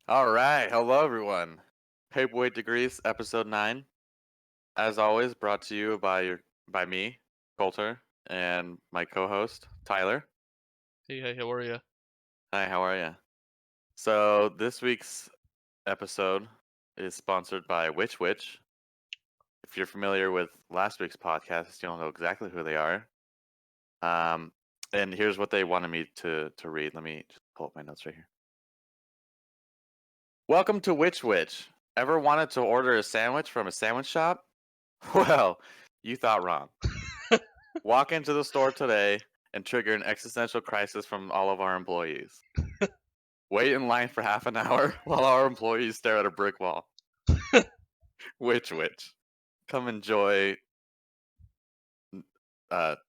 All right. Hello, everyone. Paperweight Degrees, episode 9. As always, brought to you by me, Coulter, and my co-host, Tyler. Hey, how are you? Hi, how are you? So this week's episode is sponsored by Which Witch. If you're familiar with last week's podcast, you'll know exactly who they are. Um, and here's what they wanted me to read. Let me just pull up my notes right here. Welcome to Which Witch. Ever wanted to order a sandwich from a sandwich shop? Well, you thought wrong. Walk into the store today and trigger an existential crisis from all of our employees. Wait in line for half an hour while our employees stare at a brick wall. Which? Come enjoy uh fuck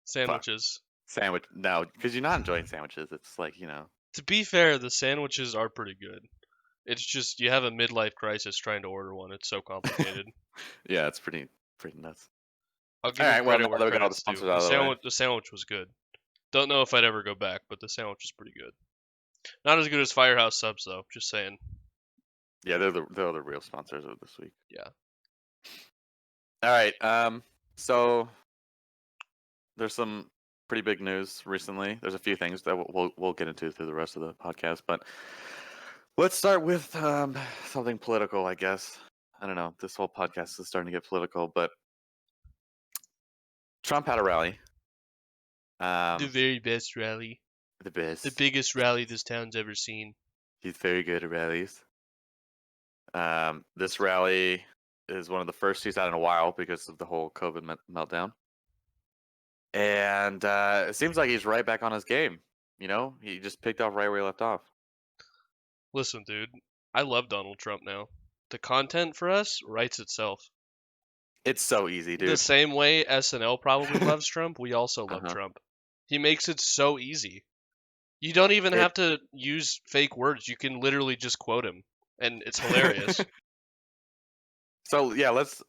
Sandwiches. sandwich now because you're not enjoying sandwiches. It's like To be fair, the sandwiches are pretty good. It's just you have a midlife crisis trying to order one. It's so complicated. yeah, it's pretty nuts. I'll All give them right, well now credit where that we got all the credit's sponsors due. out The of the way. sandwich was good. Don't know if I'd ever go back, but the sandwich was pretty good. Not as good as Firehouse subs though. Just saying. Yeah, they're the real sponsors of this week. Yeah. All right, so there's some pretty big news recently. There's a few things that we'll get into through the rest of the podcast, but let's start with something political, I guess. I don't know. This whole podcast is starting to get political, but Trump had a rally. The very best rally. The best. The biggest rally this town's ever seen. He's very good at rallies. This rally is one of the first he's had in a while because of the whole COVID meltdown. And it seems like he's right back on his game. You know, he just picked off right where he left off. Listen, dude. I love Donald Trump now. The content for us writes itself. It's so easy, dude. The same way SNL probably loves Trump, we also love Trump. He makes it so easy. You don't even have to use fake words. You can literally just quote him, and it's hilarious. So yeah, let's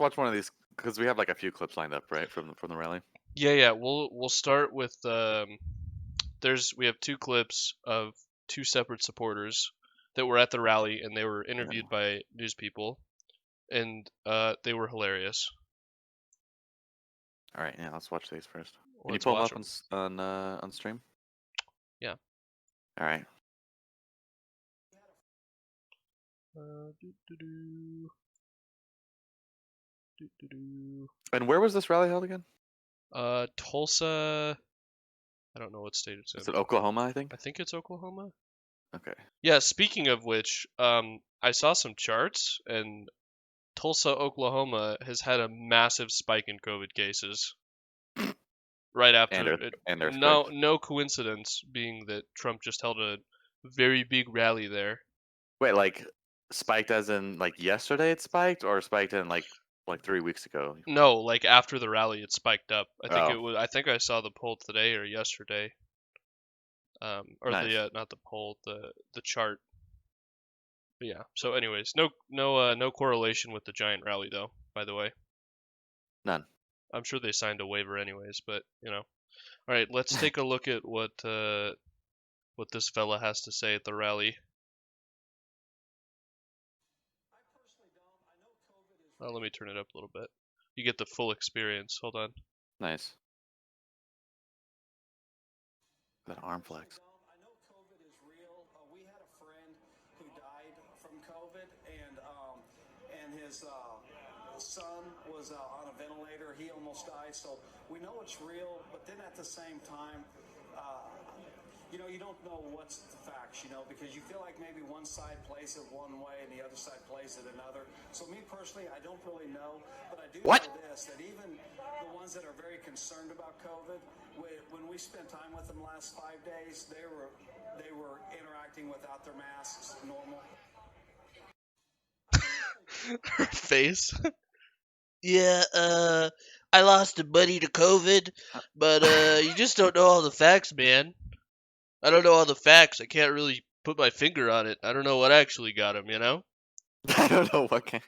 watch one of these because we have like a few clips lined up, right, from the rally. Yeah. We'll start with we have two clips of two separate supporters that were at the rally, and they were interviewed by news people, and they were hilarious. All right, yeah, let's watch these first. Can you pull them up on stream? Yeah. All right. And where was this rally held again? Tulsa. I don't know what state it's in. Is it Oklahoma, I think? I think it's Oklahoma. Okay. Yeah, speaking of which, I saw some charts, and Tulsa, Oklahoma has had a massive spike in COVID cases. Right after it. No coincidence being that Trump just held a very big rally there. Wait, like spiked as in like yesterday it spiked, or spiked in like 3 weeks ago? No, like after the rally it spiked up. I think I saw the poll today or yesterday. Or nice. Not the poll, the chart. But yeah. So anyways, no correlation with the giant rally though, by the way. None. I'm sure they signed a waiver anyways, but you know. All right, let's take a look at what this fella has to say at the rally. Let me turn it up a little bit. You get the full experience. Hold on. Nice. That arm flex. I know COVID is real. We had a friend who died from COVID, and his son was on a ventilator. He almost died, so we know it's real. But then at the same time, you don't know what's the facts, because you feel like maybe one side plays it one way and the other side plays it another. So me personally, I don't really know, but I do know this, that even the ones that are very concerned about COVID, when we spent time with them last 5 days, they were interacting without their masks normal. Her face. Yeah, I lost a buddy to COVID, but you just don't know all the facts, man. I don't know all the facts. I can't really put my finger on it. I don't know what actually got him, I don't know what can.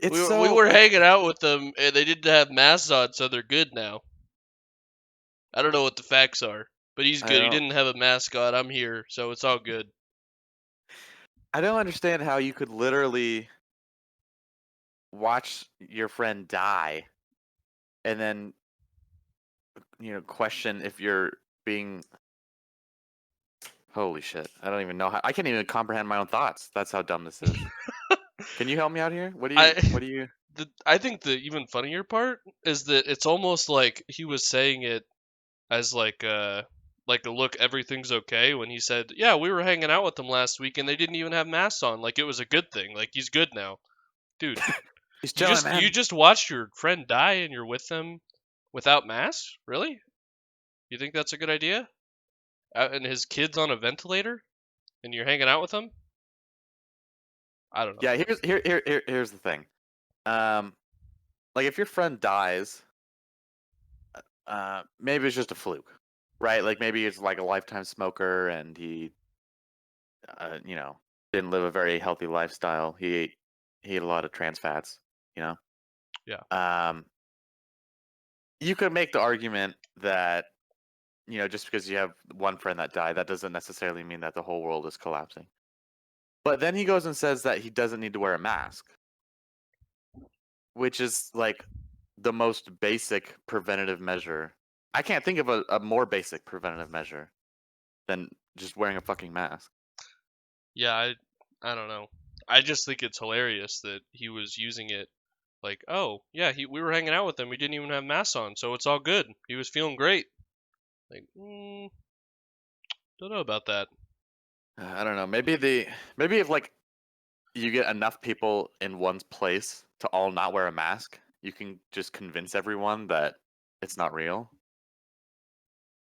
We were hanging out with them, and they didn't have masks on, so they're good now. I don't know what the facts are, but he's good. He didn't have a mask on. I'm here, so it's all good. I don't understand how you could literally watch your friend die and then, question if you're being. Holy shit! I don't even know how. I can't even comprehend my own thoughts. That's how dumb this is. Can you help me out here? What do you? I think the even funnier part is that it's almost like he was saying it as like a look, everything's okay, when he said, yeah, we were hanging out with them last week and they didn't even have masks on, like it was a good thing, like he's good now. Dude, He's chilling, man. you just watched your friend die and you're with them without masks? Really? You think that's a good idea? And his kid's on a ventilator and you're hanging out with him? I don't know. Yeah, here's the thing. Like if your friend dies, maybe it's just a fluke, right? Like maybe it's like a lifetime smoker and he, didn't live a very healthy lifestyle. He ate a lot of trans fats, you know. Yeah. You could make the argument that, just because you have one friend that died, that doesn't necessarily mean that the whole world is collapsing. But then he goes and says that he doesn't need to wear a mask, which is like the most basic preventative measure. I can't think of a more basic preventative measure than just wearing a fucking mask. Yeah, I don't know. I just think it's hilarious that he was using it like, oh, yeah, we were hanging out with him. We didn't even have masks on, so it's all good. He was feeling great. Like, don't know about that. I don't know. Maybe if like you get enough people in one place to all not wear a mask, you can just convince everyone that it's not real.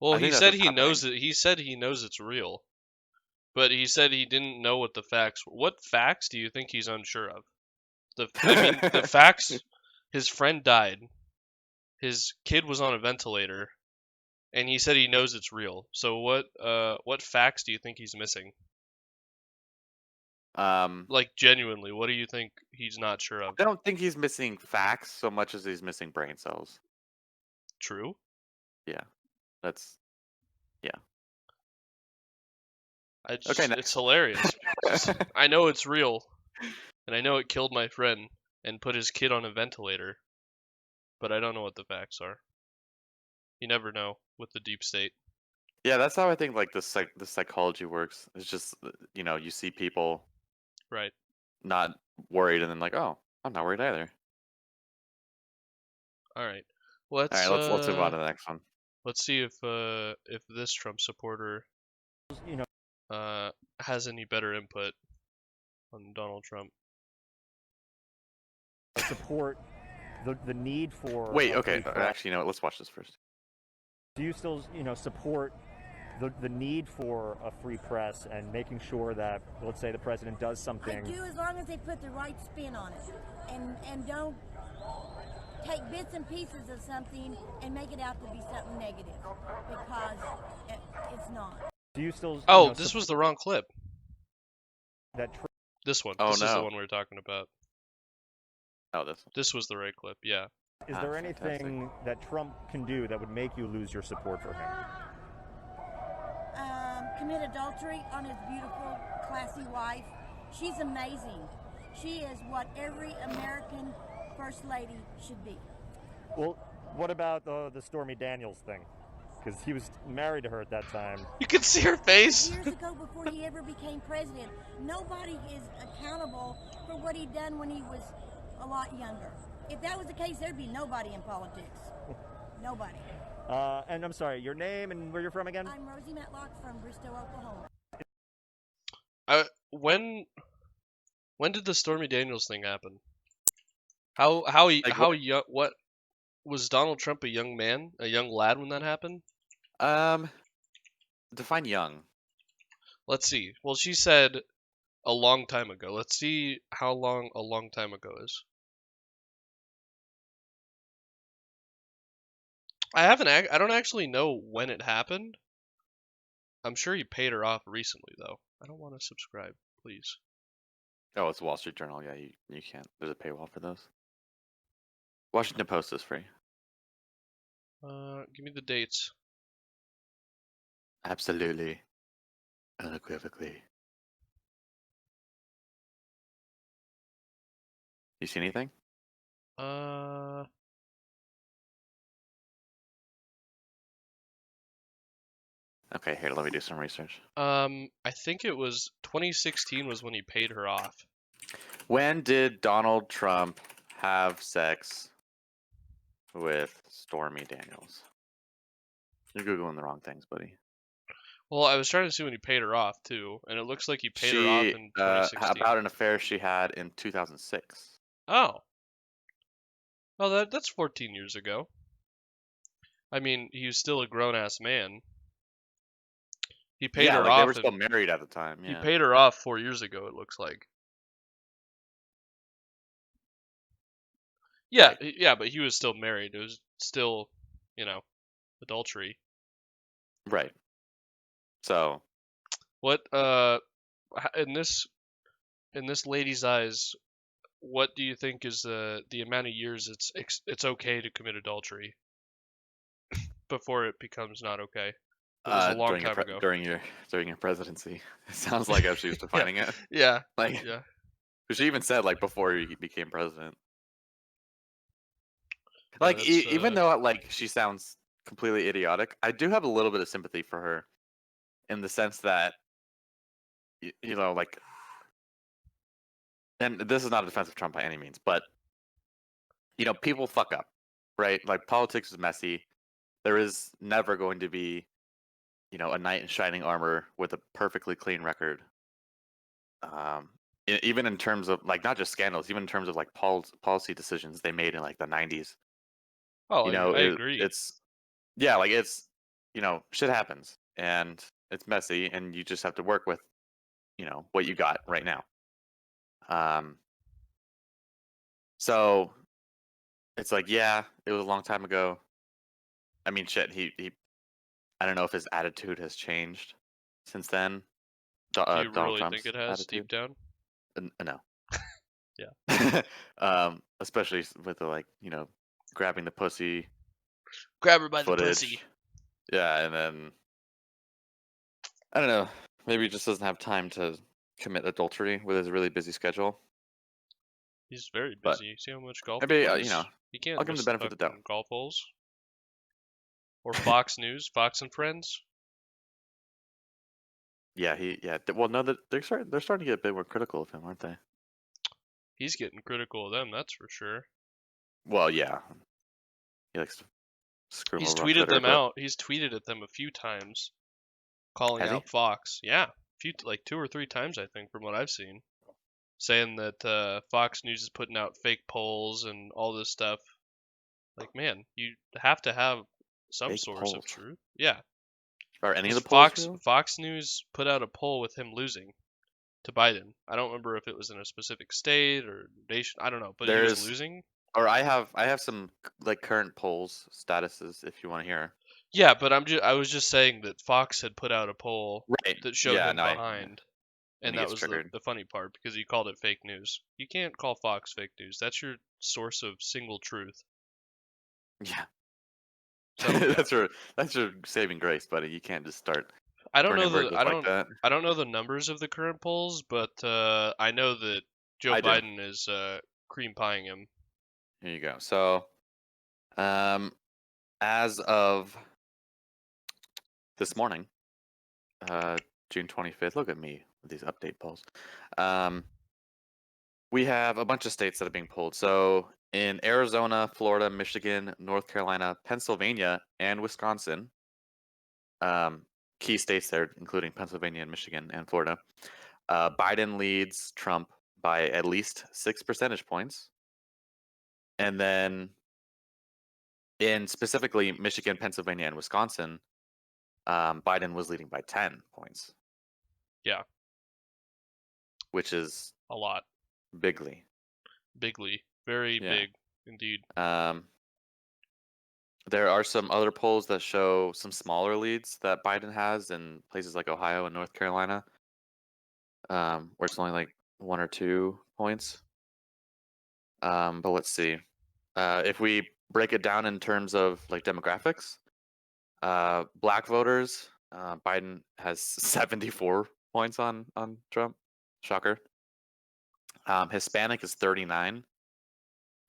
Well, he said he knows it. He said he knows it's real, but he said he didn't know what the facts. What facts do you think he's unsure of? The facts. His friend died. His kid was on a ventilator, and he said he knows it's real. So what facts do you think he's missing? Like genuinely, what do you think he's not sure of? I don't think he's missing facts so much as he's missing brain cells. True. Yeah, yeah. It's hilarious. I know it's real, and I know it killed my friend and put his kid on a ventilator, but I don't know what the facts are. You never know with the deep state. Yeah, that's how I think like the psychology works. It's just you see people right not worried, and then like, oh, I'm not worried either. All right, let's move on to the next one. Let's see if this Trump supporter has any better input on Donald Trump. Support the need for. Wait, okay. Actually, let's watch this first. Do you still, support the need for a free press and making sure that, let's say, the president does something? I do, as long as they put the right spin on it, and don't take bits and pieces of something and make it out to be something negative, because it's not. Do you still? Oh, this was the wrong clip. This one. Oh, this is the one we were talking about. Oh, this one. This was the right clip. Yeah. Is there anything that Trump can do that would make you lose your support for him? Commit adultery on his beautiful, classy wife. She's amazing. She is what every American First Lady should be. Well, what about the Stormy Daniels thing? Because he was married to her at that time. You can see her face. Years ago, before he ever became president, nobody is accountable for what he'd done when he was a lot younger. If that was the case, there'd be nobody in politics. Nobody. And I'm sorry, your name and where you're from again? I'm Rosie Matlock from Bristow, Oklahoma. When did the Stormy Daniels thing happen? How young? What was Donald Trump a young man, a young lad when that happened? Define young. Let's see. Well, she said a long time ago. Let's see how long a long time ago is. I don't actually know when it happened. I'm sure he paid her off recently, though. I don't want to subscribe, please. Oh, it's Wall Street Journal. Yeah, you can't. There's a paywall for those. Washington Post is free. Give me the dates. Absolutely. Unequivocally. You see anything? Okay, here, let me do some research. I think it was 2016 was when he paid her off. When did Donald Trump have sex with Stormy Daniels? You're Googling the wrong things, buddy. Well, I was trying to see when he paid her off, too, and it looks like he paid her off in 2016. About an affair she had in 2006. Oh. Well, that's 14 years ago. I mean, he was still a grown-ass man. He paid her off. They were still married at the time. Yeah. He paid her off 4 years ago, it looks like. Yeah, Right. yeah, but he was still married. It was still, adultery. Right. So, what in this lady's eyes, what do you think is the amount of years it's okay to commit adultery before it becomes not okay? It was a long time ago. During your presidency. It sounds like how she was defining it. Yeah. Like, yeah. She even said like before he became president. Like, even though like she sounds completely idiotic, I do have a little bit of sympathy for her, in the sense that, like, and this is not a defense of Trump by any means, but people fuck up, right? Like, politics is messy. There is never going to be, a knight in shining armor with a perfectly clean record. Even in terms of like not just scandals, even in terms of like policy decisions they made in like the 90s. Oh, I agree. It's shit happens and it's messy, and you just have to work with, what you got right now. So it's like, yeah, it was a long time ago. I mean, shit, he I don't know if his attitude has changed since then. Do you Donald really Trump's think it has attitude? deep down? No. Yeah. Especially with the grabbing the pussy. Grab her by footage. the pussy. Yeah, and then I don't know. Maybe he just doesn't have time to commit adultery with his really busy schedule. He's very busy. See how much golf maybe he plays? He can't I'll give him the benefit of the doubt. Golf holes. Or Fox News, Fox and Friends. Yeah, well, no, they're starting to get a bit more critical of him, aren't they? He's getting critical of them, that's for sure. Well, yeah. He likes to screw He's over tweeted on Twitter, them out. He's tweeted at them a few times, calling out Fox. Yeah, like 2 or 3 times, I think, from what I've seen, saying that Fox News is putting out fake polls and all this stuff. Like, man, you have to have some fake source polls. of truth. Yeah. Are any of the polls Fox News put out a poll with him losing to Biden. I don't remember if it was in a specific state or nation. I don't know, but he was losing. Or I have some like current polls statuses if you want to hear. Yeah, but I was just saying that Fox had put out a poll that showed him behind, and that was the funny part, because he called it fake news. You can't call Fox fake news. That's your source of single truth. Yeah. So, that's your saving grace, buddy. You can't just start. I don't know I don't know the numbers of the current polls, but I know that Joe Biden is cream pieing him. Here you go. So, as of this morning, June 25th. Look at me with these update polls. We have a bunch of states that are being polled. So in Arizona, Florida, Michigan, North Carolina, Pennsylvania, and Wisconsin, key states there, including Pennsylvania and Michigan and Florida, Biden leads Trump by at least 6 percentage points. And then in specifically Michigan, Pennsylvania, and Wisconsin, Biden was leading by 10 points. Yeah. Which is a lot. Bigly. Very big indeed. There are some other polls that show some smaller leads that Biden has in places like Ohio and North Carolina, where it's only like 1 or 2 points. But let's see. If we break it down in terms of like demographics, black voters, Biden has 74 points on Trump. Shocker. Hispanic is 39.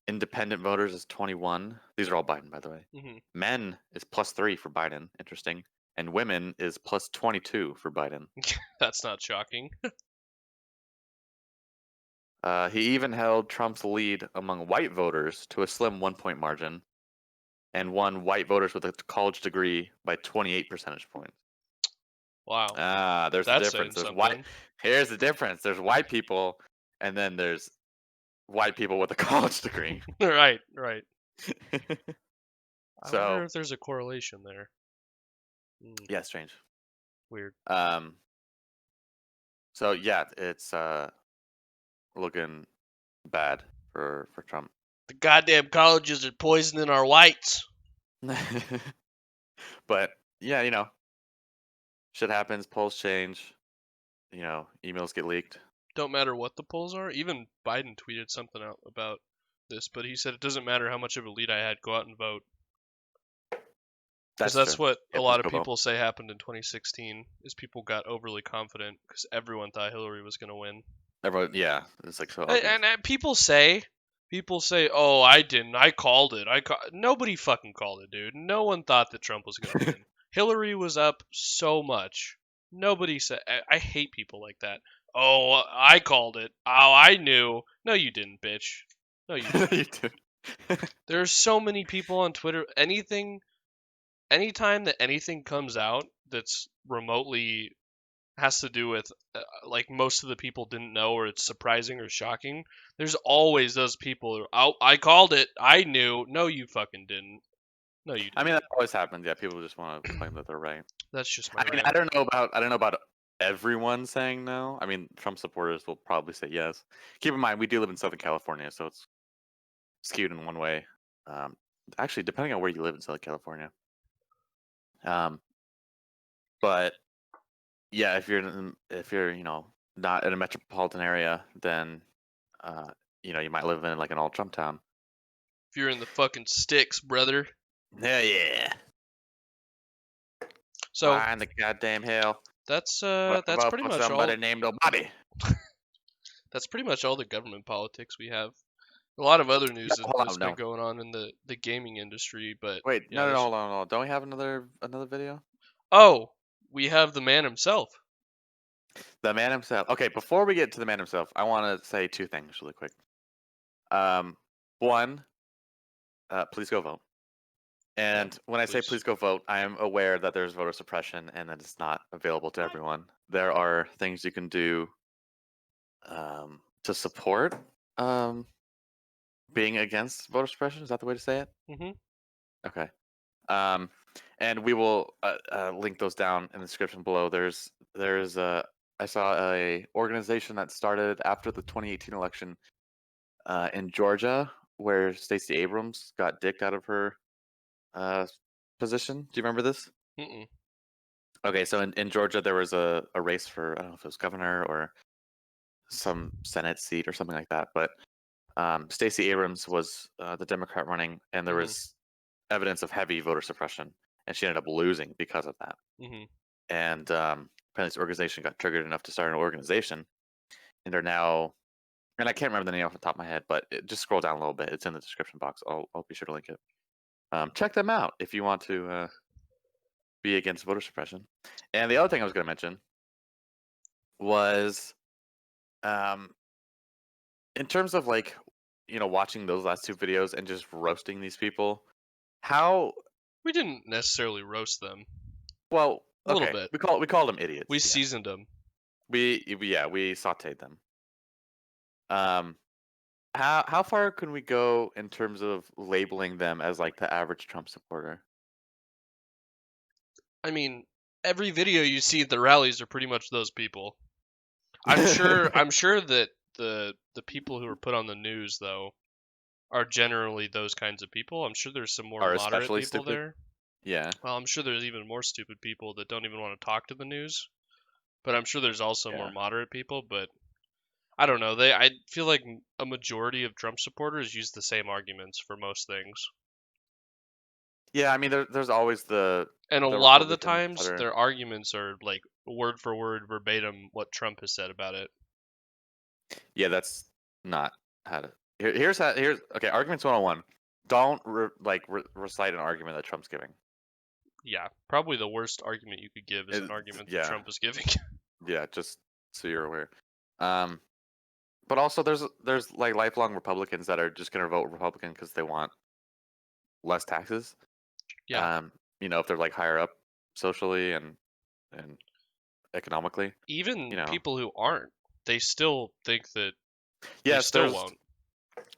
Independent voters is 21. These are all Biden, by the way. Mm-hmm. Men is +3 for Biden. Interesting. And women is +22 for Biden. That's not shocking. He even held Trump's lead among white voters to a slim 1-point margin, and won white voters with a college degree by 28 percentage points. Wow. There's That's the difference. saying There's something. Here's the difference. There's white people, and then there's white people with a college degree. Right. I So, wonder if there's a correlation there. yeah, strange. Weird. So yeah, it's looking bad for Trump. The goddamn colleges are poisoning our whites. But yeah, shit happens. Polls change. Emails get leaked. Don't matter what the polls are. Even Biden tweeted something out about this, but he said it doesn't matter how much of a lead I had. Go out and vote. Because that's true. what Yeah, a lot of let's go people say happened in 2016. Is people got overly confident because everyone thought Hillary was going to win. Everyone, yeah, it's like so. And people say, "Oh, I didn't. I called it. Nobody fucking called it, dude. No one thought that Trump was going to win. Hillary was up so much. Nobody said. I hate people like that. Oh, I called it. Oh, I knew. No, you didn't, bitch. No, you didn't. You did. There's so many people on Twitter. Anytime that anything comes out that's remotely has to do with like most of the people didn't know, or it's surprising or shocking, there's always those people who, I called it, I knew. No, you fucking didn't. No, you didn't. I mean, that always happens. Yeah, people just want to claim that they're right. That's just my I don't know about everyone saying no. I mean, Trump supporters will probably say yes. Keep in mind, we do live in Southern California, so it's skewed in one way. Actually, depending on where you live in Southern California. But yeah, if you're not in a metropolitan area, then you might live in like an all Trump town. If you're in the fucking sticks, brother. Yeah. So why in the goddamn hell? That's What that's about pretty for much all. somebody named Bobby. That's pretty much all the government politics we have. A lot of other news has been going on in the gaming industry, but wait, yeah, hold on. Don't we have another video? Oh, we have the man himself. The man himself. Okay, before we get to the man himself, I want to say two things really quick. One, please go vote. And when I say please go vote, I am aware that there's voter suppression and that it's not available to everyone. There are things you can do to support being against voter suppression. Is that the way to say it? Mm-hmm. Okay. And we will link those down in the description below. I saw a organization that started after the 2018 election in Georgia, where Stacey Abrams got dicked out of her position. Do you remember this? Mm-mm. Okay, so in Georgia there was a race for, I don't know if it was governor or some Senate seat or something like that, but Stacey Abrams was the Democrat running, and there was evidence of heavy voter suppression, and she ended up losing because of that. Mm-hmm. And apparently this organization got triggered enough to start an organization, and they're now, and I can't remember the name off the top of my head, but just scroll down a little bit. It's in the description box. I'll be sure to link it. Check them out if you want to be against voter suppression. And the other thing I was going to mention was, in terms of like, watching those last two videos and just roasting these people, how we didn't necessarily roast them. Well, a little bit. We called them idiots. We seasoned them. We sautéed them. How far can we go in terms of labeling them as like the average Trump supporter? I mean, every video you see at the rallies are pretty much those people. I'm sure that the people who are put on the news though are generally those kinds of people. I'm sure there's some more moderate people stupid? there. Yeah. Well, I'm sure there's even more stupid people that don't even want to talk to the news. But I'm sure there's also more moderate people, but I don't know. I feel like a majority of Trump supporters use the same arguments for most things. Yeah, I mean, there's always and a lot of the times their arguments are like word for word, verbatim what Trump has said about it. Yeah, that's not how to Here's okay. Arguments 101. Don't recite an argument that Trump's giving. Yeah, probably the worst argument you could give is an argument that Trump is giving. Yeah, just so you're aware. But also there's like lifelong Republicans that are just gonna vote Republican because they want less taxes. Yeah. If they're like higher up socially and economically. Even people who aren't, they still think that. Yes, they still won't.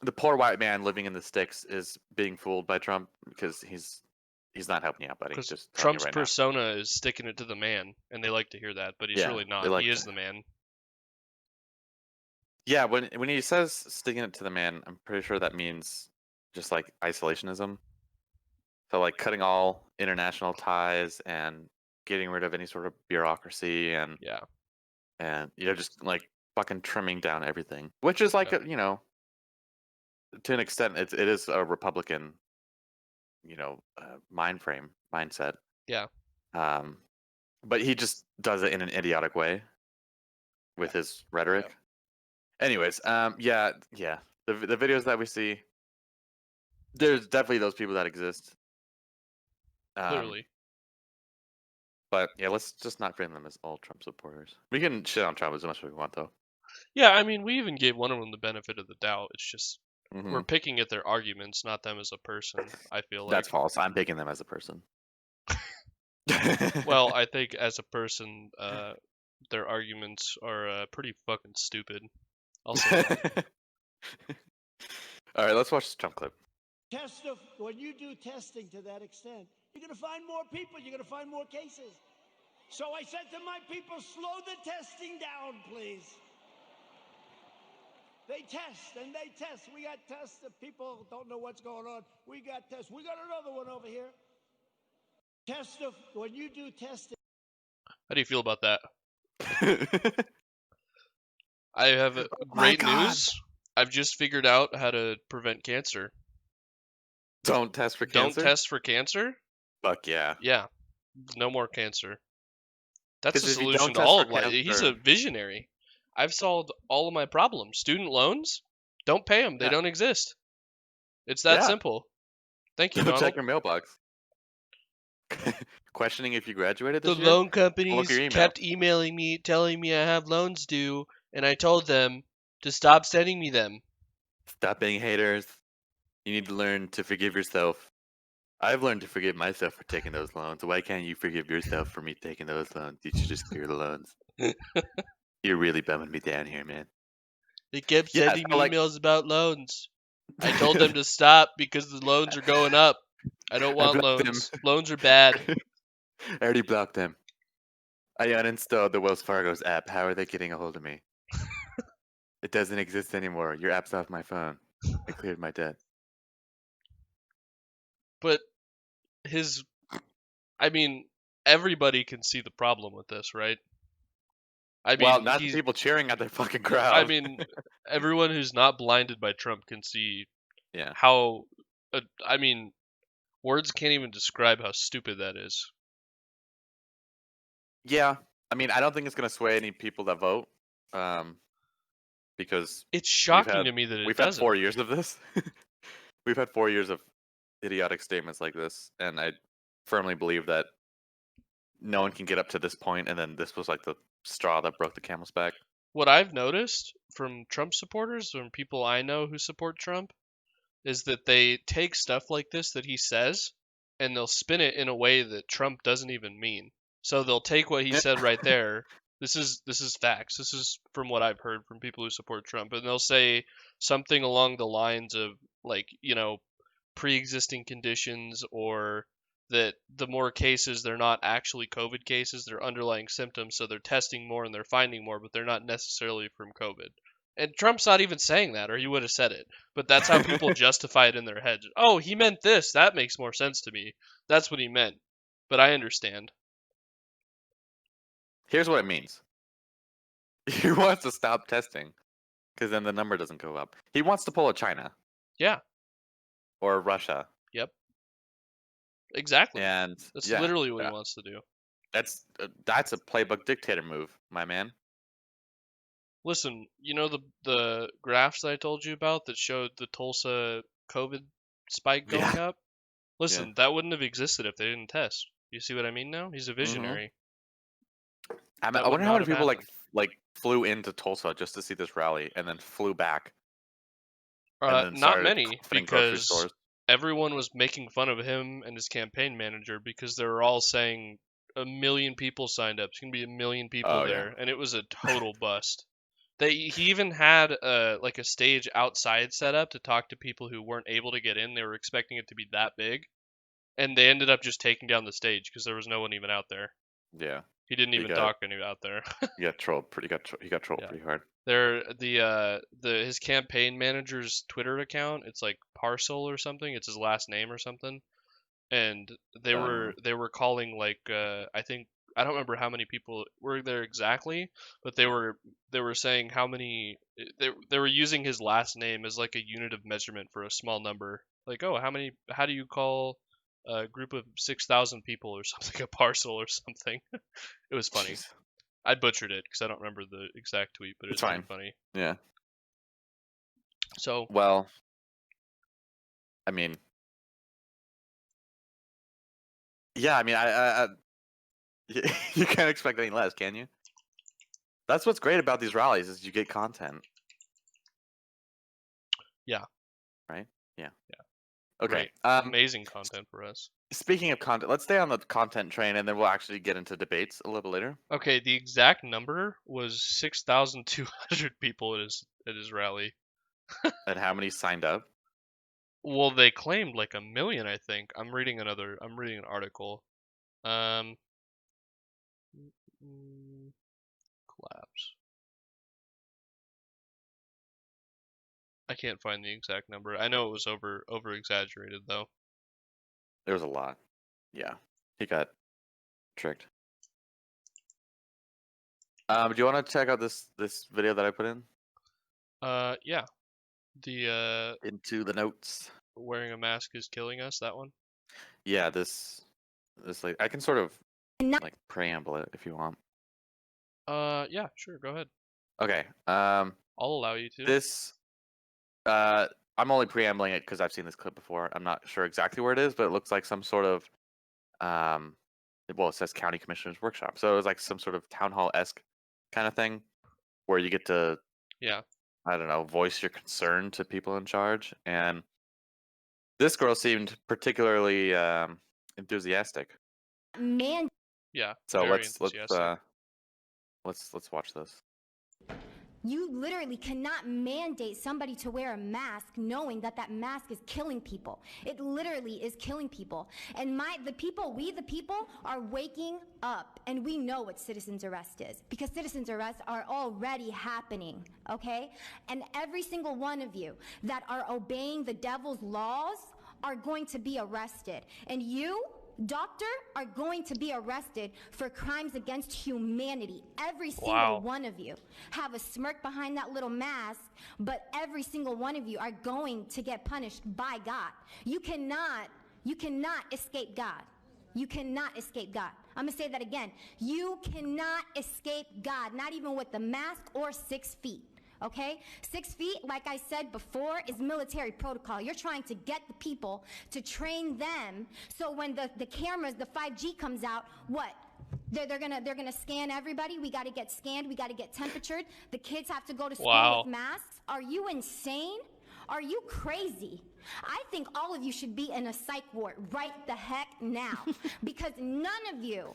The poor white man living in the sticks is being fooled by Trump because he's not helping you out, buddy. Because Trump's persona is sticking it to the man, and they like to hear that, but he's really not. He is the man. Yeah, when he says sticking it to the man, I'm pretty sure that means just like isolationism. So like cutting all international ties and getting rid of any sort of bureaucracy and just like fucking trimming down everything, which is like to an extent it is a Republican mindset. Yeah. But he just does it in an idiotic way with his rhetoric. Yeah. Anyways, the videos that we see, there's definitely those people that exist. Clearly. But yeah, let's just not frame them as all Trump supporters. We can shit on Trump as much as we want, though. Yeah, I mean, we even gave one of them the benefit of the doubt. It's just we're picking at their arguments, not them as a person. I feel like that's false. I'm picking them as a person. Well, I think as a person, their arguments are pretty fucking stupid. I'll say that. All right, let's watch this Trump clip. When you do testing to that extent, you're going to find more people. You're going to find more cases. So I said to my people, slow the testing down, please. They test and they test. We got tests that people don't know what's going on. We got tests. We got another one over here. When you do testing. How do you feel about that? I have great news. I've just figured out how to prevent cancer. Don't test for cancer? Don't test for cancer? Fuck yeah. Yeah. No more cancer. That's the solution to all of life. He's a visionary. I've solved all of my problems. Student loans? Don't pay them. They don't exist. It's that simple. Thank you, Donald. Check your mailbox. Questioning if you graduated this year? The loan companies kept emailing me, telling me I have loans due, and I told them to stop sending me them. Stop being haters. You need to learn to forgive yourself. I've learned to forgive myself for taking those loans. Why can't you forgive yourself for me taking those loans? You should just clear the loans. You're really bumming me down here, man. They kept sending me emails about loans. I told them to stop because the loans are going up. I don't want loans. Loans are bad. I already blocked them. I uninstalled the Wells Fargo's app. How are they getting a hold of me? It doesn't exist anymore. Your app's off my phone. I cleared my debt. But everybody can see the problem with this, right? Well, not the people cheering at the fucking crowd. I mean, everyone who's not blinded by Trump can see how... words can't even describe how stupid that is. Yeah. I mean, I don't think it's going to sway any people that vote. Because... It's shocking to me that it doesn't. We've had 4 years of this. We've had 4 years of idiotic statements like this. And I firmly believe that no one can get up to this point, and then this was like the straw that broke the camel's back. What I've noticed from Trump supporters, from people I know who support Trump, is that they take stuff like this that he says, and they'll spin it in a way that Trump doesn't even mean. So they'll take what he said right there. This is facts. This is from what I've heard from people who support Trump, and they'll say something along the lines of pre-existing conditions, or that the more cases, they're not actually COVID cases, they're underlying symptoms, so they're testing more and they're finding more, but they're not necessarily from COVID. And Trump's not even saying that, or he would have said it. But that's how people justify it in their heads. Oh, he meant this. That makes more sense to me. That's what he meant. But I understand. Here's what it means. He wants to stop testing, because then the number doesn't go up. He wants to pull a China. Yeah. Or Russia. Yep. Exactly. And that's literally what he wants to do. That's a playbook dictator move, my man. Listen, you know the graphs that I told you about that showed the Tulsa COVID spike going up? Listen, that wouldn't have existed if they didn't test. You see what I mean now? He's a visionary. I wonder how many people like flew into Tulsa just to see this rally and then flew back. And then Not many, grocery because stores. everyone was making fun of him and his campaign manager because they were all saying 1 million people signed up. It's gonna be 1 million people there, and it was a total bust. He even had like a stage outside set up to talk to people who weren't able to get in. They were expecting it to be that big, and they ended up just taking down the stage because there was no one even out there. Yeah. He didn't even talk to anyone out there. He got trolled pretty hard. His campaign manager's Twitter account, it's like Parcel or something. It's his last name or something. And they were calling like I don't remember how many people were there exactly, but they were saying how many they were using his last name as like a unit of measurement for a small number. Like, oh, how do you call a group of 6,000 people or something a parcel or something? It was funny. Jeez. I butchered it because I don't remember the exact tweet, but it's really funny. Yeah. So, well, I mean, yeah, I mean, I you can't expect any less, can you? That's what's great about these rallies is you get content. Yeah. Right? Yeah. Yeah. Okay. Amazing content for us. Speaking of content, let's stay on the content train, and then we'll actually get into debates a little bit later. Okay, the exact number was 6,200 people at his rally. And how many signed up? Well, they claimed like 1 million, I think. I'm reading an article. Collapse. I can't find the exact number. I know it was over exaggerated though. There was a lot. Yeah. He got tricked. Do you want to check out this video that I put in? Yeah. The into the notes. Wearing a mask is killing us, that one? Yeah, this like I can sort of like preamble it if you want. Yeah, sure, go ahead. Okay. I'll allow you to. This I'm only preambling it because I've seen this clip before. I'm not sure exactly where it is, but it looks like some sort of well, it says county commissioner's workshop. So it was like some sort of town hall-esque kind of thing where you get to I don't know, voice your concern to people in charge. And this girl seemed particularly enthusiastic. Man. Yeah. So let's watch this. You literally cannot mandate somebody to wear a mask knowing that that mask is killing people. It literally is killing people. And we the people are waking up, and we know what citizen's arrest is because citizen's arrests are already happening, okay? And every single one of you that are obeying the devil's laws are going to be arrested. And you, doctor, are going to be arrested for crimes against humanity. Every single one of you have a smirk behind that little mask, but every single one of you are going to get punished by God. You cannot escape God. You cannot escape God. I'm going to say that again. You cannot escape God, not even with the mask or 6 feet. Okay? 6 feet, like I said before, is military protocol. You're trying to get the people to train them so when the cameras, the 5G comes out, what? They're gonna scan everybody. We got to get scanned. We got to get temperatured. The kids have to go to school with masks. Are you insane? Are you crazy? I think all of you should be in a psych ward right the heck now because none of you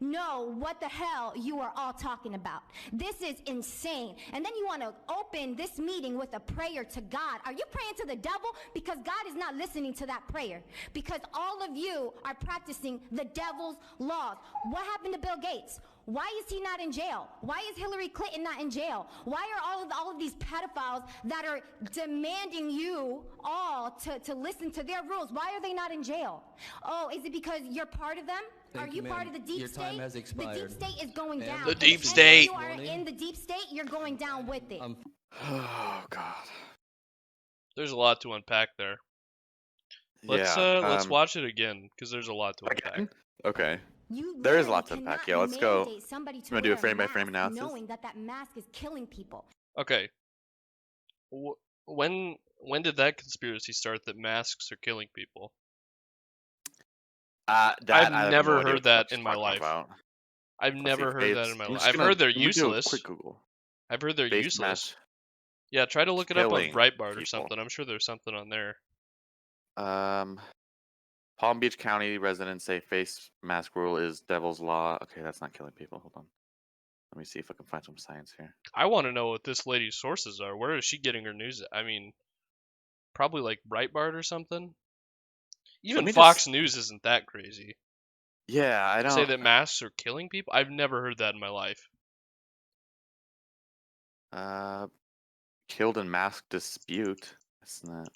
know what the hell you are all talking about. This is insane. And then you want to open this meeting with a prayer to God. Are you praying to the devil? Because God is not listening to that prayer. Because all of you are practicing the devil's laws. What happened to Bill Gates? Why is he not in jail? Why is Hillary Clinton not in jail? Why are all of these pedophiles that are demanding you all to listen to their rules? Why are they not in jail? Oh, is it because you're part of them? Are you part of the deep state? Your time has expired. The deep state is going down. The deep state. If you are in the deep state, you're going down with it. Oh God. There's a lot to unpack there. Let's watch it again because there's a lot to unpack. Okay. There is lots to unpack. Yeah, let's go. You want to do a frame-by-frame analysis? Knowing that mask is killing people. Okay. When did that conspiracy start that masks are killing people? I've never heard that in my life. I've never heard that in my life. I've heard they're useless. Quick Google. I've heard they're useless. Yeah, try to look it up on Breitbart or something. I'm sure there's something on there. Palm Beach County residents say face mask rule is devil's law. Okay, that's not killing people. Hold on. Let me see if I can find some science here. I want to know what this lady's sources are. Where is she getting her news? I mean, probably like Breitbart or something. Even Fox News isn't that crazy. Yeah, I don't say that masks are killing people. I've never heard that in my life. Killed in mask dispute. That's not.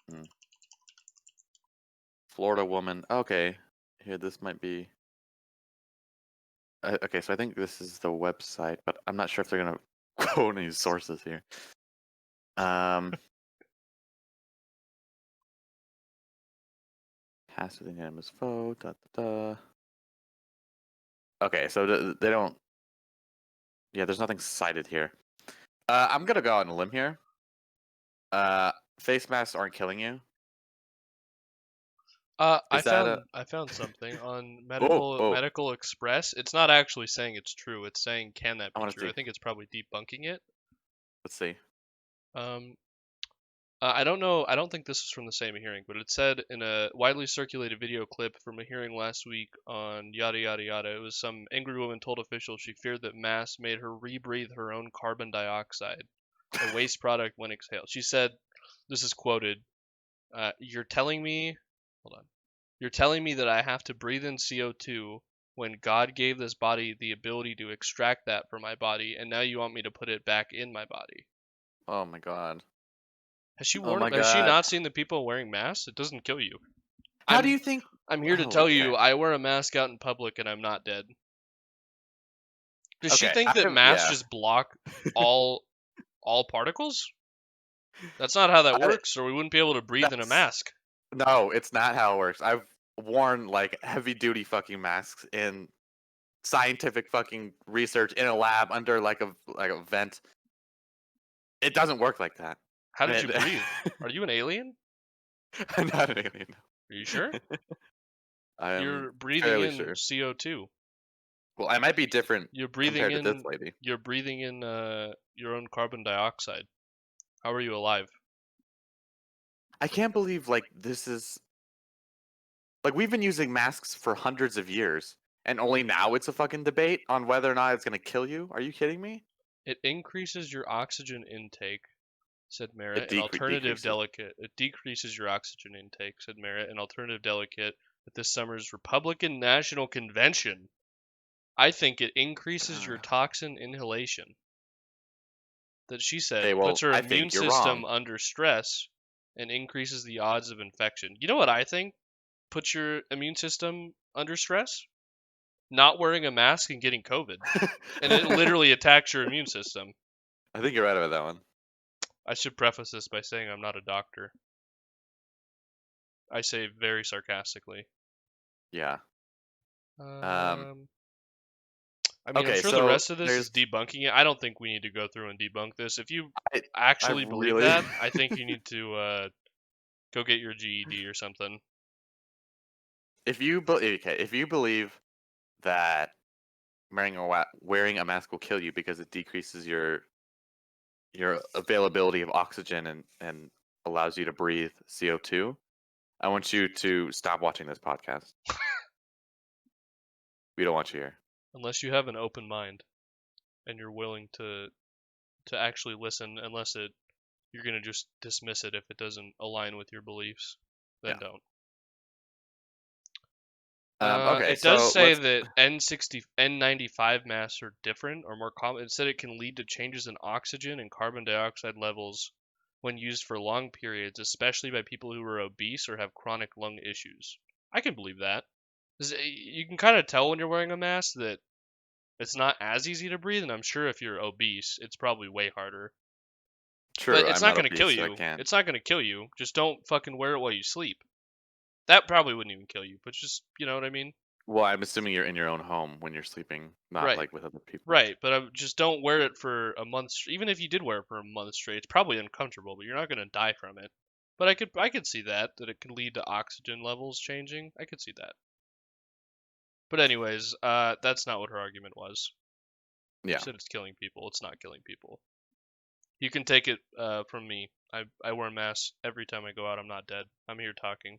Florida woman. Okay, here this might be. Okay, so I think this is the website, but I'm not sure if they're gonna quote any sources here. Has with the unanimous vote. Okay, so they don't. Yeah, there's nothing cited here. I'm gonna go on a limb here. Face masks aren't killing you. I found something on Medical Express. It's not actually saying it's true. It's saying can that be true? I think it's probably debunking it. Let's see. I don't know. I don't think this is from the same hearing, but it said in a widely circulated video clip from a hearing last week on yada yada yada. It was some angry woman told officials she feared that masks made her rebreathe her own carbon dioxide, a waste product when exhaled. She said, "This is quoted. You're telling me that I have to breathe in CO2 when God gave this body the ability to extract that from my body, and now you want me to put it back in my body." Oh my God. Has she not seen the people wearing masks? It doesn't kill you. How do you think? I'm here to tell you I wear a mask out in public and I'm not dead. Does she think that masks just block all particles? That's not how that works, or we wouldn't be able to breathe in a mask. No, it's not how it works. I've worn like heavy duty fucking masks in scientific fucking research in a lab under like a vent. It doesn't work like that. How did you breathe? Are you an alien? I'm not an alien. Are you sure? You're breathing in CO2. Well, I might be different. You're breathing compared to this lady. You're breathing in your own carbon dioxide. How are you alive? I can't believe this is we've been using masks for hundreds of years, and only now it's a fucking debate on whether or not it's gonna kill you. Are you kidding me? It increases your oxygen intake, said Merritt, an alternative delegate. It decreases your oxygen intake, said Merritt, an alternative delegate at this summer's Republican National Convention. I think it increases your toxin inhalation. That she said puts her immune system under stress and increases the odds of infection. You know what I think puts your immune system under stress? Not wearing a mask and getting COVID. And it literally attacks your immune system. I think you're right about that one. I should preface this by saying I'm not a doctor. I say very sarcastically. Yeah. I'm sure the rest of this is debunking it. I don't think we need to go through and debunk this. If you actually believe that, I think you need to go get your GED or something. If you believe that wearing a mask will kill you because it decreases your availability of oxygen and allows you to breathe CO2, I want you to stop watching this podcast. We don't want you here. Unless you have an open mind and you're willing to actually listen, you're going to just dismiss it if it doesn't align with your beliefs, then don't. It does say that N95 masks are different or more common. It said it can lead to changes in oxygen and carbon dioxide levels when used for long periods, especially by people who are obese or have chronic lung issues. I can believe that. You can kind of tell when you're wearing a mask that it's not as easy to breathe, and I'm sure if you're obese, it's probably way harder. True, but it's not going to kill you. It's not going to kill you. Just don't fucking wear it while you sleep. That probably wouldn't even kill you, but just, you know what I mean? Well, I'm assuming you're in your own home when you're sleeping, not like with other people. Right, but just don't wear it for a month. Even if you did wear it for a month straight, it's probably uncomfortable, but you're not going to die from it. But I could see that it could lead to oxygen levels changing. I could see that. But anyways, that's not what her argument was. Yeah. She said it's killing people. It's not killing people. You can take it from me. I wear a mask every time I go out. I'm not dead. I'm here talking.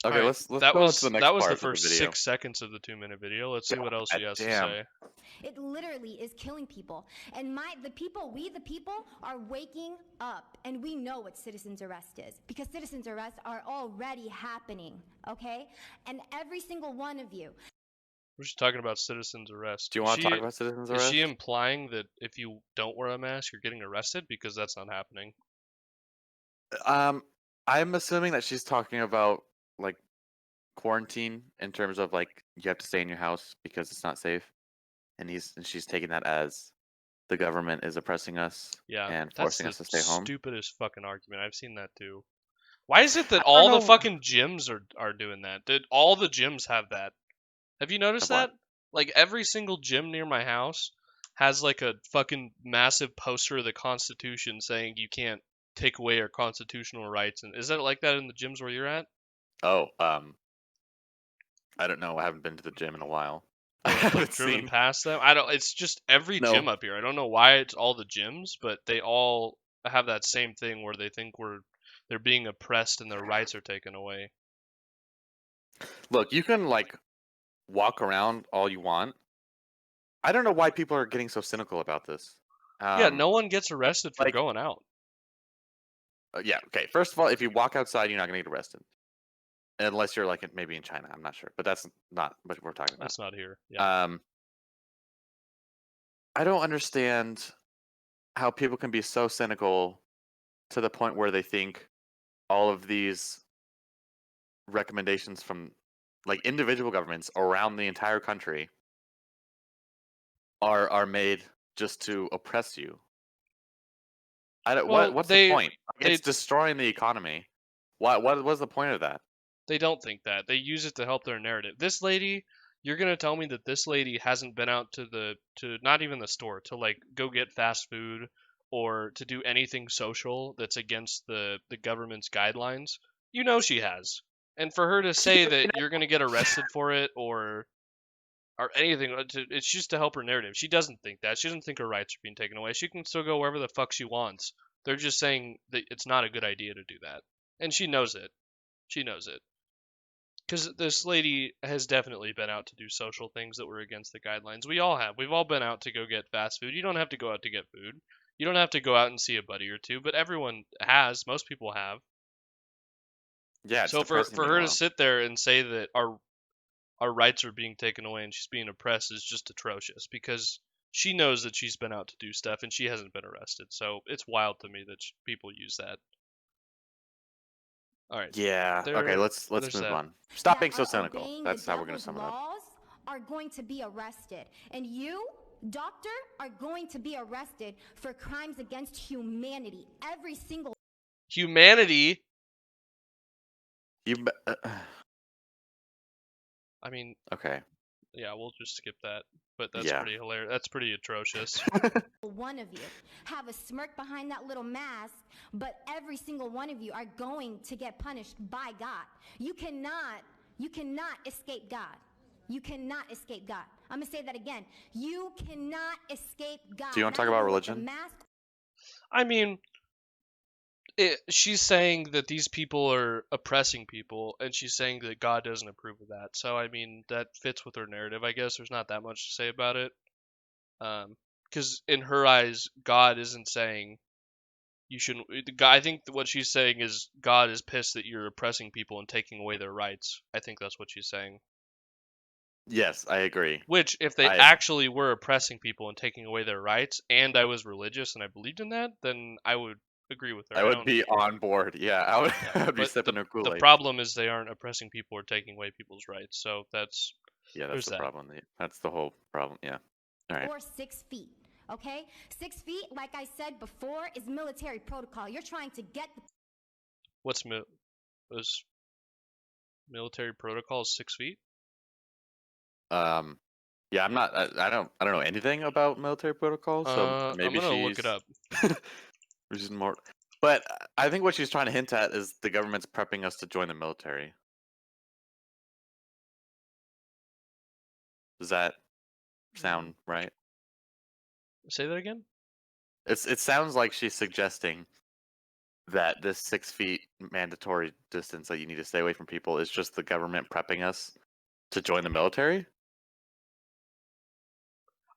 Okay, right. let's go to the next part. That was the first 6 seconds of the 2-minute video. Let's see what else she has to say. It literally is killing people. And we the people, are waking up. And we know what citizen's arrest is. Because citizen's arrests are already happening. Okay? And every single one of you. We're just talking about citizen's arrest. Do you want to talk about citizen's arrest? Is she implying that if you don't wear a mask, you're getting arrested? Because that's not happening. I'm assuming that she's talking about like quarantine in terms of like you have to stay in your house because it's not safe, and she's taking that as the government is oppressing us and forcing us to stay home. Stupidest fucking argument. I've seen that too. Why is it that all the fucking gyms are doing that? Did all the gyms have that? Have you noticed that? Like every single gym near my house has like a fucking massive poster of the Constitution saying you can't take away our constitutional rights. And is that like that in the gyms where you're at? Oh, I don't know. I haven't been to the gym in a while. I haven't driven past them. It's just every gym up here. I don't know why it's all the gyms, but they all have that same thing where they think they're being oppressed and their rights are taken away. Look, you can like walk around all you want. I don't know why people are getting so cynical about this. Yeah, no one gets arrested for going out. Yeah, okay. First of all, if you walk outside, you're not going to get arrested. Unless you're like maybe in China. I'm not sure. But that's not what we're talking about. That's not here. Yeah. I don't understand how people can be so cynical to the point where they think all of these recommendations from like individual governments around the entire country are made just to oppress you. What's the point? It's destroying the economy. What was the point of that? They don't think that. They use it to help their narrative. This lady, you're gonna tell me that this lady hasn't been out to not even the store to like go get fast food or to do anything social that's against the government's guidelines? You know she has. And for her to say that you're gonna get arrested for it or anything, it's just to help her narrative. She doesn't think that. She doesn't think her rights are being taken away. She can still go wherever the fuck she wants. They're just saying that it's not a good idea to do that. And she knows it. She knows it. Because this lady has definitely been out to do social things that were against the guidelines. We all have. We've all been out to go get fast food. You don't have to go out to get food. You don't have to go out and see a buddy or two, but everyone has. Most people have. Yeah. So for her to sit there and say that our rights are being taken away and she's being oppressed is just atrocious because she knows that she's been out to do stuff and she hasn't been arrested. So it's wild to me that people use that. All right. Yeah. Okay. Let's move on. Stop being so cynical. That's how we're going to sum it up. Laws are going to be arrested, and you, doctor, are going to be arrested for crimes against humanity. Every single humanity. I mean. Okay. Yeah, we'll just skip that. But that's pretty hilarious. That's pretty atrocious. One of you have a smirk behind that little mask, but every single one of you are going to get punished by God. You cannot escape God. You cannot escape God. I'm going to say that again. You cannot escape God. Do you want to talk about religion? I mean, she's saying that these people are oppressing people, and she's saying that God doesn't approve of that. So, I mean, that fits with her narrative. I guess there's not that much to say about it. Because in her eyes, God isn't saying you shouldn't. I think what she's saying is God is pissed that you're oppressing people and taking away their rights. I think that's what she's saying. Yes, I agree. Which, if they actually were oppressing people and taking away their rights, and I was religious and I believed in that, then I would agree with her. I would be on board. Yeah, I would be sipping her Kool-Aid. The problem is they aren't oppressing people or taking away people's rights. So that's that's the problem. That's the whole problem. Yeah. All right. Or 6 feet. Okay, 6 feet, like I said before, is military protocol. You're trying to get. Military protocol is 6 feet. Yeah, I'm not. I don't know anything about military protocols, so I'm maybe gonna look it up. she's more. But I think what she's trying to hint at is the government's prepping us to join the military. Does that sound right? Say that again. It sounds like she's suggesting that this 6 feet mandatory distance that you need to stay away from people is just the government prepping us to join the military.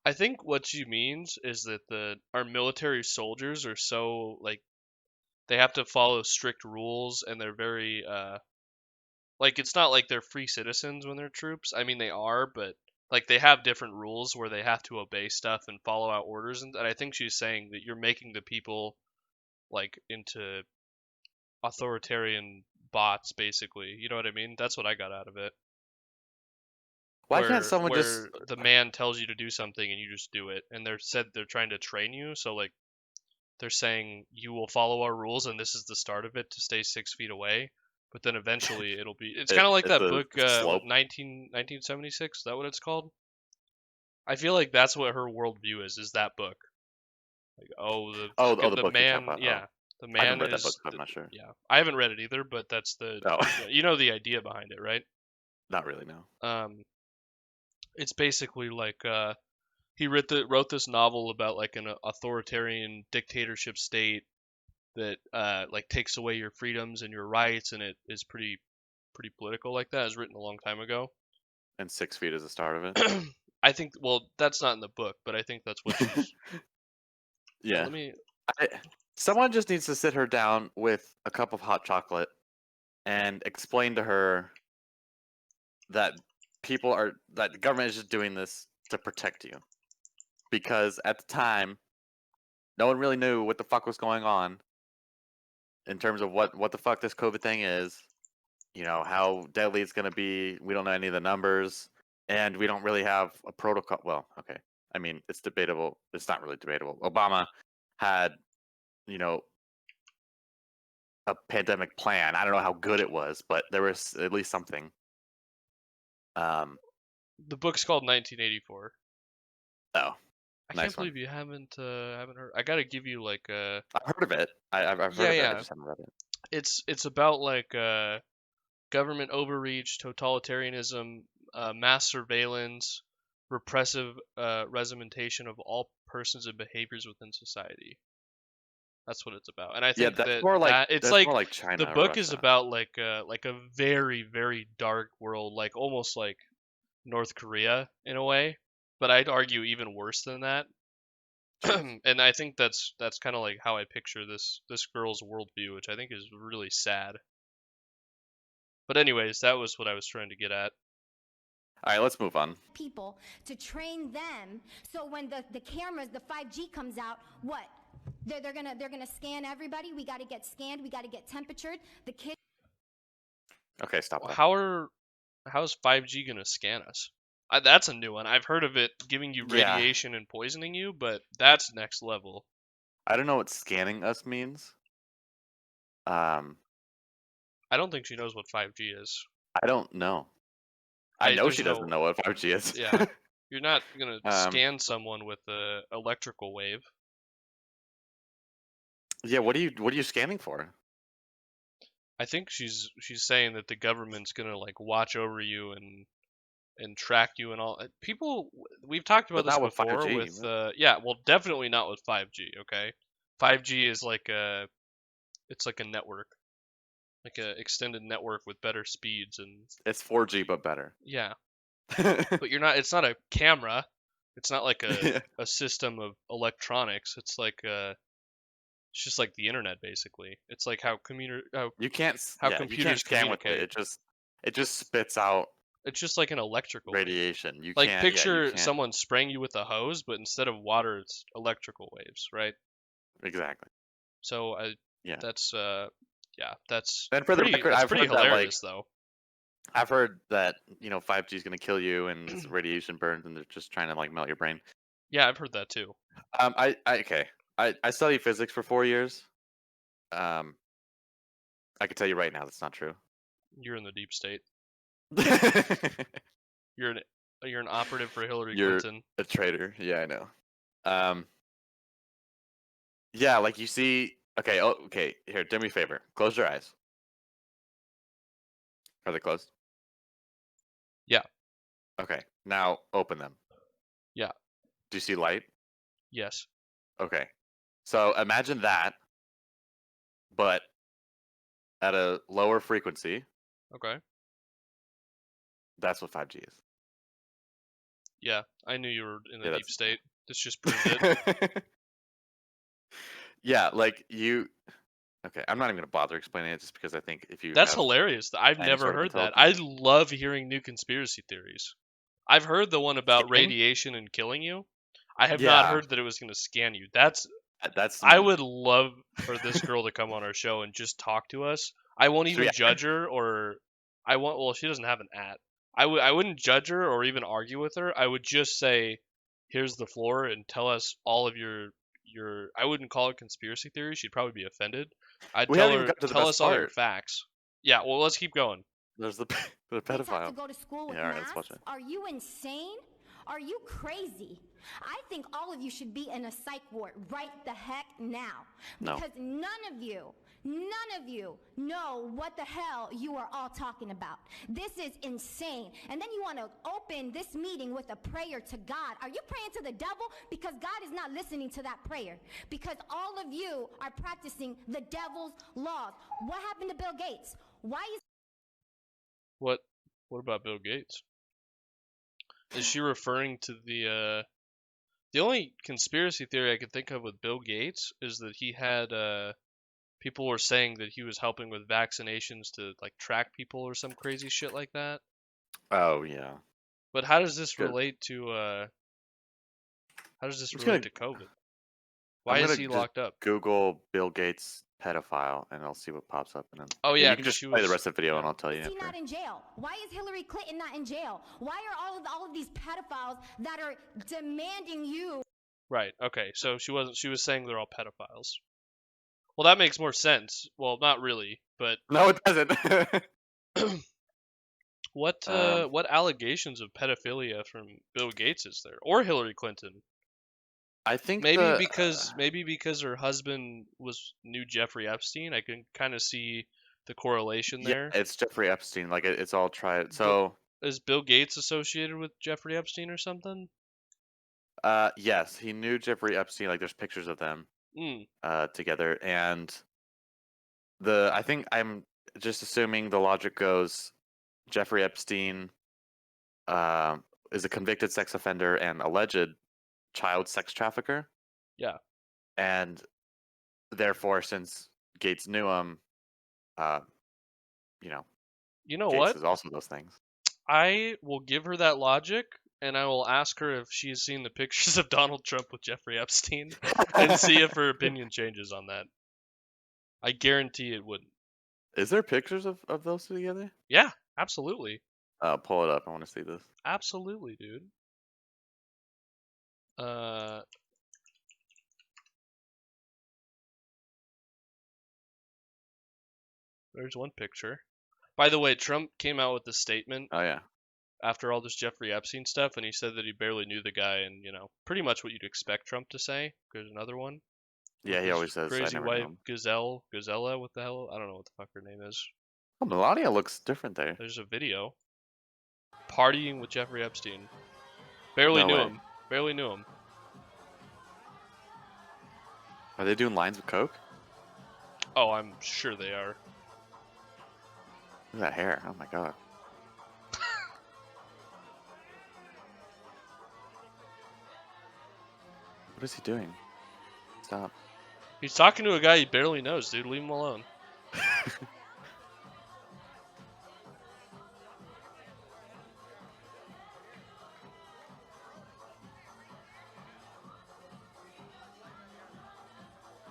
I think what she means is that our military soldiers are so like they have to follow strict rules and they're very like it's not like they're free citizens when they're troops. I mean they are, but like they have different rules where they have to obey stuff and follow out orders and I think she's saying that you're making the people like into authoritarian bots basically. You know what I mean? That's what I got out of it. Why can't someone where just the man tells you to do something and you just do it and they're trying to train you, so like they're saying you will follow our rules and this is the start of it to stay 6 feet away, but then eventually it's kind of like that book 1976, is that what it's called? I feel like that's what her worldview is that book. Like the book man, about, yeah, the man I haven't read is that book, so I'm not sure. yeah, I haven't read it either, but that's the you know the idea behind it, right? Not really, no. It's basically like he wrote this novel about like an authoritarian dictatorship state that like takes away your freedoms and your rights, and it is pretty political like that. It was written a long time ago. And 6 feet is the start of it. I think. Well, that's not in the book, but I think that's what she's. Yeah. Someone just needs to sit her down with a cup of hot chocolate and explain to her that that the government is just doing this to protect you. Because at the time, no one really knew what the fuck was going on in terms of what the fuck this COVID thing is, how deadly it's going to be. We don't know any of the numbers, and we don't really have a protocol. Well, okay. I mean, it's debatable. It's not really debatable. Obama had, a pandemic plan. I don't know how good it was, but there was at least something. The book's called 1984. Oh, I can't believe you haven't heard. I gotta give you like a. I've heard of it. I've heard of it. I just haven't read it. It's about like government overreach, totalitarianism, mass surveillance, repressive regimentation of all persons and behaviors within society. That's what it's about, and I think that's more like it's like more like China. The book is about like a very very dark world, like almost like North Korea in a way, but I'd argue even worse than that. And I think that's kind of like how I picture this girl's worldview, which I think is really sad. But anyways, that was what I was trying to get at. All right, let's move on. People to train them, so when the cameras, the 5G comes out, what? They're gonna scan everybody. We got to get scanned. We got to get temperatured. The kid. Okay, stop. How's 5G gonna scan us? That's a new one. I've heard of it giving you radiation and poisoning you, but that's next level. I don't know what scanning us means. I don't think she knows what 5G is. I don't know. I know she doesn't know what 5G is. Yeah, you're not gonna scan someone with a electrical wave. Yeah, what are you scanning for? I think she's saying that the government's gonna like watch over you and track you and all. People, we've talked about this before 5G, with definitely not with 5G. Okay, 5G is like it's like a network, like a extended network with better speeds, and it's 4G but better. Yeah, but it's not a camera. It's not like a system of electronics. It's like it's just like the internet basically. It's like how computers you can't scan with it. It just spits out. It's just like an electrical radiation. You like can't picture someone spraying you with a hose, but instead of water, it's electrical waves, right? Exactly. So that's and for pretty, the record, I've pretty hilarious though. I've heard that 5G is going to kill you and it's radiation burns and they're just trying to like melt your brain. Yeah, I've heard that too. I studied physics for 4 years. I can tell you right now that's not true. You're in the deep state. You're an operative for Hillary You're Clinton. a traitor. Yeah, I know. Yeah, like you see. Okay. Oh, okay. Here, do me a favor. Close your eyes. Are they closed? Yeah. Okay. Now open them. Yeah. Do you see light? Yes. Okay. So imagine that, but at a lower frequency. Okay. That's what 5G is. Yeah, I knew you were in the Yeah, deep state. This just proved it. Yeah, like you. Okay, I'm not even gonna bother explaining it just because I think if you. That's have hilarious. I've any never sort of heard that. intelligence- I love hearing new conspiracy theories. I've heard the one about Scanning? radiation and killing you. I have not Yeah. heard that it was going to scan you. That's That's. I would love for this girl to come on our show and just talk to us. I won't even Yeah. judge her, or well, she doesn't have an at. I wouldn't judge her or even argue with her. I would just say, here's the floor, and tell us all of your. I wouldn't call it conspiracy theory. She'd probably be offended. I'd We tell haven't even her, got to the tell best us all your part. facts. Yeah, well, let's keep going. There's the Kids have to pedophile. go to school with Yeah, all right, let's watch masks? it. Are you insane? Are you crazy? I think all of you should be in a psych ward right the heck now. No. Because none of you know what the hell you are all talking about. This is insane. And then you want to open this meeting with a prayer to God. Are you praying to the devil? Because God is not listening to that prayer. Because all of you are practicing the devil's laws. What happened to Bill Gates? Why is What about Bill Gates? Is she referring to the only conspiracy theory I could think of with Bill Gates is that he had people were saying that he was helping with vaccinations to like track people or some crazy shit like that. Oh yeah. But how does this Good. relate to just relate to COVID? Why I'm is gonna he just locked up? Google Bill Gates pedophile, and I'll see what pops up. And then Oh yeah, you can just play the rest of the video, and I'll tell you. he After. not in jail? Why is Hillary Clinton not in jail? Why are all of these pedophiles that are demanding you? Right. Okay. So she was saying they're all pedophiles. Well, that makes more sense. Well, not really, but No, it doesn't. what allegations of pedophilia from Bill Gates is there or Hillary Clinton? I think Maybe because her husband knew Jeffrey Epstein. I can kind of see the correlation there. Yeah, it's Jeffrey Epstein. Like it's all tried. So is Bill Gates associated with Jeffrey Epstein or something? yes, he knew Jeffrey Epstein. Like there's pictures of them together, and I think I'm just assuming the logic goes, Jeffrey Epstein is a convicted sex offender and alleged child sex trafficker. Yeah. And therefore, since Gates knew him, you know Gates what? is also those things. I will give her that logic, and I will ask her if she's seen the pictures of Donald Trump with Jeffrey Epstein, and see if her opinion changes on that. I guarantee it wouldn't. Is there pictures of those two together? Yeah, absolutely. Pull it up. I want to see this. Absolutely, dude. There's one picture. By the way, Trump came out with a statement. Oh yeah. After all this Jeffrey Epstein stuff, and he said that he barely knew the guy, and pretty much what you'd expect Trump to say. There's another one. Yeah, he always says. Crazy wife Gazella. What the hell? I don't know what the fuck her name is. Oh, Melania looks different there. There's a video. Partying with Jeffrey Epstein. Barely knew him. Barely knew him. Are they doing lines with coke? Oh, I'm sure they are. Look at that hair. Oh my god. What is he doing? Stop. He's talking to a guy he barely knows, dude. Leave him alone.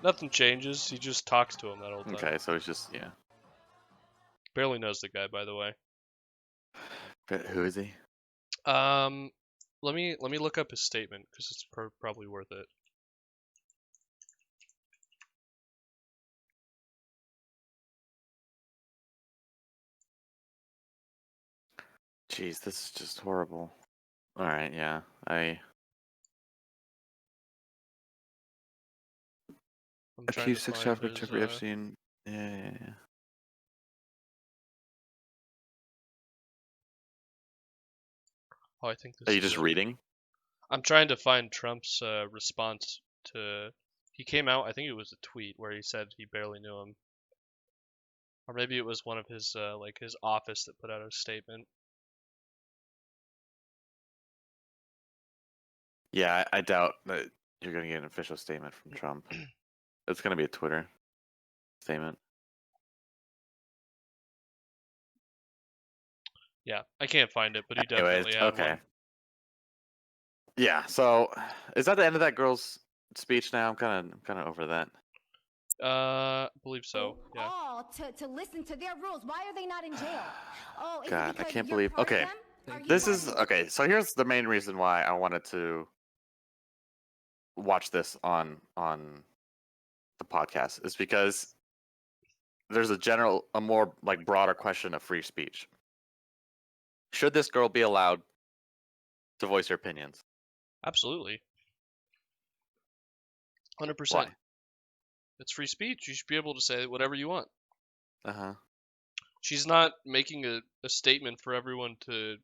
Nothing changes. He just talks to him that whole time. Okay, so he's just Barely knows the guy, by the way. But who is he? Let me look up his statement because it's probably worth it. Jeez, this is just horrible. All right, yeah, accused sex trafficker Jeffrey Epstein. Yeah. Oh, I think this. Are you just reading? I'm trying to find Trump's response to. He came out. I think it was a tweet where he said he barely knew him, or maybe it was one of his his office that put out a statement. Yeah, I doubt that you're going to get an official statement from Trump. It's going to be a Twitter statement. Yeah, I can't find it, but he definitely had okay. one. Yeah, so is that the end of that girl's speech now? I'm kind of over that. I believe so. Yeah. All to listen to their rules. Why are they not in jail? Oh, is God, it because I can't you're believe. part of Okay, them? this is okay. So here's the main reason why I wanted to watch this on the podcast is because there's a more like broader question of free speech. Should this girl be allowed to voice her opinions? Absolutely. 100%. Why? It's free speech. You should be able to say whatever you want. Uh-huh. She's not making a statement for everyone to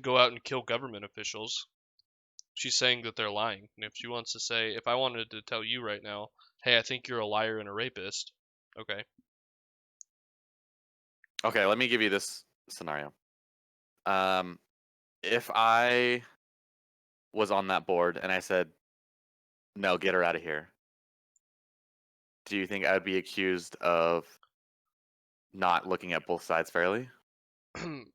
go out and kill government officials. She's saying that they're lying. And if she wants to say, if I wanted to tell you right now, hey, I think you're a liar and a rapist, okay. Okay, let me give you this scenario. If I was on that board and I said, no, get her out of here, do you think I would be accused of not looking at both sides fairly?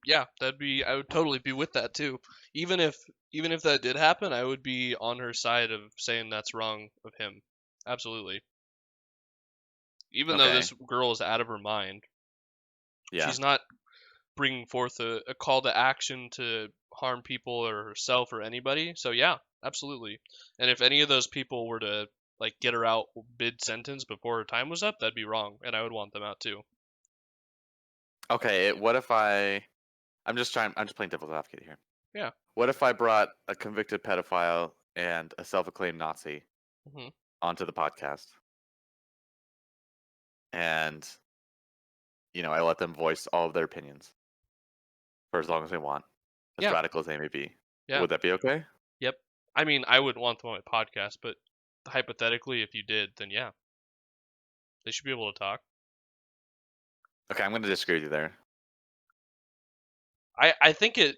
Yeah, I would totally be with that too. Even if that did happen, I would be on her side of saying that's wrong of him. Absolutely. Even though this girl is out of her mind, she's not bringing forth a call to action to harm people or herself or anybody. So yeah, absolutely. And if any of those people were to like get her out mid-sentence before her time was up, that'd be wrong, and I would want them out too. Okay, what if I'm just playing devil's advocate here. Yeah. What if I brought a convicted pedophile and a self-acclaimed Nazi onto the podcast? And, I let them voice all of their opinions for as long as they want, as radical as they may be. Yeah. Would that be okay? Yep. I mean, I wouldn't want them on my podcast, but hypothetically, if you did, then yeah. They should be able to talk. Okay, I'm going to disagree with you there. I think it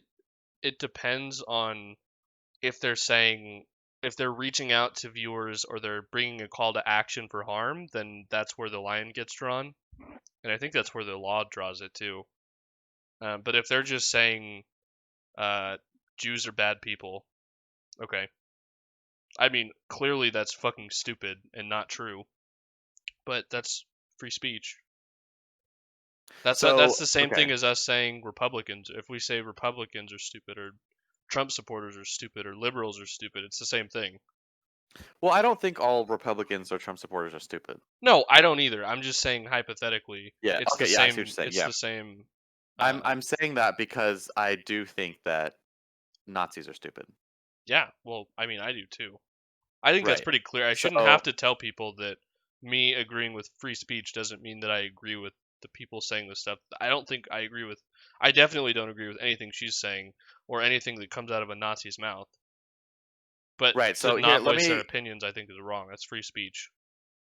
depends on if they're reaching out to viewers or they're bringing a call to action for harm, then that's where the line gets drawn. And I think that's where the law draws it too. But if they're just saying Jews are bad people, okay. I mean, clearly that's fucking stupid and not true. But that's free speech. That's the same thing as us saying Republicans. If we say Republicans are stupid or Trump supporters are stupid or liberals are stupid, it's the same thing. Well, I don't think all Republicans or Trump supporters are stupid. No, I don't either. I'm just saying hypothetically. Yeah. It's okay. The yeah. same, I see what you're saying. it's yeah. the same. I'm saying that because I do think that Nazis are stupid. Yeah. Well, I mean, I do too. I think that's pretty clear. I shouldn't have to tell people that me agreeing with free speech doesn't mean that I agree with the people saying this stuff. I definitely don't agree with anything she's saying or anything that comes out of a Nazi's mouth. But to not voice their opinions, I think is wrong. That's free speech.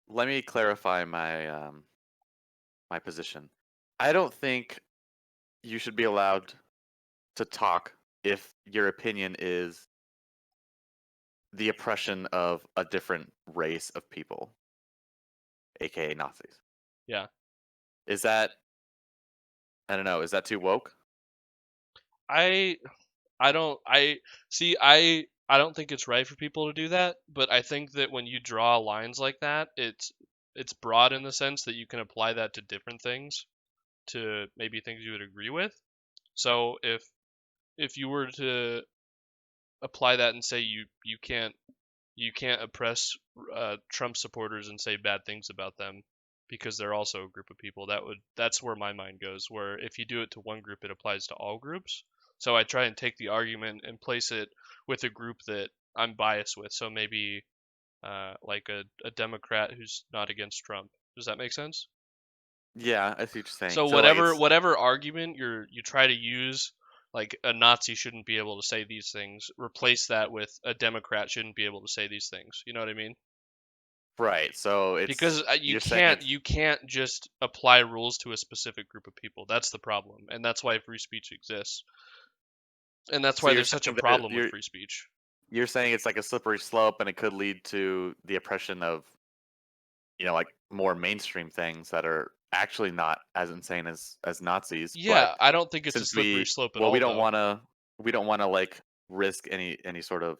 Let me clarify my my position. I don't think you should be allowed to talk if your opinion is the oppression of a different race of people, aka Nazis. Yeah. Is that? I don't know. Is that too woke? I don't think it's right for people to do that, but I think that when you draw lines like that, it's broad in the sense that you can apply that to different things, to maybe things you would agree with. So if you were to apply that and say you can't oppress Trump supporters and say bad things about them because they're also a group of people, that's where my mind goes. Where if you do it to one group, it applies to all groups. So I try and take the argument and place it with a group that I'm biased with. So maybe like a Democrat who's not against Trump. Does that make sense? Yeah, I see what you're saying. So whatever argument you try to use, like a Nazi shouldn't be able to say these things, replace that with a Democrat shouldn't be able to say these things. You know what I mean? Right. So it's Because you're saying you can't just apply rules to a specific group of people. That's the problem, and that's why free speech exists, and that's so why you're there's such a saying that problem with free speech. you're saying it's like a slippery slope, and it could lead to the oppression of, like more mainstream things that are actually not as insane as Nazis. But Yeah, I don't think it's a since slippery slope at we all, don't though. want to like risk any sort of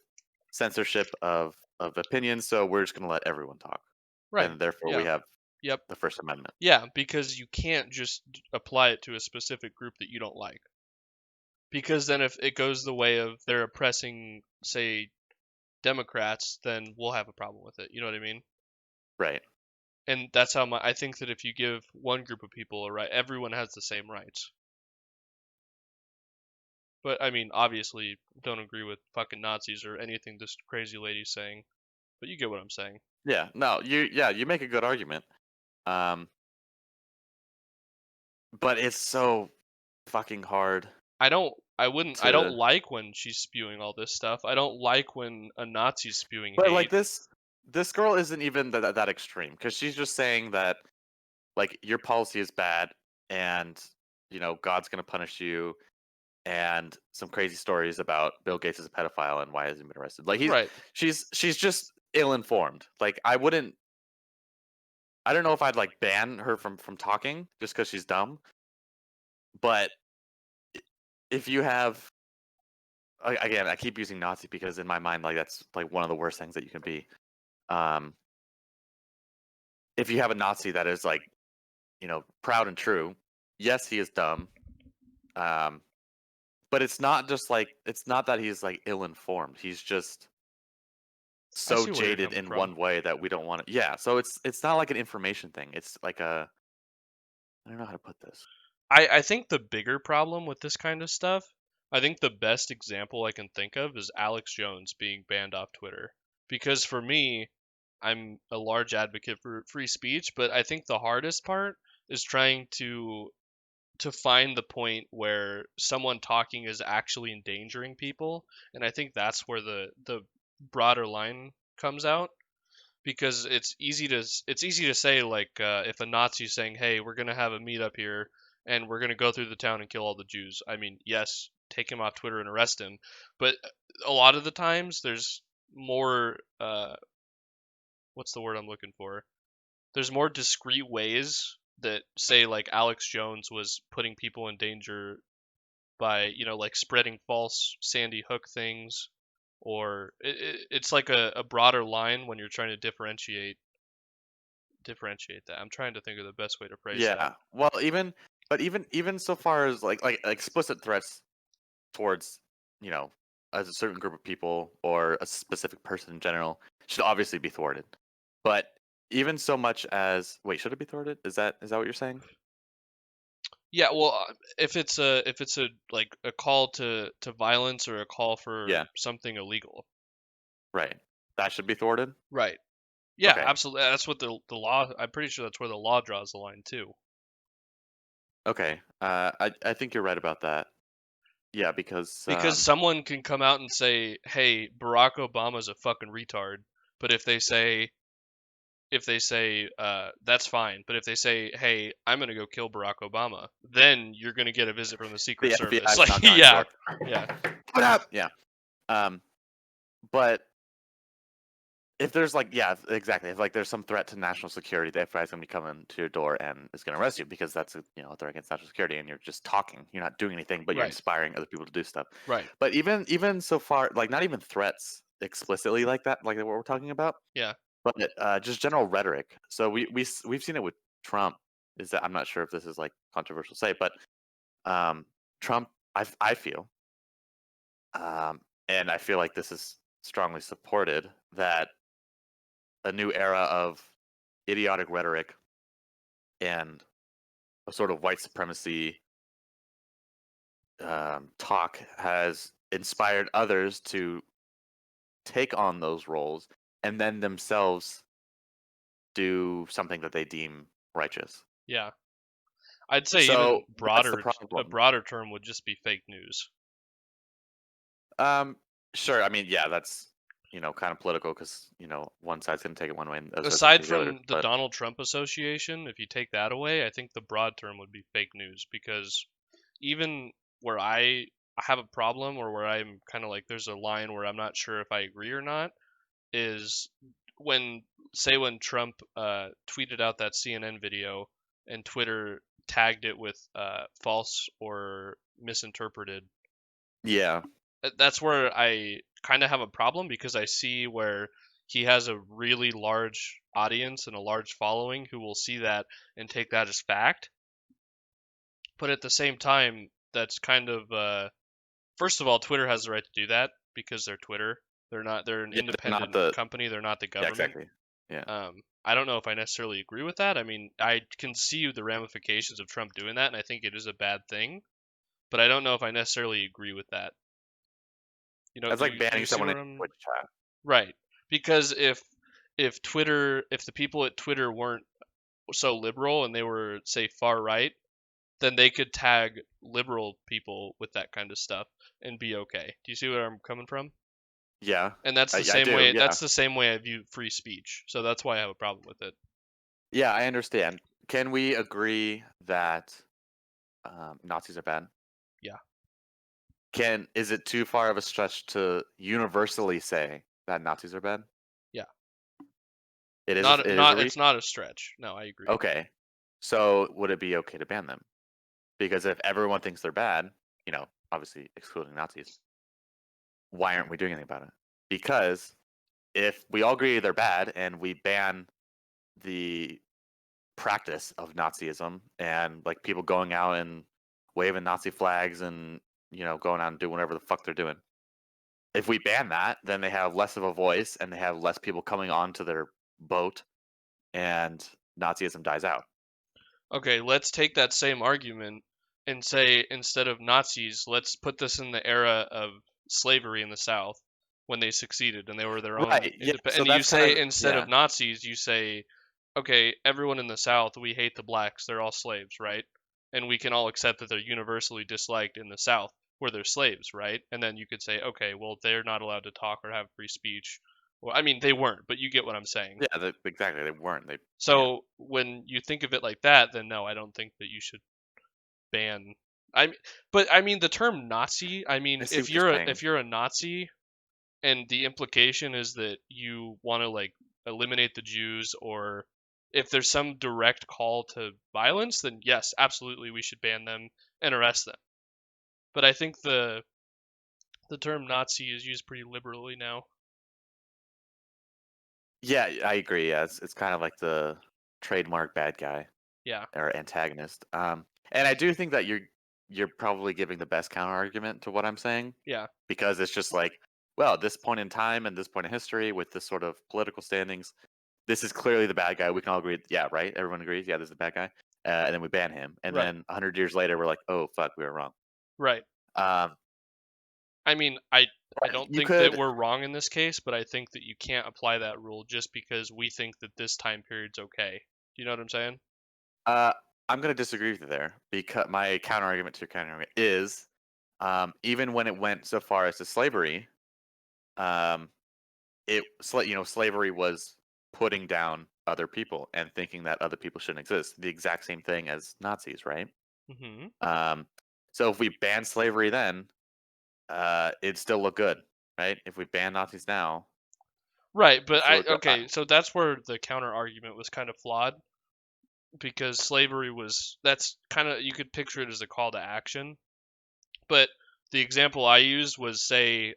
censorship of opinions, so we're just going to let everyone talk. Right. And therefore Yeah. we have Yep. the First Amendment. Yeah, because you can't just apply it to a specific group that you don't like. Because then if it goes the way of they're oppressing, say, Democrats, then we'll have a problem with it. You know what I mean? Right. And that's how I think that if you give one group of people a right, everyone has the same rights. But I mean, obviously, don't agree with fucking Nazis or anything this crazy lady's saying. But you get what I'm saying. Yeah. No. You make a good argument. But it's so fucking hard. I don't like when she's spewing all this stuff. I don't like when a Nazi's spewing hate. But like this girl isn't even that extreme, because she's just saying that like your policy is bad, and God's gonna punish you, and some crazy stories about Bill Gates as a pedophile and why hasn't he been arrested. Like she's just ill-informed. Like I don't know if I'd like ban her from talking just because she's dumb. But if you have, again, I keep using Nazi because in my mind, like that's like one of the worst things that you can be. If you have a Nazi that is like, proud and true, yes, he is dumb. But it's not that he's like ill-informed. He's just so jaded in one way that we don't want to. Yeah, so it's not like an information thing. It's like I don't know how to put this. I think the bigger problem with this kind of stuff, I think the best example I can think of is Alex Jones being banned off Twitter. Because for me, I'm a large advocate for free speech, but I think the hardest part is trying to find the point where someone talking is actually endangering people, and I think that's where the broader line comes out. Because it's easy to say, like, if a Nazi's saying, hey, we're gonna have a meetup here and we're gonna go through the town and kill all the Jews, I mean, yes, take him off Twitter and arrest him, but a lot of the times there's more what's the word I'm looking for, there's more discreet ways that, say, like Alex Jones was putting people in danger by, like spreading false Sandy Hook things, or it's like a broader line when you're trying to differentiate that. I'm trying to think of the best way to phrase that. Yeah. Well, even so far as like explicit threats towards, as a certain group of people or a specific person in general should obviously be thwarted. But even so much as, wait, should it be thwarted? Is that what you're saying? Yeah, well, if it's a like a call to violence or a call for something illegal, right, that should be thwarted. Right. Yeah, okay. Absolutely. That's what the law. I'm pretty sure that's where the law draws the line too. Okay. I think you're right about that. Yeah, because someone can come out and say, "Hey, Barack Obama's a fucking retard," but if they say that's fine, but if they say, "Hey, I'm gonna go kill Barack Obama," then you're gonna get a visit from the Secret Service. Like, yeah. What up? Yeah. But if there's like, yeah, exactly. If like there's some threat to national security, the FBI is going to be coming to your door and is going to arrest you because that's a threat against national security, and you're just talking. You're not doing anything, but you're inspiring other people to do stuff. Right. But even so far, like not even threats explicitly like that, like what we're talking about. Yeah. But just general rhetoric. So we've seen it with Trump. Is that, I'm not sure if this is like controversial to say, but Trump, I feel, and I feel like this is strongly supported, that a new era of idiotic rhetoric and a sort of white supremacy talk has inspired others to take on those roles and then themselves do something that they deem righteous. Yeah. I'd say So, even that's the broader, a problem. broader term would just be fake news. Sure. I mean, yeah, that's kind of political because one side's gonna take it one way and the other side's Aside gonna take the other. from the Donald Trump Association, if you take that away, I think the broad term would be fake news, because even where I have a problem, or where I'm kind of like there's a line where I'm not sure if I agree or not, is when Trump tweeted out that CNN video and Twitter tagged it with false or misinterpreted. Yeah. That's where I kind of have a problem, because I see where he has a really large audience and a large following who will see that and take that as fact. But at the same time, that's kind of first of all, Twitter has the right to do that because they're Twitter. They're an independent company. They're not the government. Yeah, exactly. Yeah. I don't know if I necessarily agree with that. I mean, I can see the ramifications of Trump doing that, and I think it is a bad thing. But I don't know if I necessarily agree with that. That's like banning someone in Twitch chat. Right. Because if the people at Twitter weren't so liberal and they were, say, far right, then they could tag liberal people with that kind of stuff and be okay. Do you see where I'm coming from? Yeah. And that's the same way. Yeah. That's the same way I view free speech. So that's why I have a problem with it. Yeah, I understand. Can we agree that Nazis are bad? Yeah. Is it too far of a stretch to universally say that Nazis are bad? Yeah. It is. It's not a stretch. No, I agree. Okay. So would it be okay to ban them? Because if everyone thinks they're bad, obviously excluding Nazis, why aren't we doing anything about it? Because if we all agree they're bad and we ban the practice of Nazism and like people going out and waving Nazi flags and going out and doing whatever the fuck they're doing, if we ban that, then they have less of a voice and they have less people coming onto their boat, and Nazism dies out. Okay, let's take that same argument and say, instead of Nazis, let's put this in the era of slavery in the South, when they succeeded and they were their own. Right. Yeah. So and you say, instead of Nazis, you say, okay, everyone in the South, we hate the blacks. They're all slaves, right? And we can all accept that they're universally disliked in the South, where they're slaves, right? And then you could say, okay, well, they're not allowed to talk or have free speech. Well, I mean, they weren't, but you get what I'm saying. Yeah, exactly. They weren't. When you think of it like that, then no, I don't think that you should ban. But I mean, the term Nazi. I mean, if you're a Nazi, and the implication is that you want to like eliminate the Jews, or if there's some direct call to violence, then yes, absolutely, we should ban them and arrest them. But I think the term Nazi is used pretty liberally now. Yeah, I agree. Yeah, it's kind of like the trademark bad guy. Yeah. Or antagonist. And I do think that you're probably giving the best counter argument to what I'm saying. Yeah. Because it's just like, well, at this point in time and this point in history with this sort of political standings, this is clearly the bad guy. We can all agree. Yeah, right. Everyone agrees. Yeah, this is the bad guy. And then we ban him. And then 100 years later, we're like, oh fuck, we were wrong. Right. I mean, I don't think that we're wrong in this case, but I think that you can't apply that rule just because we think that this time period's okay. Do you know what I'm saying? I'm going to disagree with you there, because my counter argument to your counter argument is, even when it went so far as to slavery, slavery was putting down other people and thinking that other people shouldn't exist. The exact same thing as Nazis, right? Mm-hmm. So if we ban slavery then, it'd still look good, right? If we ban Nazis now, right? But so that's where the counter argument was kind of flawed, because slavery that's kind of, you could picture it as a call to action. But the example I used was, say,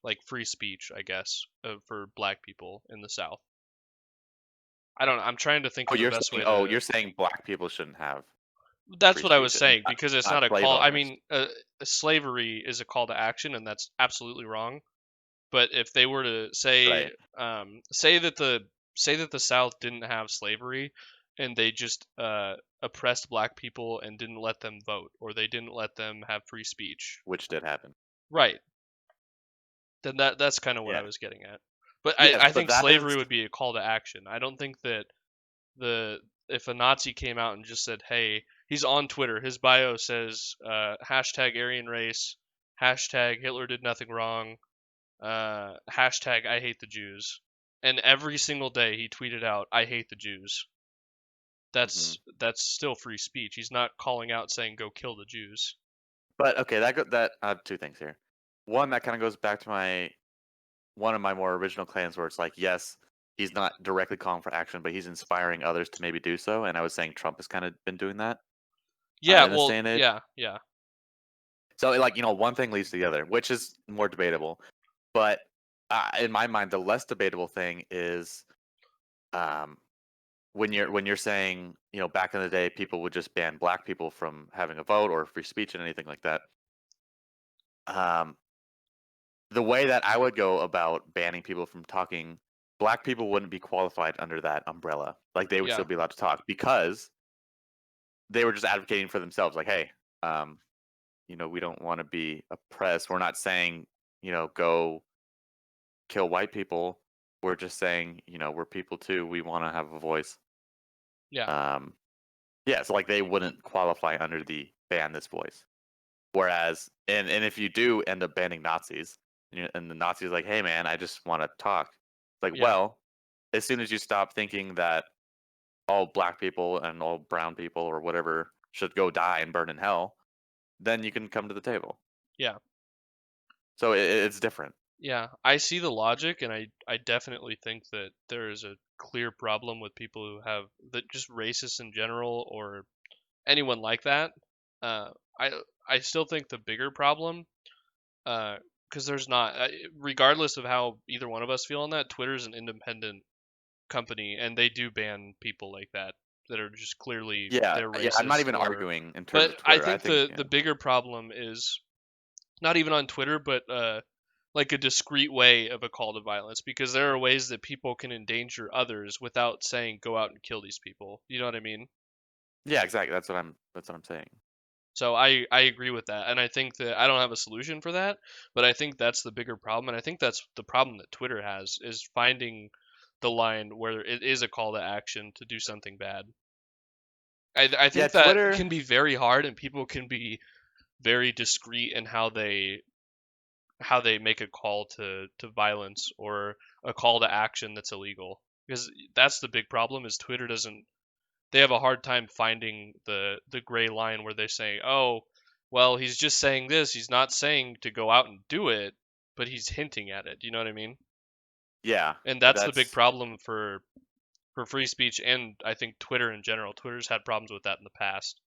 like free speech, I guess, for black people in the South. I don't know. I'm trying to think of the best way to... you're saying black people shouldn't have... That's what I was saying, because it's not a call... I mean, slavery is a call to action, and that's absolutely wrong. But if they were to say... say that the South didn't have slavery, and they just oppressed black people and didn't let them vote, or they didn't let them have free speech. Which did happen. Right. Then that's kind of what I was getting at. But Yes, I think slavery is... would be a call to action. I don't think that if a Nazi came out and just said, hey, he's on Twitter, his bio says hashtag Aryan race, hashtag Hitler did nothing wrong, hashtag I hate the Jews. And every single day he tweeted out, I hate the Jews. That's still free speech. He's not calling out saying go kill the Jews. But okay, that I have two things here. One, that kind of goes back to one of my more original claims where it's like, yes, he's not directly calling for action, but he's inspiring others to maybe do so. And I was saying Trump has kind of been doing that. Yeah, in this day and age. Yeah. So, like, one thing leads to the other, which is more debatable. But in my mind, the less debatable thing is when you're saying, back in the day, people would just ban black people from having a vote or free speech and anything like that. The way that I would go about banning people from talking, black people wouldn't be qualified under that umbrella. Like, they would still be allowed to talk because they were just advocating for themselves. Like, hey, we don't want to be oppressed. We're not saying, go kill white people. We're just saying, we're people too. We want to have a voice. Yeah. So like they wouldn't qualify under the ban this voice. Whereas, and if you do end up banning Nazis, and the Nazis like, hey man, I just want to talk. It's like, well, as soon as you stop thinking that all black people and all brown people or whatever should go die and burn in hell, then you can come to the table. Yeah. So it's different. Yeah, I see the logic, and I definitely think that there is a clear problem with people who have that just racists in general or anyone like that. I still think the bigger problem, because there's not, regardless of how either one of us feel on that, Twitter's an independent company, and they do ban people like that are just clearly they're racist. Yeah, I'm not even arguing in terms of Twitter. I think the bigger problem is not even on Twitter, but like a discreet way of a call to violence, because there are ways that people can endanger others without saying go out and kill these people. You know what I mean? Yeah, exactly. That's what I'm saying. So I agree with that, and I think that I don't have a solution for that, but I think that's the bigger problem, and I think that's the problem that Twitter has, is finding the line where it is a call to action to do something bad. I think that Twitter can be very hard, and people can be very discreet in how they make a call to violence or a call to action that's illegal, because that's the big problem. Is Twitter they have a hard time finding the gray line where they say, oh, well, he's just saying this, he's not saying to go out and do it, but he's hinting at it. You know what I mean? Yeah. And that's the big problem for free speech, and I think Twitter in general. Twitter's had problems with that in the past.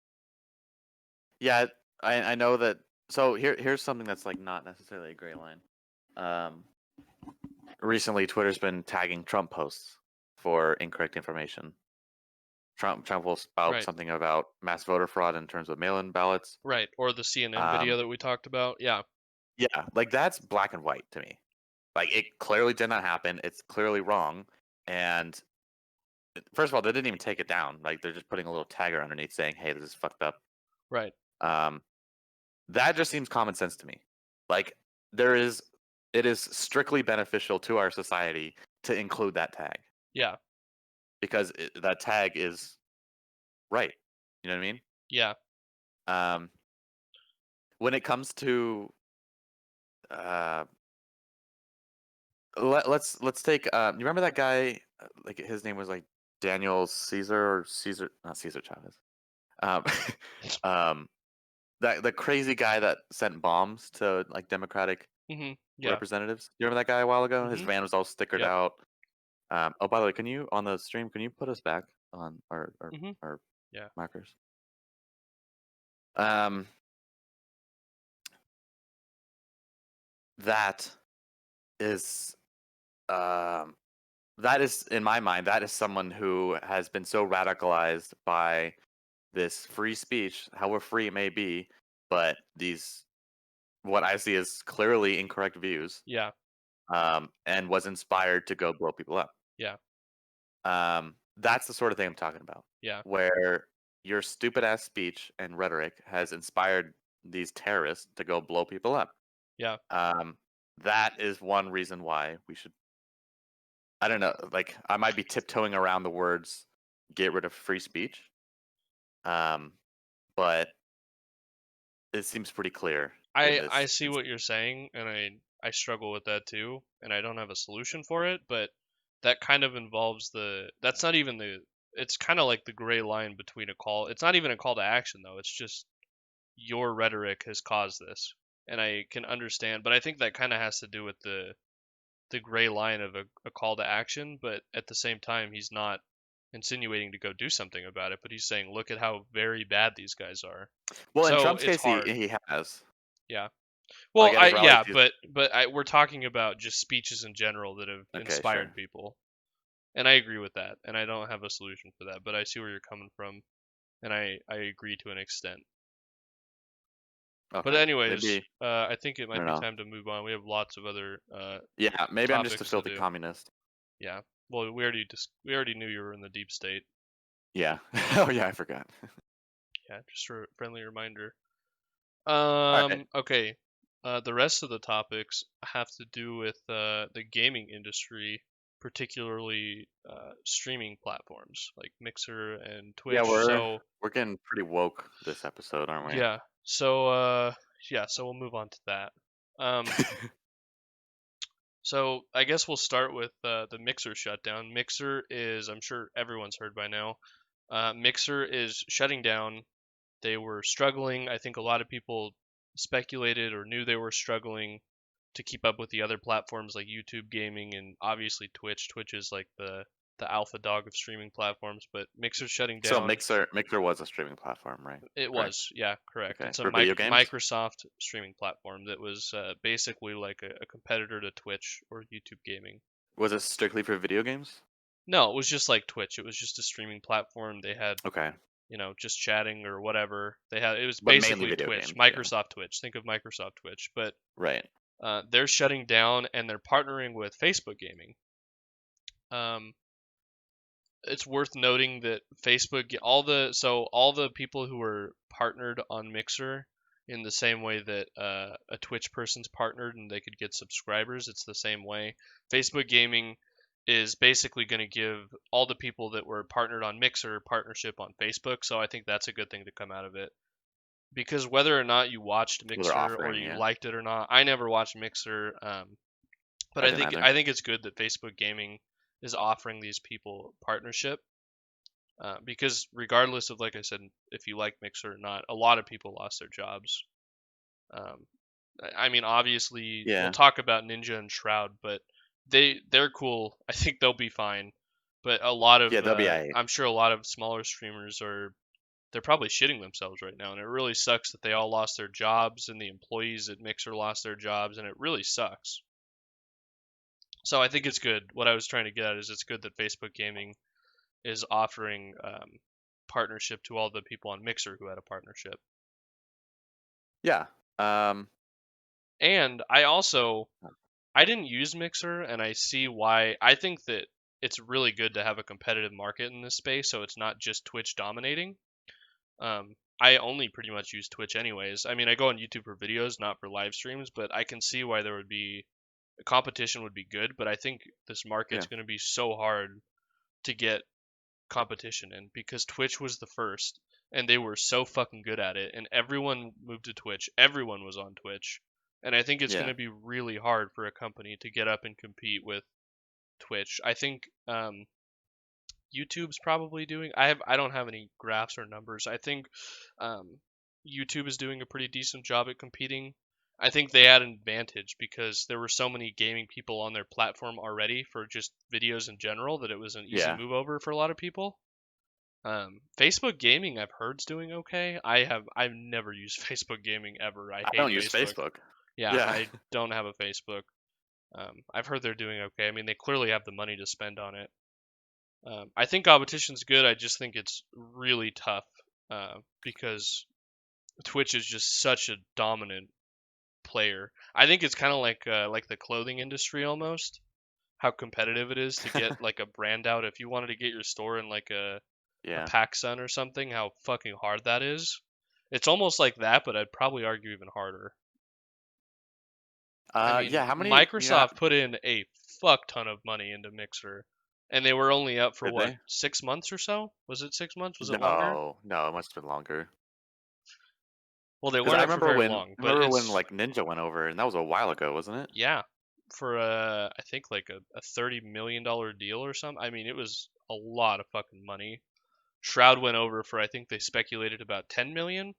Yeah, I know that. So here's something that's like not necessarily a gray line. Recently, Twitter's been tagging Trump posts for incorrect information. Trump will spout something about mass voter fraud in terms of mail-in ballots. Right, or the CNN video that we talked about. Yeah. Yeah, like that's black and white to me. Like it clearly did not happen. It's clearly wrong. And first of all, they didn't even take it down. Like they're just putting a little tagger underneath saying, "Hey, this is fucked up." Right. That just seems common sense to me. Like it is strictly beneficial to our society to include that tag. Yeah. Because that tag is right. You know what I mean? Yeah. When it comes to let's take you remember that guy, like his name was like Daniel Caesar or Caesar, not Caesar Chavez. That the crazy guy that sent bombs to like Democratic representatives. You remember that guy a while ago? His van was all stickered out. Oh, by the way, can you on the stream? Can you put us back on our markers? That is in my mind. That is someone who has been so radicalized by this free speech, however free it may be, but these, what I see as clearly incorrect views. Yeah. And was inspired to go blow people up. Yeah. That's the sort of thing I'm talking about. Yeah. Where your stupid ass speech and rhetoric has inspired these terrorists to go blow people up. Yeah. That is one reason why we should. I don't know. Like, I might be tiptoeing around the words "get rid of free speech," but it seems pretty clear. I see what you're saying, and I struggle with that too, and I don't have a solution for it, but that kind of involves that's not even it's kind of like the gray line between a call. It's not even a call to action though. It's just your rhetoric has caused this, and I can understand, but I think that kind of has to do with the gray line of a call to action, but at the same time he's not insinuating to go do something about it, but he's saying look at how very bad these guys are. Well, so in Trump's it's case, hard. he has. Yeah. Well, Like, yeah, but we're talking about just speeches in general that have inspired people, and I agree with that, and I don't have a solution for that, but I see where you're coming from, and I agree to an extent. Okay. But anyways, I think it might be time to move on. We have lots of other yeah, maybe I'm just a filthy communist. Yeah. Well, we already knew you were in the deep state. Yeah. Oh yeah, I forgot. Yeah, just a friendly reminder. Okay. The rest of the topics have to do with the gaming industry, particularly streaming platforms like Mixer and Twitch. Yeah, we're getting pretty woke this episode, aren't we? Yeah. So so we'll move on to that. So I guess we'll start with the Mixer shutdown. Mixer is, I'm sure everyone's heard by now, Mixer is shutting down. They were struggling. I think a lot of people speculated or knew they were struggling to keep up with the other platforms like YouTube gaming and obviously Twitch. Twitch is like the alpha dog of streaming platforms, but Mixer's shutting down. So Mixer was a streaming platform, right? It was, yeah, correct. Okay. It's a Microsoft streaming platform that was basically like a competitor to Twitch or YouTube gaming. Was it strictly for video games? No, it was just like Twitch. It was just a streaming platform. They had just chatting or whatever. It was basically Twitch, Microsoft Twitch. Think of Microsoft Twitch, but right. They're shutting down and they're partnering with Facebook Gaming. It's worth noting that Facebook, all the people who were partnered on Mixer in the same way that a Twitch person's partnered and they could get subscribers, it's the same way. Facebook Gaming is basically going to give all the people that were partnered on Mixer partnership on Facebook, so I think that's a good thing to come out of it. Because whether or not you watched Mixer or you liked it or not, I never watched Mixer, but I think it's good that Facebook Gaming is offering these people partnership, because regardless of, like I said, if you like Mixer or not, a lot of people lost their jobs. I mean, obviously, we'll talk about Ninja and Shroud, but they're cool. I think they'll be fine. But a lot of they'll be I'm sure a lot of smaller streamers they're probably shitting themselves right now, and it really sucks that they all lost their jobs and the employees at Mixer lost their jobs, and it really sucks. So I think it's good. What I was trying to get at is it's good that Facebook Gaming is offering partnership to all the people on Mixer who had a partnership. Yeah. And I didn't use Mixer, and I see why. I think that it's really good to have a competitive market in this space, so it's not just Twitch dominating. I only pretty much use Twitch anyways. I mean, I go on YouTube for videos, not for live streams, but I can see why there would be competition would be good, but I think this market's going to be so hard to get competition in because Twitch was the first and they were so fucking good at it and everyone moved to Twitch. Everyone was on Twitch. And I think it's going to be really hard for a company to get up and compete with Twitch. I think YouTube's probably doing I don't have any graphs or numbers. I think YouTube is doing a pretty decent job at competing. I think they had an advantage because there were so many gaming people on their platform already for just videos in general that it was an easy move over for a lot of people. Facebook Gaming I've heard's doing okay. I've never used Facebook Gaming ever. I don't use Facebook. Yeah, I don't have a Facebook. I've heard they're doing okay. I mean, they clearly have the money to spend on it. I think competition's good. I just think it's really tough because Twitch is just such a dominant player. I think it's kind of like the clothing industry almost. how competitive it is to get like a brand out. If you wanted to get your store in like a PacSun or something, how fucking hard that is. It's almost like that, but I'd probably argue even harder. I mean, how many? Microsoft put in a fuck ton of money into Mixer, and they were only up for what, 6 months or so? Was it 6 months? Was it longer? No, it must have been longer. Well, they weren't up for very long. I remember when like Ninja went over, and that was a while ago, wasn't it? Yeah, for I think like a $30 million deal or something. I mean, it was a lot of fucking money. Shroud went over for, I think they speculated about 10 million,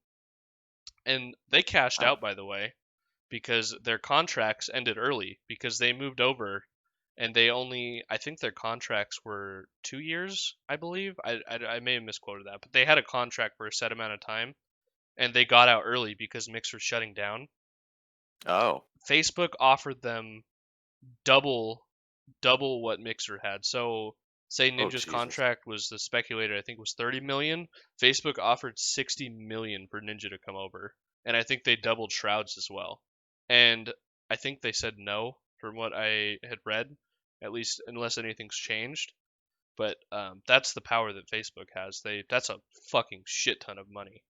and they cashed out, by the way, because their contracts ended early because they moved over, and I think their contracts were 2 years, I believe. I may have misquoted that, but they had a contract for a set amount of time, and they got out early because Mixer's shutting down. Oh. Facebook offered them double what Mixer had. So say Ninja's contract was, the speculator I think was 30 million. Facebook offered 60 million for Ninja to come over, and I think they doubled Shroud's as well. And I think they said no, from what I had read, at least unless anything's changed. But that's the power that Facebook has. That's a fucking shit ton of money.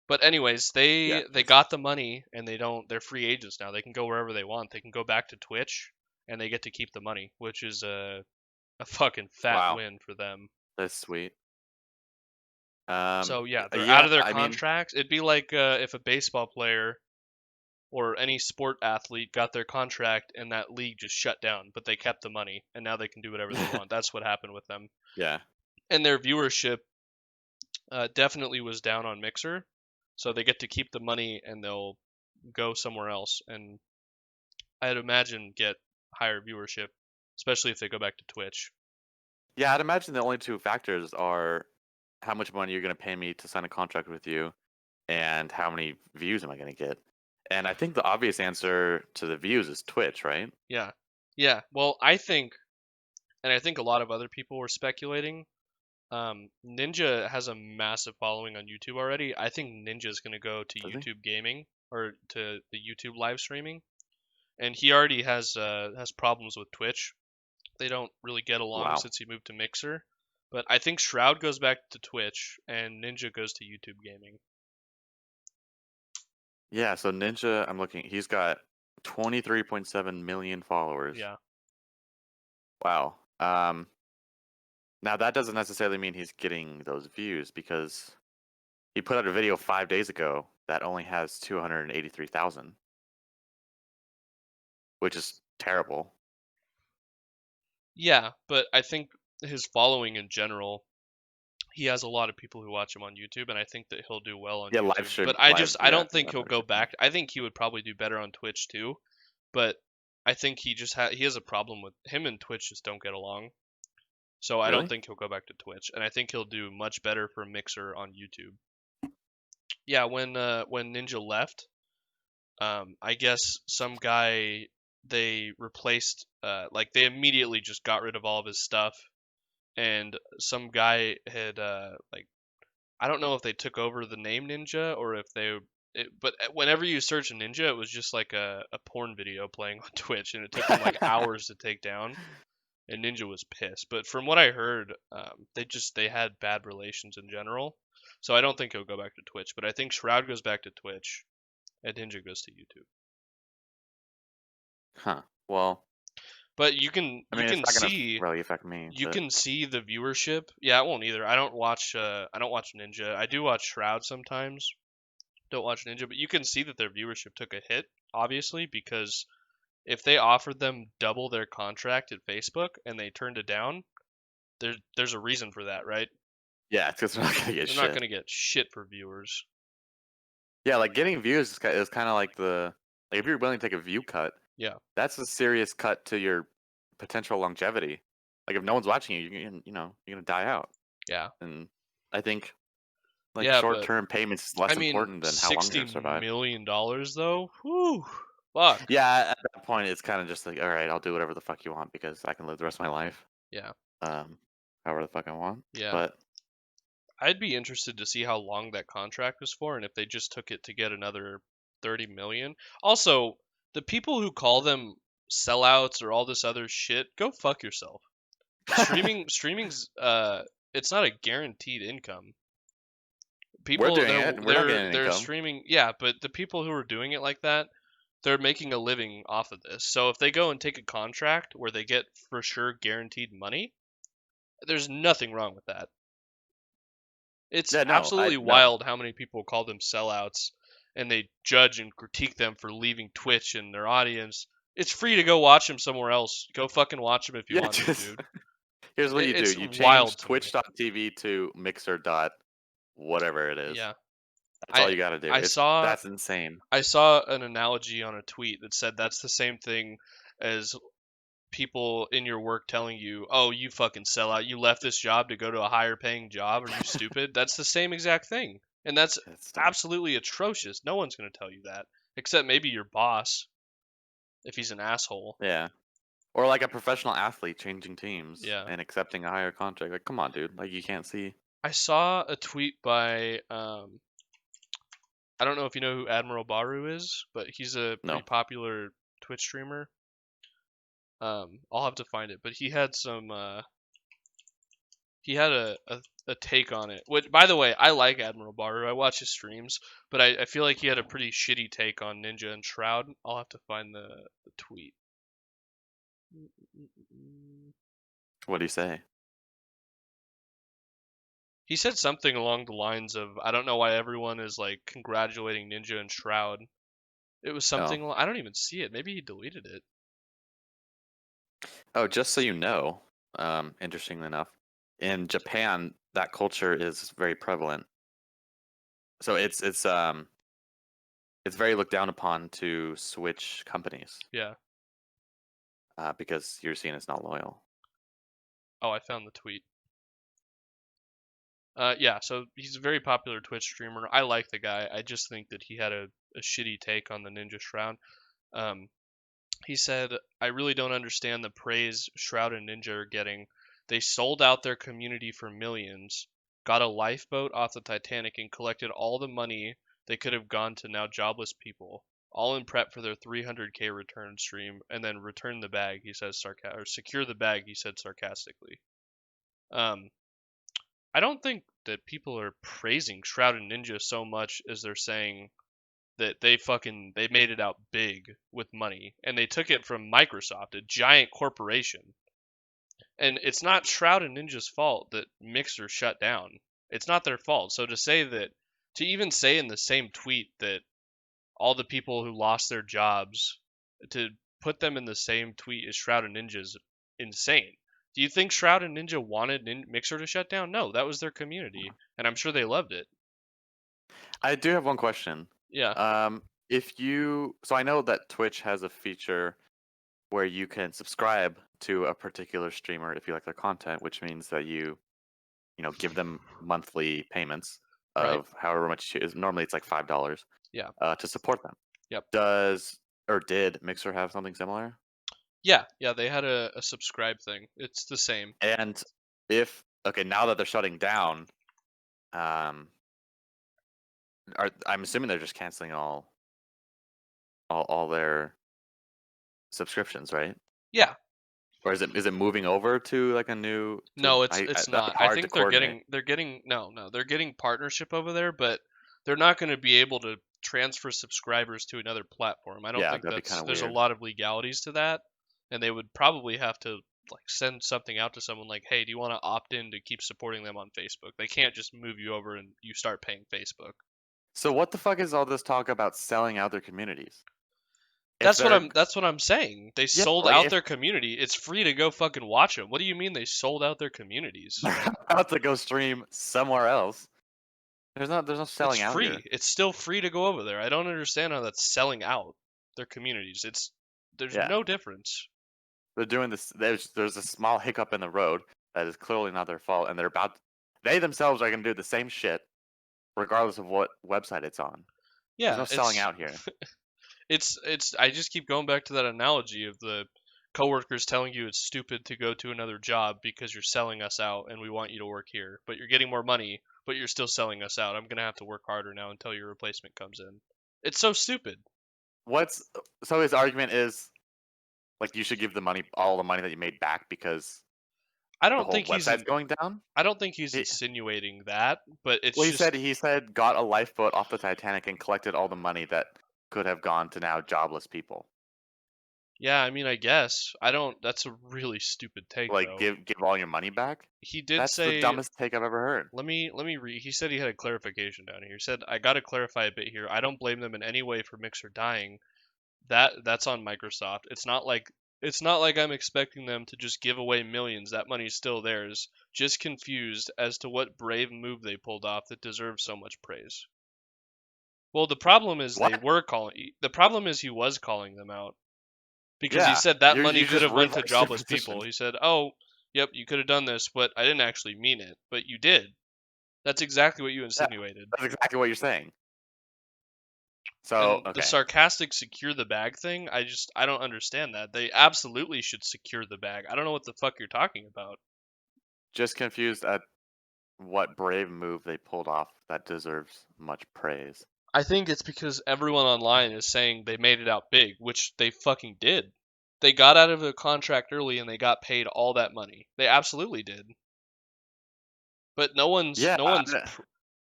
But anyways, they got the money, and they're free agents now. They can go wherever they want. They can go back to Twitch, and they get to keep the money, which is a fucking fat win for them. That's sweet. So yeah, they're out of their contracts. It'd be like if a baseball player or any sport athlete got their contract and that league just shut down, but they kept the money, and now they can do whatever they want. That's what happened with them. Yeah. And their viewership definitely was down on Mixer, so they get to keep the money and they'll go somewhere else, and I'd imagine get higher viewership, especially if they go back to Twitch. Yeah, I'd imagine the only two factors are how much money you're going to pay me to sign a contract with you, and how many views am I going to get. And I think the obvious answer to the views is Twitch, right? Yeah. Yeah. Well, I think a lot of other people were speculating. Ninja has a massive following on YouTube already. I think Ninja's going to go to YouTube gaming, or to the YouTube live streaming. And he already has problems with Twitch. They don't really get along since he moved to Mixer. But I think Shroud goes back to Twitch, and Ninja goes to YouTube gaming. Yeah, so Ninja, I'm looking, he's got 23.7 million followers. Yeah. Wow. Now that doesn't necessarily mean he's getting those views, because he put out a video 5 days ago that only has 283,000, which is terrible. Yeah, but I think his following in general, he has a lot of people who watch him on YouTube, and I think that he'll do well on YouTube. Live stream. But I don't think he'll go back. I think he would probably do better on Twitch too, but I think he has a problem with him, and Twitch just don't get along. So I don't think he'll go back to Twitch, and I think he'll do much better for Mixer on YouTube. Yeah, when Ninja left, I guess some guy, they replaced, they immediately just got rid of all of his stuff, and some guy had I don't know if they took over the name Ninja or if but whenever you search Ninja, it was just like a porn video playing on Twitch, and it took them like hours to take down. And Ninja was pissed. But from what I heard, they had bad relations in general. So I don't think he'll go back to Twitch. But I think Shroud goes back to Twitch, and Ninja goes to YouTube. Huh. Well. But you can see really affect me. You can see the viewership. Yeah, it won't either. I don't watch Ninja. I do watch Shroud sometimes. Don't watch Ninja, but you can see that their viewership took a hit, obviously, because if they offered them double their contract at Facebook and they turned it down, there's a reason for that, right? Yeah, because they're not gonna get shit. They're not gonna get shit for viewers. Yeah, like getting views is kind of like if you're willing to take a view cut. Yeah, that's a serious cut to your potential longevity. Like if no one's watching you, you're gonna die out. Yeah, and I think short-term payments is less important than how long you survive. $60 million though, whew, fuck. Yeah, at that point, it's kind of just like, all right, I'll do whatever the fuck you want because I can live the rest of my life. Yeah. However the fuck I want. Yeah. But I'd be interested to see how long that contract was for, and if they just took it to get another 30 million. Also, the people who call them sellouts or all this other shit, go fuck yourself. Streaming's it's not a guaranteed income. People We're doing it, and we're not getting they're income. streaming, yeah, but the people who are doing it like that, they're making a living off of this. So if they go and take a contract where they get for sure guaranteed money, there's nothing wrong with that. It's absolutely wild how many people call them sellouts and they judge and critique them for leaving Twitch and their audience. It's free to go watch them somewhere else. Go fucking watch them if you want to, dude. Here's what you do. You change twitch.tv to mixer. Whatever it is. Yeah. That's all you got to do. That's insane. I saw an analogy on a tweet that said that's the same thing as people in your work telling you, "Oh, you fucking sell out. You left this job to go to a higher paying job. Are you stupid?" That's the same exact thing. And that's absolutely atrocious. No one's going to tell you that, except maybe your boss, if he's an asshole. Yeah. Or like a professional athlete changing teams and accepting a higher contract. Like, come on, dude. Like, you can't see. I saw a tweet by, I don't know if you know who Admiral Baru is, but he's a pretty popular Twitch streamer. I'll have to find it, but he had some, he had a take on it. Which, by the way, I like Admiral Baru. I watch his streams, but I feel like he had a pretty shitty take on Ninja and Shroud. I'll have to find the tweet. What did he say? He said something along the lines of, I don't know why everyone is like congratulating Ninja and Shroud. It was something, I don't even see it. Maybe he deleted it. Oh, just so you know, interestingly enough, in Japan, that culture is very prevalent. So it's very looked down upon to switch companies. Yeah. Because you're seen as not loyal. Oh, I found the tweet. Yeah, so he's a very popular Twitch streamer. I like the guy. I just think that he had a shitty take on the Ninja Shroud. He said, "I really don't understand the praise Shroud and Ninja are getting. They sold out their community for millions, got a lifeboat off the Titanic, and collected all the money they could have gone to now jobless people, all in prep for their 300K return stream, and then return the bag," he says or secure the bag, he said sarcastically. I don't think that people are praising Shroud and Ninja so much as they're saying that they made it out big with money, and they took it from Microsoft, a giant corporation. And it's not Shroud and Ninja's fault that Mixer shut down. It's not their fault. So to even say in the same tweet that all the people who lost their jobs, to put them in the same tweet as Shroud and Ninja is insane. Do you think Shroud and Ninja wanted Mixer to shut down? No, that was their community, and I'm sure they loved it. I do have one question. Yeah. So I know that Twitch has a feature where you can subscribe to a particular streamer if you like their content, which means that you give them monthly payments of however much it is. Normally it's like $5. Yeah. To support them. Yep. Did Mixer have something similar? Yeah, they had a subscribe thing. It's the same. And now that they're shutting down, I'm assuming they're just canceling all their subscriptions, right? Yeah. Or is it moving over to like a new? No, it's not. I think they're getting partnership over there, but they're not going to be able to transfer subscribers to another platform. I don't think there's a lot of legalities to that. And they would probably have to like send something out to someone like, "Hey, do you want to opt in to keep supporting them on Facebook?" They can't just move you over and you start paying Facebook. So what the fuck is all this talk about selling out their communities? That's what I'm saying. They sold out their community. It's free to go fucking watch them. What do you mean they sold out their communities? They're about to go stream somewhere else. There's no selling out. It's free. Here. It's still free to go over there. I don't understand how that's selling out their communities. There's no difference. They're doing this. There's a small hiccup in the road that is clearly not their fault, and they themselves are going to do the same shit, regardless of what website it's on. Yeah, there's no selling out here. It's. I just keep going back to that analogy of the coworkers telling you it's stupid to go to another job because you're selling us out, and we want you to work here, but you're getting more money, but you're still selling us out. I'm gonna have to work harder now until your replacement comes in. It's so stupid. So his argument is, Like you should give all the money that you made back because I the don't whole think website's going down. I don't think he's insinuating that, but it's Well, just he said got a lifeboat off the Titanic and collected all the money that could have gone to now jobless people. yeah. I mean, I guess I don't. That's a really stupid take, Like though. give all your money back. He did That's say the dumbest take I've ever heard. Let me read. He said he had a clarification down here. He said, "I got to clarify a bit here. I don't blame them in any way for Mixer dying. That's on Microsoft. It's not like I'm expecting them to just give away millions. That money's still theirs. Just confused as to what brave move they pulled off that deserves so much praise." Well, the problem is What? The problem is he was calling them out because he Yeah, said that you money could just have went to reversed your jobless people. position. He said, "Oh, yep, you could have done this, but I didn't actually mean it, but you did." That's exactly what you insinuated. That's exactly what you're saying. So, And the okay. sarcastic secure the bag thing, I don't understand that. They absolutely should secure the bag. I don't know what the fuck you're talking about. Just confused at what brave move they pulled off that deserves much praise. I think it's because everyone online is saying they made it out big, which they fucking did. They got out of the contract early and they got paid all that money. They absolutely did. But no one's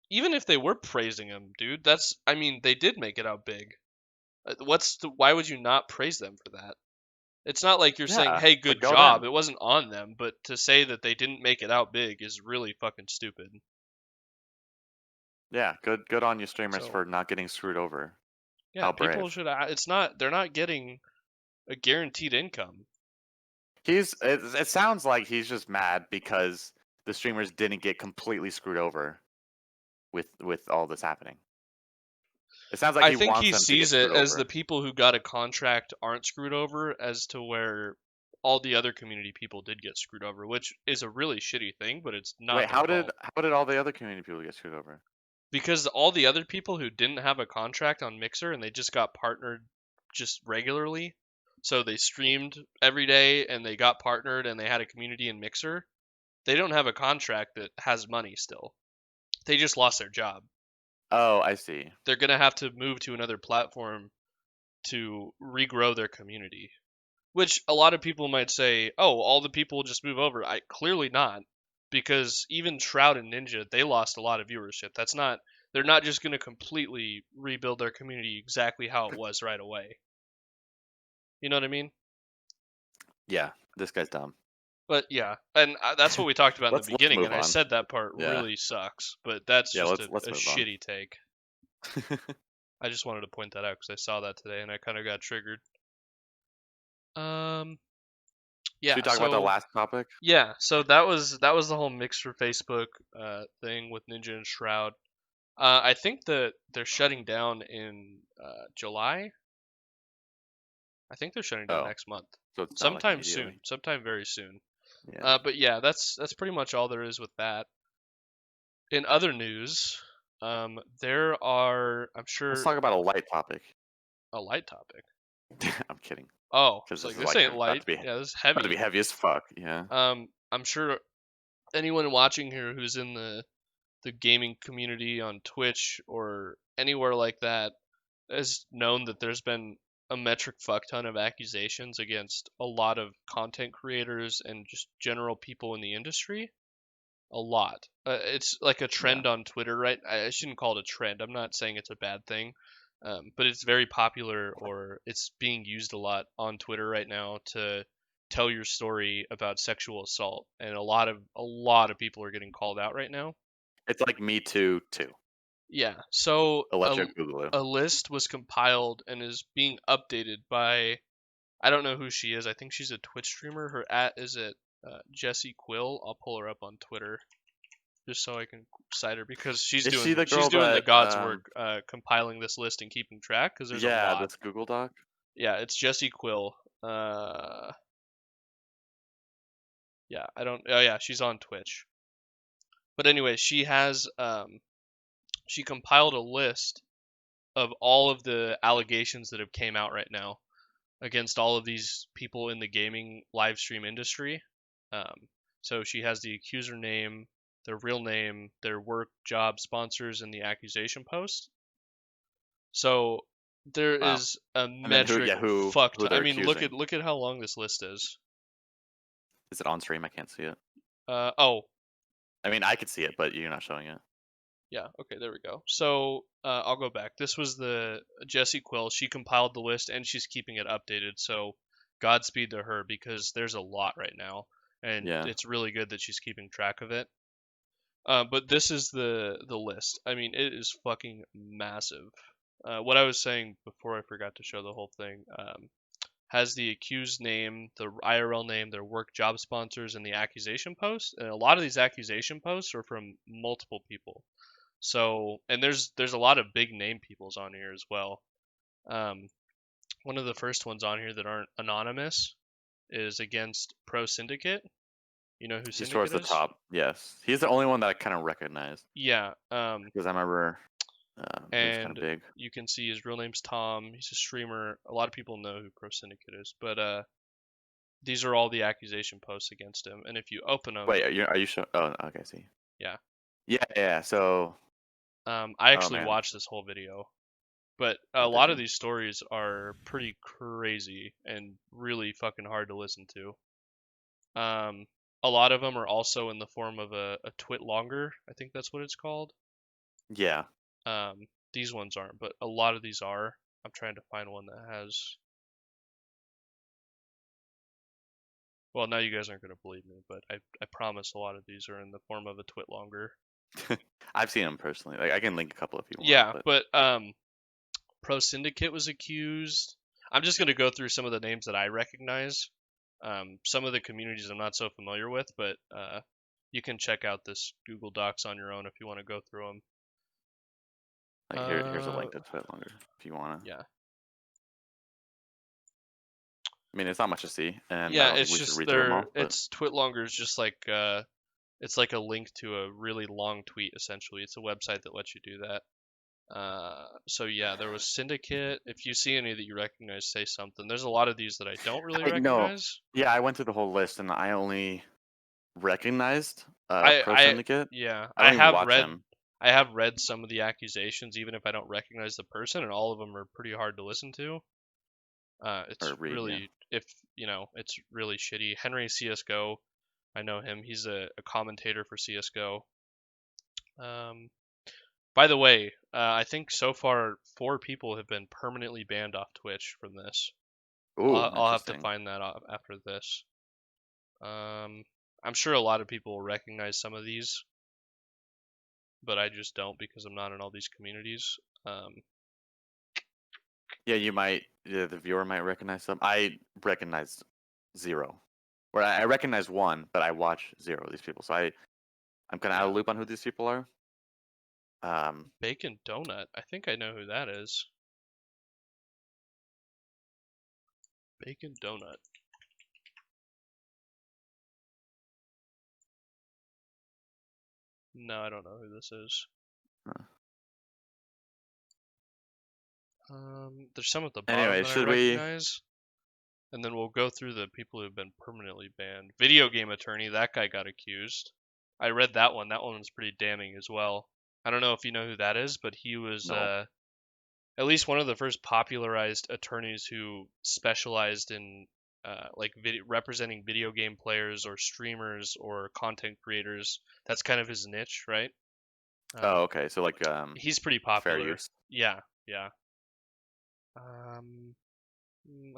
even if they were praising him, dude, they did make it out big. Why would you not praise them for that? It's not like you're saying, "Hey, good job." It wasn't on them, but to say that they didn't make it out big is really fucking stupid. Yeah, good on you streamers for not getting screwed over. Yeah, people should. They're not getting a guaranteed income. It sounds like he's just mad because the streamers didn't get completely screwed over with all this happening. It sounds like I think he wants them sees to get it screwed as over. the people who got a contract aren't screwed over, as to where all the other community people did get screwed over, which is a really shitty thing, but it's not. Wait, how did all the other community people get screwed over? Because all the other people who didn't have a contract on Mixer and they just got partnered just regularly, so they streamed every day and they got partnered and they had a community in Mixer, they don't have a contract that has money still. They just lost their job. Oh, I see. They're going to have to move to another platform to regrow their community. Which a lot of people might say, "Oh, all the people just move over." Clearly not, because even Shroud and Ninja, they lost a lot of viewership. They're not just going to completely rebuild their community exactly how it was right away. You know what I mean? Yeah, this guy's dumb. But yeah, and that's what we talked about in the beginning, and I on. said that part really sucks, but that's just a shitty take. I just wanted to point that out because I saw that today and I kind of got triggered. Yeah. Should we talk about the last topic? Yeah. So that was the whole Mixer Facebook thing with Ninja and Shroud. I think that they're shutting down in July. I think they're shutting down next month. So sometime soon. Sometime very soon. Yeah. But yeah, that's pretty much all there is with that. In other news, there are, I'm sure. Let's talk about a light topic. A light topic? I'm kidding. Oh, because this ain't light. Yeah, this is heavy. About to be heavy as fuck. Yeah. I'm sure anyone watching here who's in the gaming community on Twitch or anywhere like that has known that there's been a metric fuck ton of accusations against a lot of content creators and just general people in the industry. A lot. It's like a trend on Twitter, right? I shouldn't call it a trend. I'm not saying it's a bad thing, but it's very popular, or it's being used a lot on Twitter right now to tell your story about sexual assault, and a lot of people are getting called out right now. It's like Me Too too. Yeah. So Google it. A list was compiled and is being updated by, I don't know who she is. I think she's a Twitch streamer. Her @ is at Jessie Quill. I'll pull her up on Twitter just so I can cite her, because she's doing the God's work, compiling this list and keeping track, because there's a lot. This Google Doc. Yeah, it's Jessie Quill. Yeah, I don't. Oh yeah, she's on Twitch. But anyway, she has she compiled a list of all of the allegations that have came out right now against all of these people in the gaming live stream industry. So she has the accuser name, their real name, their work, job, sponsors, and the accusation post. So There Wow. is a And then metric who fucked. they're I mean, accusing. look at how long this list is. Is it on stream? I can't see it. Oh. I mean, I could see it, but you're not showing it. Yeah, okay, there we go. So, I'll go back. This was the Jessie Quill. She compiled the list, and she's keeping it updated, so Godspeed to her, because there's a lot right now, and it's really good that she's keeping track of it. But this is the list. I mean, it is fucking massive. What I was saying before I forgot to show the whole thing, has the accused name, the IRL name, their work job sponsors, and the accusation post. And a lot of these accusation posts are from multiple people. So, and there's a lot of big name peoples on here as well. One of the first ones on here that aren't anonymous is against Pro Syndicate. You know who Syndicate is? He's towards the top. Yes, he's the only one that I kind of recognized. Yeah. Because I remember he was kind of big. You can see his real name's Tom. He's a streamer. A lot of people know who Pro Syndicate is, but these are all the accusation posts against him. And if you open them, wait, are you sure? Oh, okay, I see. Yeah. Yeah. So, I actually watched this whole video, but a lot of these stories are pretty crazy and really fucking hard to listen to. A lot of them are also in the form of a twit longer. I think that's what it's called. Yeah. These ones aren't, but a lot of these are. I'm trying to find one that has. Well, now you guys aren't going to believe me, but I promise a lot of these are in the form of a twit longer. I've seen them personally. Like, I can link a couple if you want. Yeah, but Pro Syndicate was accused. I'm just going to go through some of the names that I recognize. Some of the communities I'm not so familiar with, but you can check out this Google Docs on your own if you want to go through them. Like here's a link to Twit longer if you want to. Yeah. I mean, it's not much to see, and yeah, it's just it's Twit longer is just like it's like a link to a really long tweet. Essentially, it's a website that lets you do that. So yeah, there was Syndicate. If you see any that you recognize, say something. There's a lot of these that I don't really recognize. Yeah, I went through the whole list and I only recognized Pro Syndicate. Yeah, I have read some of the accusations, even if I don't recognize the person, and all of them are pretty hard to listen to. It's really, if you know, it's really shitty. Henry CS:GO, I know him. He's a commentator for CS:GO. By the way, I think so far 4 people have been permanently banned off Twitch from this. Ooh, I'll have to find that out after this. I'm sure a lot of people will recognize some of these, but I just don't because I'm not in all these communities. Yeah, you might. Yeah, the viewer might recognize some. I recognized 0. Or I recognize 1, but I watch 0 of these people. So I'm kind of out of loop on who these people are. Bacon Donut. I think I know who that is. Bacon Donut. No, I don't know who this is. Huh. There's some at the bottom that I recognize. And then we'll go through the people who've been permanently banned. Video game attorney, that guy got accused. I read that one. That one was pretty damning as well. I don't know if you know who that is, but he was at least one of the first popularized attorneys who specialized in representing video game players or streamers or content creators. That's kind of his niche, right? Oh, okay. So like he's pretty popular. Fair use. Yeah.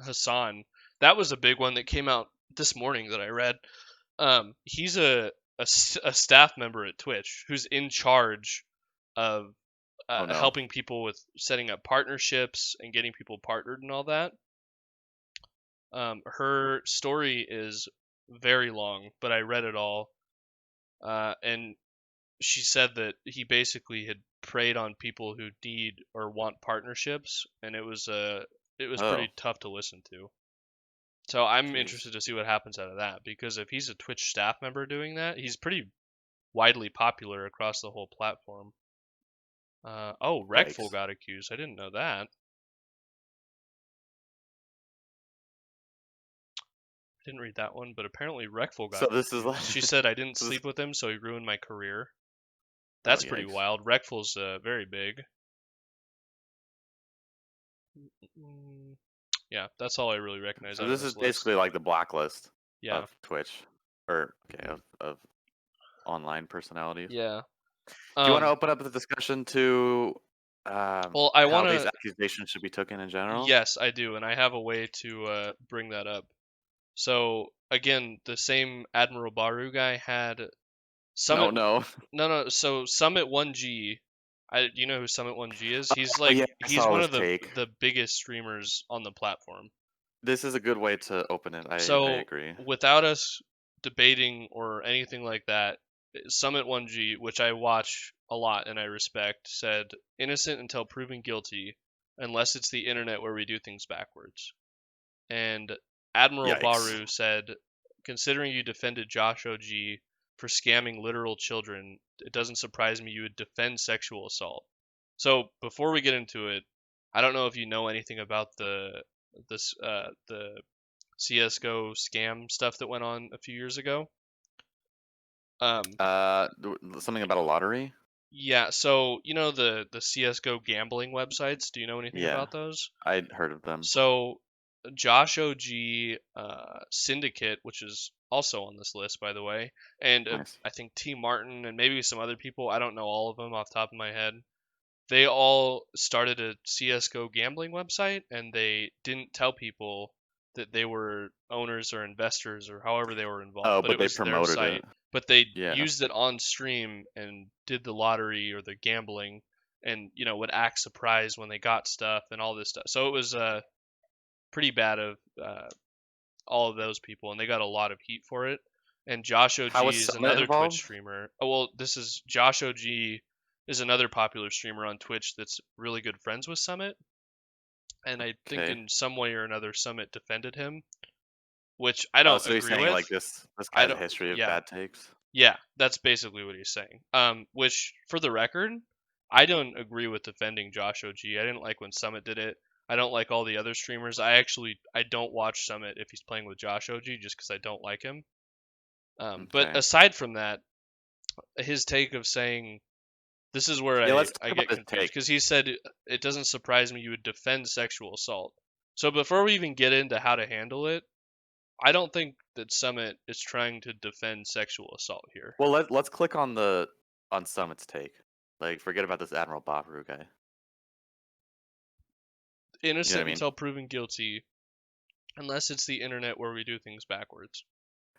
Hassan, that was a big one that came out this morning that I read. He's a staff member at Twitch who's in charge of helping people with setting up partnerships and getting people partnered and all that. Her story is very long, but I read it all. And she said that he basically had preyed on people who need or want partnerships, and it was pretty tough to listen to. So I'm interested to see what happens out of that, because if he's a Twitch staff member doing that, he's pretty widely popular across the whole platform. Rekful got accused. I didn't know that. I didn't read that one, but apparently Rekful got. So this is like... She said I didn't sleep with him, so he ruined my career. That's pretty wild. Rekful's very big. Yeah, that's all I really recognize. So out this of is list. basically like the blacklist Yeah. of Twitch, or of online personalities. Yeah. Do you want to open up the discussion to well, I how want these to. accusations should be taken in general? Yes, I do, and I have a way to bring that up. So again, the same Admiral Baru guy had Summit. No. So Summit 1G. Do you know who Summit 1G is? He's like yeah, he's one of the biggest streamers on the platform. This is a good way to open it. I agree. Without us debating or anything like that, Summit 1G, which I watch a lot and I respect, said innocent until proven guilty, unless it's the internet where we do things backwards. And Admiral Baru said, considering you defended Josh OG for scamming literal children, it doesn't surprise me you would defend sexual assault. So before we get into it, I don't know if you know anything about the CS:GO scam stuff that went on a few years ago. Something about a lottery? Yeah, so you know the CS:GO gambling websites. Do you know anything about those? I'd heard of them. So Josh OG Syndicate, which is also on this list, by the way, and I think T Martin and maybe some other people. I don't know all of them off the top of my head. They all started a CS:GO gambling website, and they didn't tell people that they were owners or investors or however they were involved. Oh, but it was they promoted their site. But they used it on stream and did the lottery or the gambling, and would act surprised when they got stuff and all this stuff. So it was pretty bad of all of those people, and they got a lot of heat for it. And Josh OG is another Twitch streamer. Oh well, this is Josh OG is another popular streamer on Twitch that's really good friends with Summit. And I think in some way or another, Summit defended him, which I don't agree saying with. Like this guy's a history of bad takes? Yeah, that's basically what he's saying. Which, for the record, I don't agree with defending Josh OG. I didn't like when Summit did it. I don't like all the other streamers. I don't watch Summit if he's playing with Josh OG just because I don't like him. But aside from that, his take of saying, this is where I get confused, because he said it doesn't surprise me you would defend sexual assault. So before we even get into how to handle it, I don't think that Summit is trying to defend sexual assault here. Well, let's click on Summit's take. Like, forget about this Admiral Baru guy. Innocent until proven guilty, unless it's the internet where we do things backwards.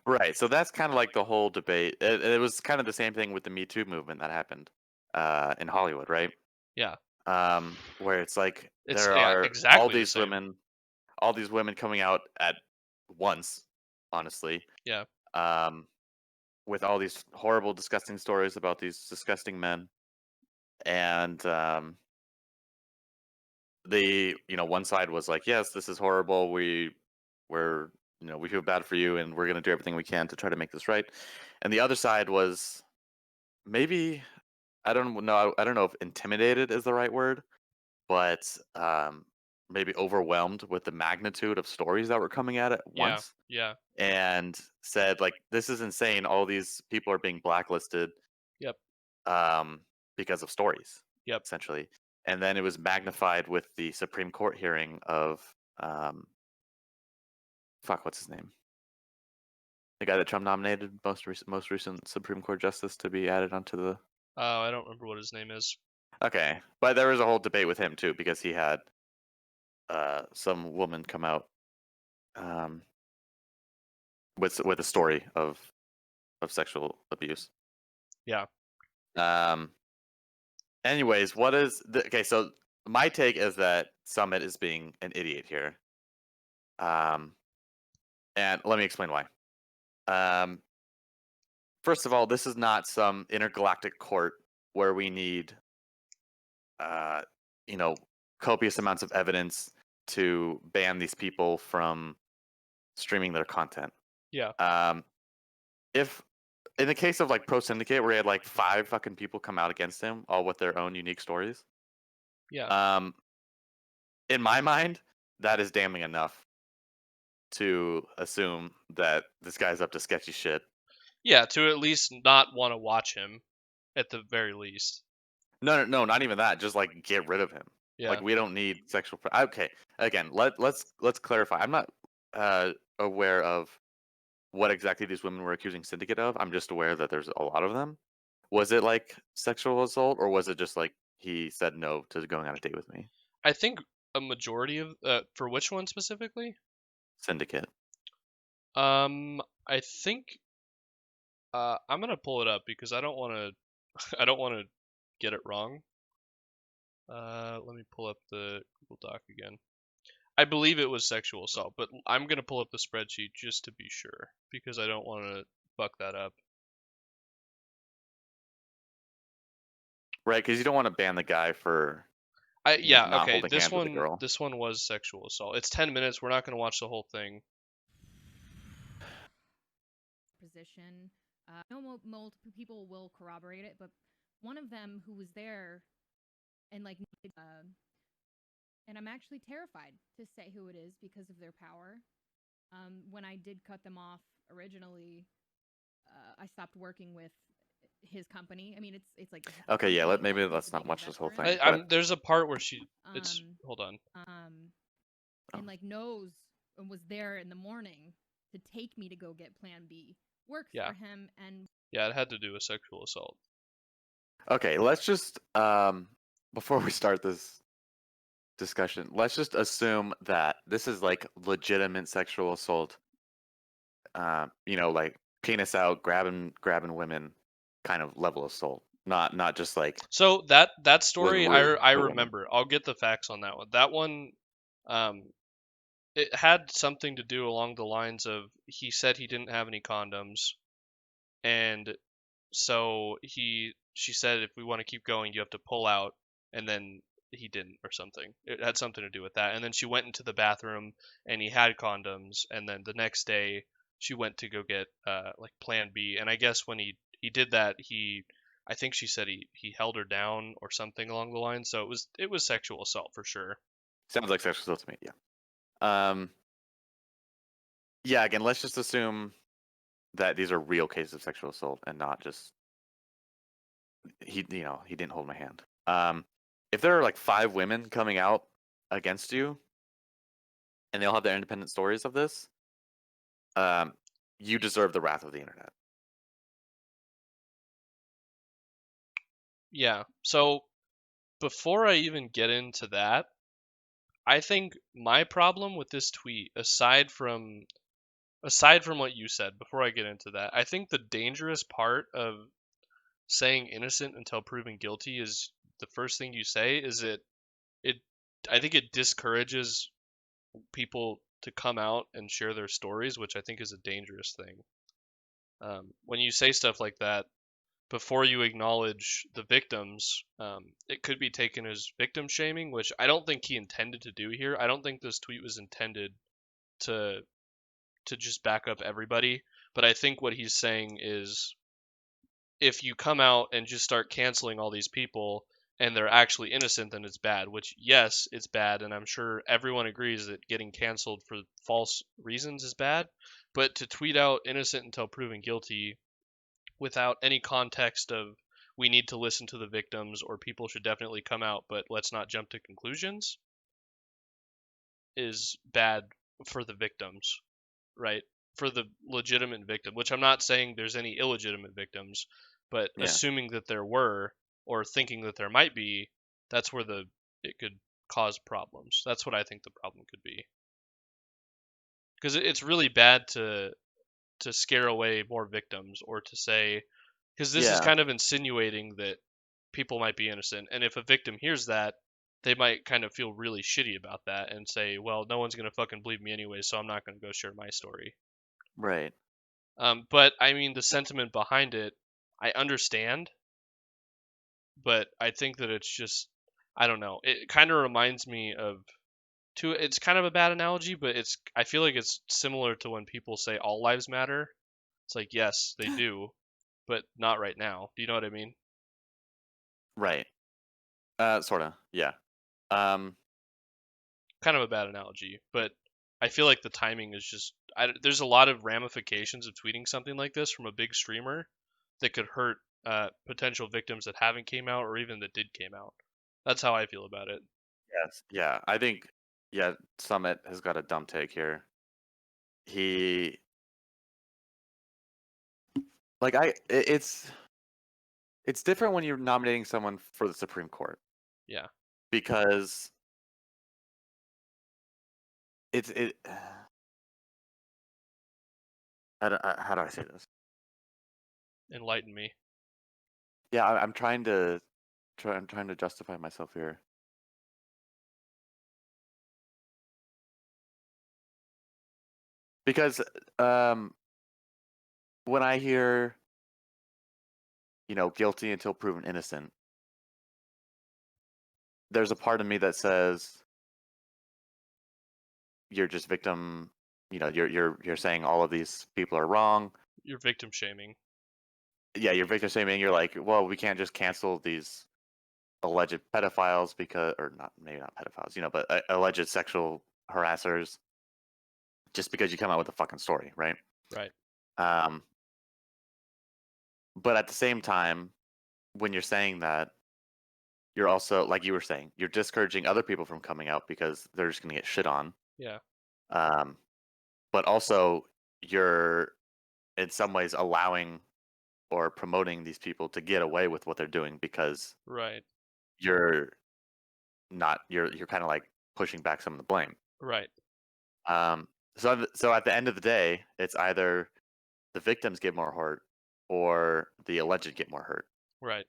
Right. So that's kind of like the whole debate. It was kind of the same thing with the Me Too movement that happened in Hollywood, right? Yeah. Where it's like there are exactly all these women coming out at once, honestly. Yeah. With all these horrible, disgusting stories about these disgusting men, and one side was like, yes, this is horrible. We feel bad for you, and we're going to do everything we can to try to make this right. And the other side was maybe, I don't know if intimidated is the right word, but maybe overwhelmed with the magnitude of stories that were coming at it once. Yeah. And said, like, this is insane. All these people are being blacklisted. Yep. Because of stories. Yep. Essentially. And then it was magnified with the Supreme Court hearing of what's his name? The guy that Trump nominated, most recent Supreme Court justice to be added onto the. Oh, I don't remember what his name is. Okay, but there was a whole debate with him too, because he had some woman come out with a story of sexual abuse. Yeah. Anyways, okay? So my take is that Summit is being an idiot here. And let me explain why. First of all, this is not some intergalactic court where we need, copious amounts of evidence to ban these people from streaming their content. Yeah. If in the case of like Pro Syndicate, where he had like 5 fucking people come out against him, all with their own unique stories. Yeah. In my mind, that is damning enough to assume that this guy's up to sketchy shit. Yeah, to at least not want to watch him, at the very least. No, not even that. Just like get rid of him. Yeah. Like we don't need sexual. Okay, again, let's clarify. I'm not aware of what exactly these women were accusing Syndicate of. I'm just aware that there's a lot of them. Was it like sexual assault, or was it just like he said no to going on a date with me? I think a majority of for which one specifically? Syndicate. I think I'm gonna pull it up because I don't want to I don't want to get it wrong. Let me pull up the Google Doc again. I believe it was sexual assault, but I'm gonna pull up the spreadsheet just to be sure because I don't want to buck that up. Right, because you don't want to ban the guy for not Okay. holding hands with the girl. This one was sexual assault. It's 10 minutes. We're not gonna watch the whole thing. Position. No, multiple people will corroborate it, but one of them who was there and and I'm actually terrified to say who it is because of their power. When I did cut them off originally, I stopped working with his company. I mean, it's like okay, yeah. Maybe let's not watch this whole thing. There's a part where hold on. And knows and was there in the morning to take me to go get Plan B. Works for him and it had to do with sexual assault. Okay, let's just before we start this discussion, let's just assume that this is like legitimate sexual assault. Like penis out, grabbing women, kind of level assault. Not just like. So that story I remember. I'll get the facts on that one. That one, it had something to do along the lines of he said he didn't have any condoms, and so she said if we want to keep going, you have to pull out, and then he didn't or something. It had something to do with that. And then she went into the bathroom and he had condoms, and then the next day she went to go get Plan B. And I guess when he did that, I think she said he held her down or something along the line. So it was sexual assault for sure. Sounds like sexual assault to me. Yeah. Yeah. Again, let's just assume that these are real cases of sexual assault and not just he didn't hold my hand. If there are like 5 women coming out against you and they all have their independent stories of this, you deserve the wrath of the internet. Yeah. So before I even get into that, I think my problem with this tweet, aside from what you said, before I get into that, I think the dangerous part of saying innocent until proven guilty is the first thing you say is I think it discourages people to come out and share their stories, which I think is a dangerous thing. When you say stuff like that before you acknowledge the victims, it could be taken as victim shaming, which I don't think he intended to do here. I don't think this tweet was intended to just back up everybody, but I think what he's saying is if you come out and just start canceling all these people and they're actually innocent, then it's bad, which yes, it's bad. And I'm sure everyone agrees that getting canceled for false reasons is bad, but to tweet out innocent until proven guilty without any context of we need to listen to the victims or people should definitely come out, but let's not jump to conclusions is bad for the victims, right? For the legitimate victim, which I'm not saying there's any illegitimate victims, but assuming that there were or thinking that there might be, that's where it could cause problems. That's what I think the problem could be. Because it's really bad to scare away more victims or to say, because this is kind of insinuating that people might be innocent. And if a victim hears that, they might kind of feel really shitty about that and say, well, no one's going to fucking believe me anyway, so I'm not going to go share my story. Right. But I mean, the sentiment behind it, I understand, but I think that it's just, I don't know. It kind of reminds me of it's kind of a bad analogy, but I feel like it's similar to when people say all lives matter. It's like, yes, they do, but not right now. Do you know what I mean? Right. Sort of. Yeah. Kind of a bad analogy, but I feel like the timing is just, there's a lot of ramifications of tweeting something like this from a big streamer that could hurt potential victims that haven't came out or even that did came out. That's how I feel about it. Yes. Yeah. I think. Yeah. Summit has got a dumb take here. He like it's different when you're nominating someone for the Supreme Court Yeah. because it. How do I say this? Enlighten me. Yeah, I'm trying to justify myself here. Because when I hear, guilty until proven innocent, there's a part of me that says you're just victim. You're saying all of these people are wrong. You're victim shaming. Yeah, you're victim shaming. You're like, well, we can't just cancel these alleged pedophiles because, or not, maybe not pedophiles, but alleged sexual harassers just because you come out with a fucking story, right? Right. But at the same time, when you're saying that, you're also, like you were saying, you're discouraging other people from coming out because they're just going to get shit on. Yeah. But also, you're in some ways allowing or promoting these people to get away with what they're doing because Right. you're kind of like pushing back some of the blame. Right. So at the end of the day, it's either the victims get more hurt or the alleged get more hurt. Right.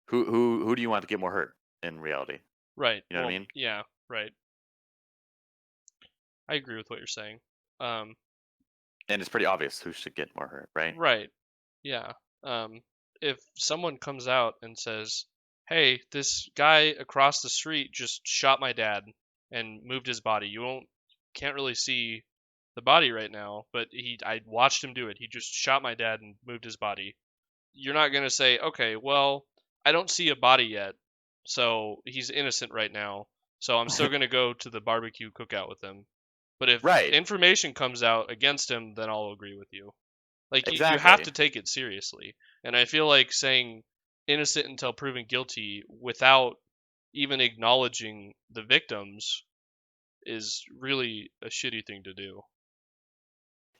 Who do you want to get more hurt in reality? Right. You know what I mean? Yeah. Right. I agree with what you're saying. And it's pretty obvious who should get more hurt, right? Right. Yeah. If someone comes out and says, "Hey, this guy across the street just shot my dad and moved his body," can't really see the body right now, but I watched him do it. He just shot my dad and moved his body. You're not gonna say, "Okay, well, I don't see a body yet, so he's innocent right now, so I'm still gonna go to the barbecue cookout with him." But if Right. information comes out against him, then I'll agree with you. Like, Exactly. you have to take it seriously. And I feel like saying innocent until proven guilty without even acknowledging the victims is really a shitty thing to do.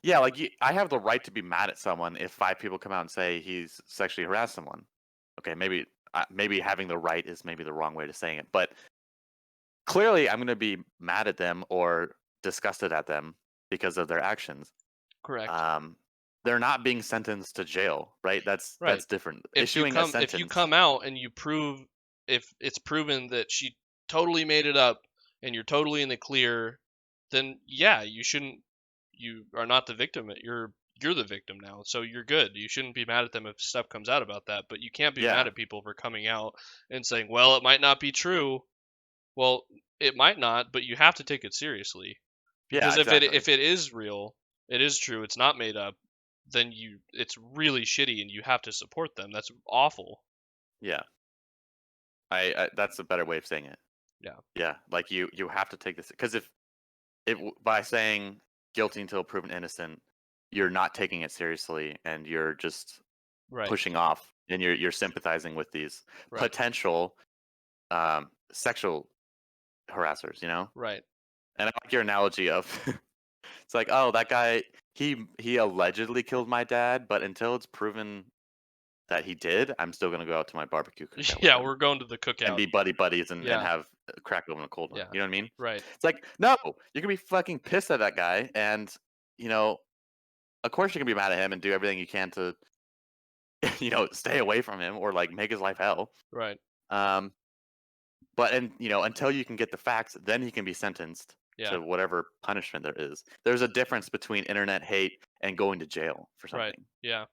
Yeah, like I have the right to be mad at someone if 5 people come out and say he's sexually harassed someone. Okay, maybe having the right is maybe the wrong way to saying it, but clearly I'm going to be mad at them or disgusted at them because of their actions. Correct. They're not being sentenced to jail, right? That's different. If you come out and you prove, if it's proven that she totally made it up and you're totally in the clear, then yeah, you are not the victim. You're the victim now, so you're good. You shouldn't be mad at them if stuff comes out about that, but you can't be mad at people for coming out and saying, well, it might not be true. Well, it might not, but you have to take it seriously. Because if it is real, it is true, it's not made up, then it's really shitty and you have to support them. That's awful. Yeah. I that's a better way of saying it. Yeah. Yeah, like you have to take this, because if by saying guilty until proven innocent, you're not taking it seriously and you're just pushing off and you're sympathizing with these potential sexual harassers, Right. And I like your analogy of it's like, oh, that guy, he allegedly killed my dad, but until it's proven that he did, I'm still gonna go out to my barbecue cookout. Yeah, we're going to the cookout and be buddies and have a crack open a cold one. Yeah. You know what I mean? Right. It's like, no, you're gonna be fucking pissed at that guy, and of course you're gonna be mad at him and do everything you can to stay away from him or like make his life hell. Right. But until you can get the facts, then he can be sentenced to whatever punishment there is. There's a difference between internet hate and going to jail for something. Right. Yeah.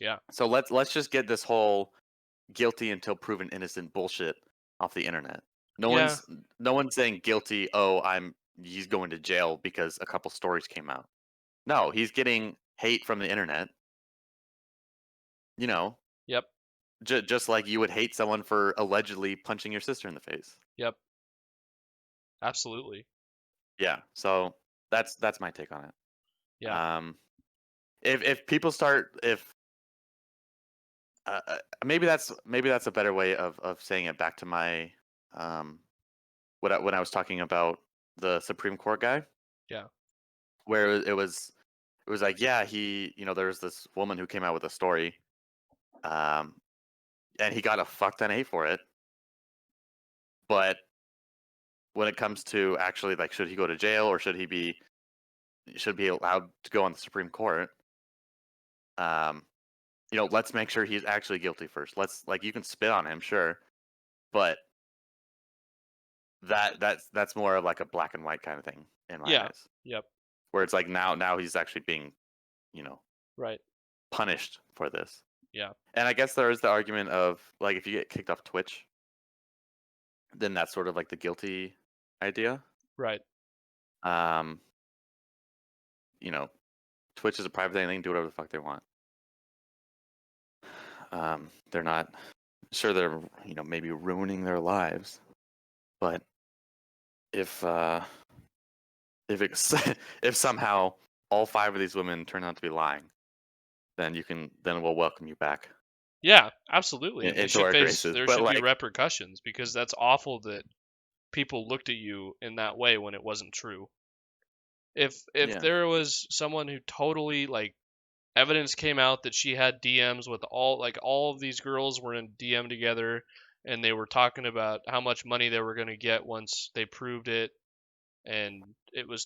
Yeah. So let's just get this whole guilty until proven innocent bullshit off the internet. No one's saying guilty. Oh, he's going to jail because a couple stories came out. No, he's getting hate from the internet. Yep. Just like you would hate someone for allegedly punching your sister in the face. Yep. Absolutely. Yeah. So that's my take on it. Yeah. If people start, maybe that's a better way of saying it, back to my when I was talking about the Supreme Court guy. Yeah. Where it was like, yeah, there's this woman who came out with a story, and he got a fuck ton of hate for it. But when it comes to actually, like, should he go to jail or should he be allowed to go on the Supreme Court? Let's make sure he's actually guilty first. You can spit on him, sure, but that's more of like a black and white kind of thing in my eyes. Yep. Where it's like now he's actually being, right, punished for this. Yeah. And I guess there is the argument of, like, if you get kicked off Twitch, then that's sort of like the guilty idea. Right. Twitch is a private thing. They can do whatever the fuck they want. They're not sure they're, maybe ruining their lives, but if somehow all 5 of these women turn out to be lying, then we'll welcome you back. Yeah, absolutely. Into our graces. There should be repercussions, because that's awful that people looked at you in that way when it wasn't true. If there was someone who totally, like, evidence came out that she had DMs with all of these girls were in DM together, and they were talking about how much money they were going to get once they proved it, and it was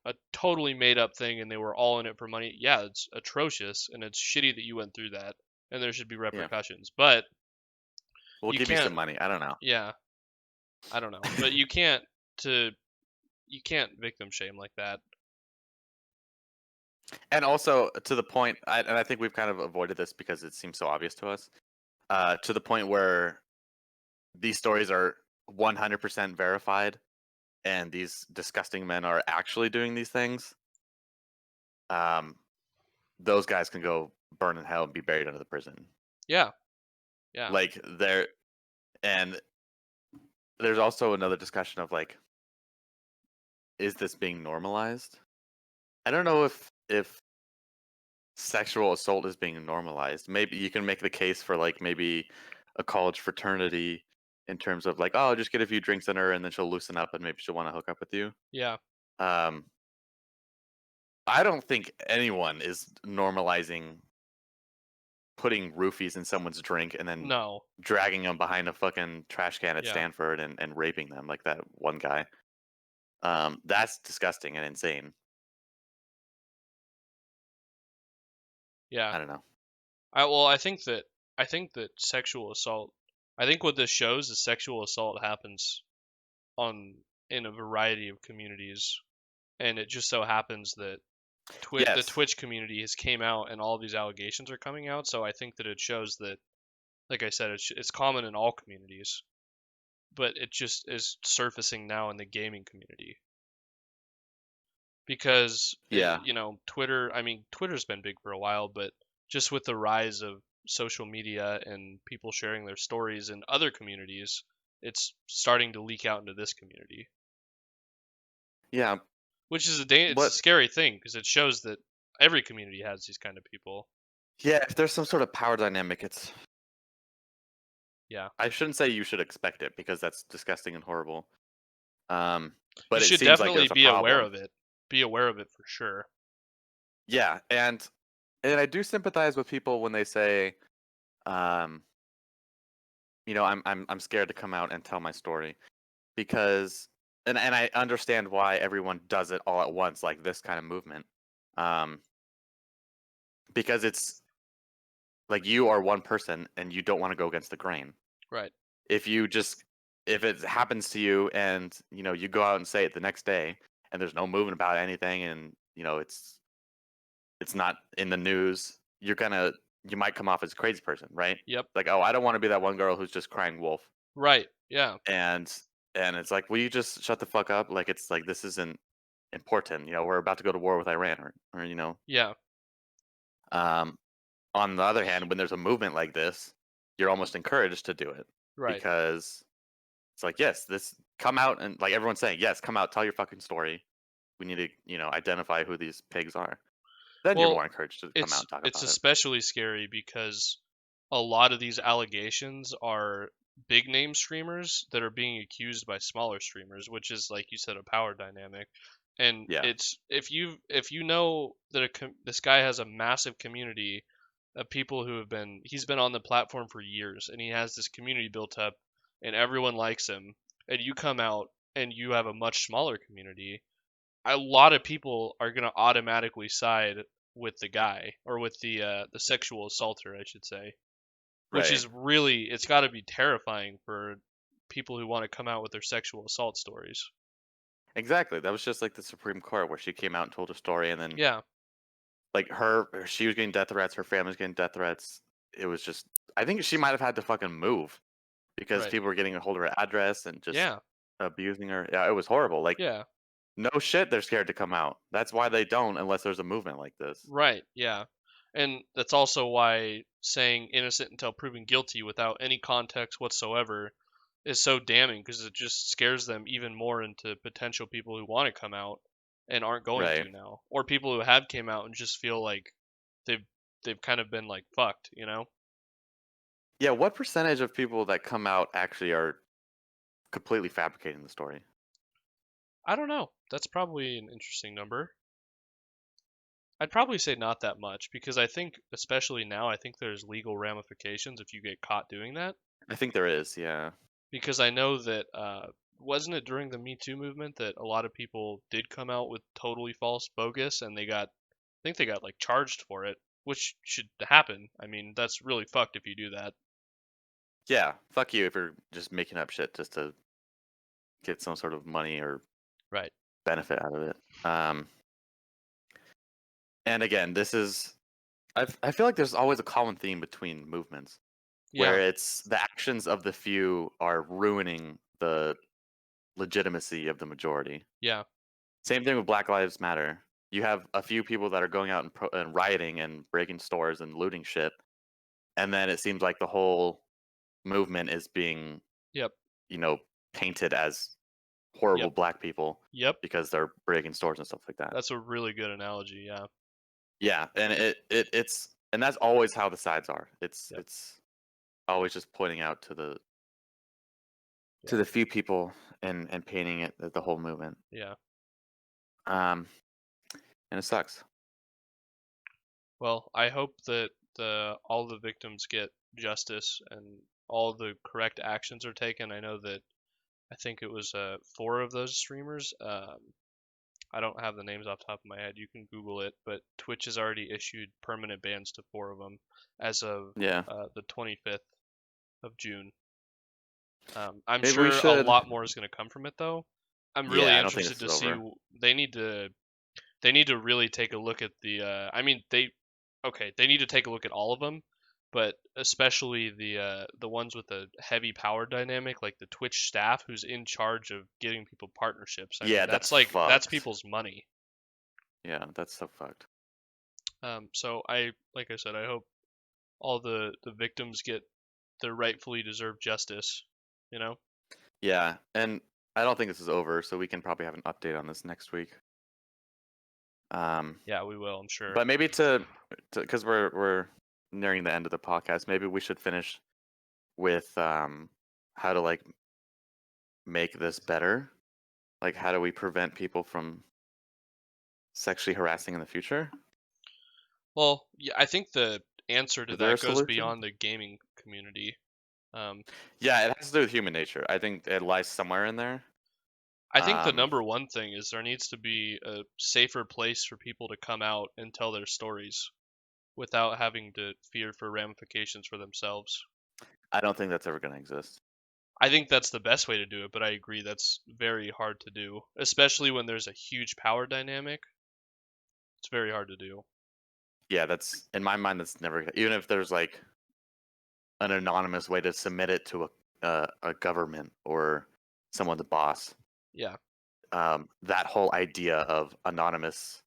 a totally made up thing, and they were all in it for money. Yeah, it's atrocious, and it's shitty that you went through that, and there should be repercussions. But we'll give you some money. I don't know. Yeah, I don't know, but you can't victim shame like that. And also, to the point, and I think we've kind of avoided this because it seems so obvious to us, to the point where these stories are 100% verified, and these disgusting men are actually doing these things. Those guys can go burn in hell and be buried under the prison. Yeah. Like, and there's also another discussion of, like, is this being normalized? I don't know if sexual assault is being normalized. Maybe you can make the case for, like, maybe a college fraternity in terms of, like, oh, just get a few drinks in her and then she'll loosen up and maybe she'll want to hook up with you. Yeah. I don't think anyone is normalizing putting roofies in someone's drink and then dragging them behind a fucking trash can at Stanford and raping them like that one guy. That's disgusting and insane. Yeah. I don't know. I think that sexual assault, I think what this shows is sexual assault happens in a variety of communities, and it just so happens that the Twitch community has came out and all of these allegations are coming out. So I think that it shows that, like I said, it's common in all communities, but it just is surfacing now in the gaming community. Because, Twitter, Twitter's been big for a while, but just with the rise of social media and people sharing their stories in other communities, it's starting to leak out into this community. Yeah. Which is it's a scary thing, because it shows that every community has these kind of people. Yeah, if there's some sort of power dynamic, it's... Yeah. I shouldn't say you should expect it, because that's disgusting and horrible. But you should definitely be aware of it. Be aware of it for sure. Yeah, and I do sympathize with people when they say, I'm scared to come out and tell my story, because and I understand why everyone does it all at once, like this kind of movement, because it's like you are one person and you don't want to go against the grain. Right. If it happens to you and you go out and say it the next day, and there's no movement about anything, and it's not in the news, you might come off as a crazy person, right? Yep. Like, oh, I don't want to be that one girl who's just crying wolf. Right. Yeah. And it's like, will you just shut the fuck up? Like, it's like, this isn't important. We're about to go to war with Iran, or Yeah. On the other hand, when there's a movement like this, you're almost encouraged to do it, right? Because it's like, yes, come out, and like everyone's saying, yes, come out, tell your fucking story. We need to, identify who these pigs are. Then you're more encouraged to come out and talk about it. It's especially scary because a lot of these allegations are big name streamers that are being accused by smaller streamers, which is, like you said, a power dynamic. And it's if you know that this guy has a massive community of people who he's been on the platform for years, and he has this community built up, and everyone likes him, and you come out and you have a much smaller community, a lot of people are going to automatically side with the guy, or with the sexual assaulter, I should say. Which is really, it's got to be terrifying for people who want to come out with their sexual assault stories. Exactly. That was just like the Supreme Court, where she came out and told her story, and then like she was getting death threats, her family was getting death threats. It was just, I think she might have had to fucking move because people were getting a hold of her address and just abusing her. Yeah, it was horrible. Like, no shit, they're scared to come out. That's why they don't, unless there's a movement like this. Right. Yeah. And that's also why saying innocent until proven guilty without any context whatsoever is so damning, because it just scares them even more into potential people who want to come out and aren't going to now, or people who have came out and just feel like they've kind of been like fucked, you know? Yeah, what percentage of people that come out actually are completely fabricating the story? I don't know. That's probably an interesting number. I'd probably say not that much, because I think, especially now, I think there's legal ramifications if you get caught doing that. I think there is, yeah. Because I know that, wasn't it during the Me Too movement that a lot of people did come out with totally false, bogus, and I think they got like charged for it, which should happen. I mean, that's really fucked if you do that. Yeah, fuck you if you're just making up shit just to get some sort of money or benefit out of it. And again, this is, I feel like there's always a common theme between movements, where it's the actions of the few are ruining the legitimacy of the majority. Yeah. Same thing with Black Lives Matter. You have a few people that are going out and rioting and breaking stores and looting shit, and then it seems like the whole movement is being, painted as horrible black people. Because they're breaking stores and stuff like that. That's a really good analogy. Yeah. Yeah, and it's and that's always how the sides are. It's always just pointing out to the few people and painting it the whole movement. Yeah. And it sucks. Well, I hope that all the victims get justice and all the correct actions are taken. I know that I think it was 4 of those streamers. I don't have the names off the top of my head. You can Google it, but Twitch has already issued permanent bans to 4 of them as of the 25th of June. I'm Maybe sure a lot more is going to come from it, though. I'm really interested to see. They need to really take a look at the. They need to take a look at all of them, but especially the ones with the heavy power dynamic, like the Twitch staff who's in charge of getting people partnerships. I mean, that's like fucked. That's people's money. Yeah, that's so fucked. So like I said, I hope all the victims get their rightfully deserved justice. You know. Yeah, and I don't think this is over, so we can probably have an update on this next week. Yeah, we will, I'm sure. But maybe because we're nearing the end of the podcast, maybe we should finish with how to like make this better. Like, how do we prevent people from sexually harassing in the future? Well, yeah, I think the answer to that goes beyond the gaming community. Yeah, it has to do with human nature. I think it lies somewhere in there. I think the number one thing is there needs to be a safer place for people to come out and tell their stories without having to fear for ramifications for themselves. I don't think that's ever going to exist. I think that's the best way to do it, but I agree that's very hard to do, especially when there's a huge power dynamic. It's very hard to do. Yeah, that's, in my mind, that's never, even if there's like an anonymous way to submit it to a government or someone, the boss. Yeah. That whole idea of anonymous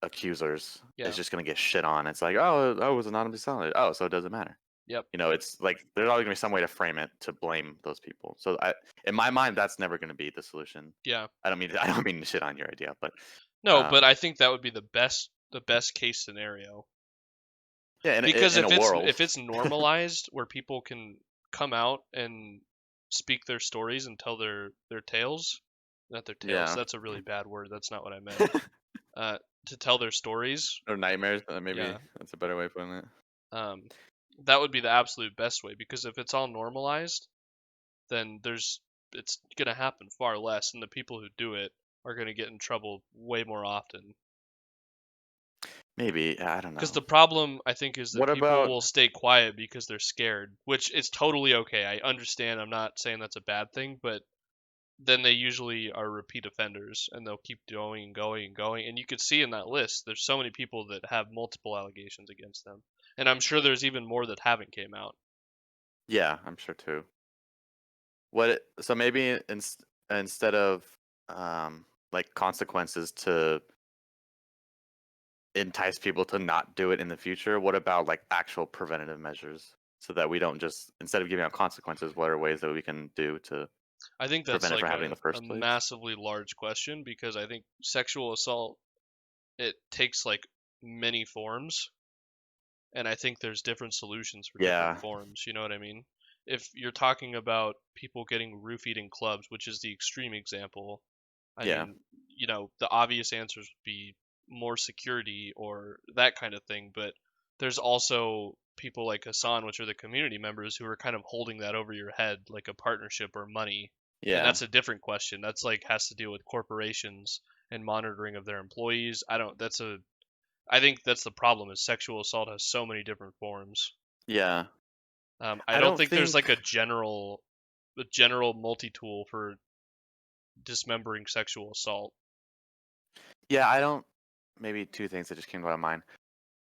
accusers is just going to get shit on. It's like, oh, it was anonymously selling it. Oh, so it doesn't matter. Yep. You know, it's like there's always going to be some way to frame it to blame those people. So in my mind, that's never going to be the solution. Yeah. I don't mean to shit on your idea, but no, but I think that would be the best case scenario. Yeah, because if it's normalized where people can come out and speak their stories and tell their tales. Not their tales. Yeah. That's a really bad word. That's not what I meant. To tell their stories. Or nightmares. Maybe Yeah. that's a better way of putting it. That would be the absolute best way, because if it's all normalized, then it's gonna happen far less, and the people who do it are gonna get in trouble way more often. Maybe, I don't know. Because the problem, I think, is that What people about- will stay quiet because they're scared, which is totally okay. I understand. I'm not saying that's a bad thing, but then they usually are repeat offenders, and they'll keep going and going and going. And you could see in that list, there's so many people that have multiple allegations against them, and I'm sure there's even more that haven't came out. Yeah, I'm sure too. So maybe instead of like consequences to entice people to not do it in the future, what about like actual preventative measures, so that we don't just, instead of giving out consequences, what are ways that we can do to I think that's prevent it like from happening in the first a place? massively large question, because I think sexual assault, it takes like many forms, and I think there's different solutions for Yeah. different forms. You know what I mean? If you're talking about people getting roofied in clubs, which is the extreme example, I Yeah. mean, the obvious answers would be more security or that kind of thing, but there's also people like Hassan, which are the community members, who are kind of holding that over your head like a partnership or money. Yeah. And that's a different question. That's like has to deal with corporations and monitoring of their employees. I think that's the problem, is sexual assault has so many different forms. Yeah. I don't think there's like a general multi-tool for dismembering sexual assault. Yeah, maybe two things that just came to my mind.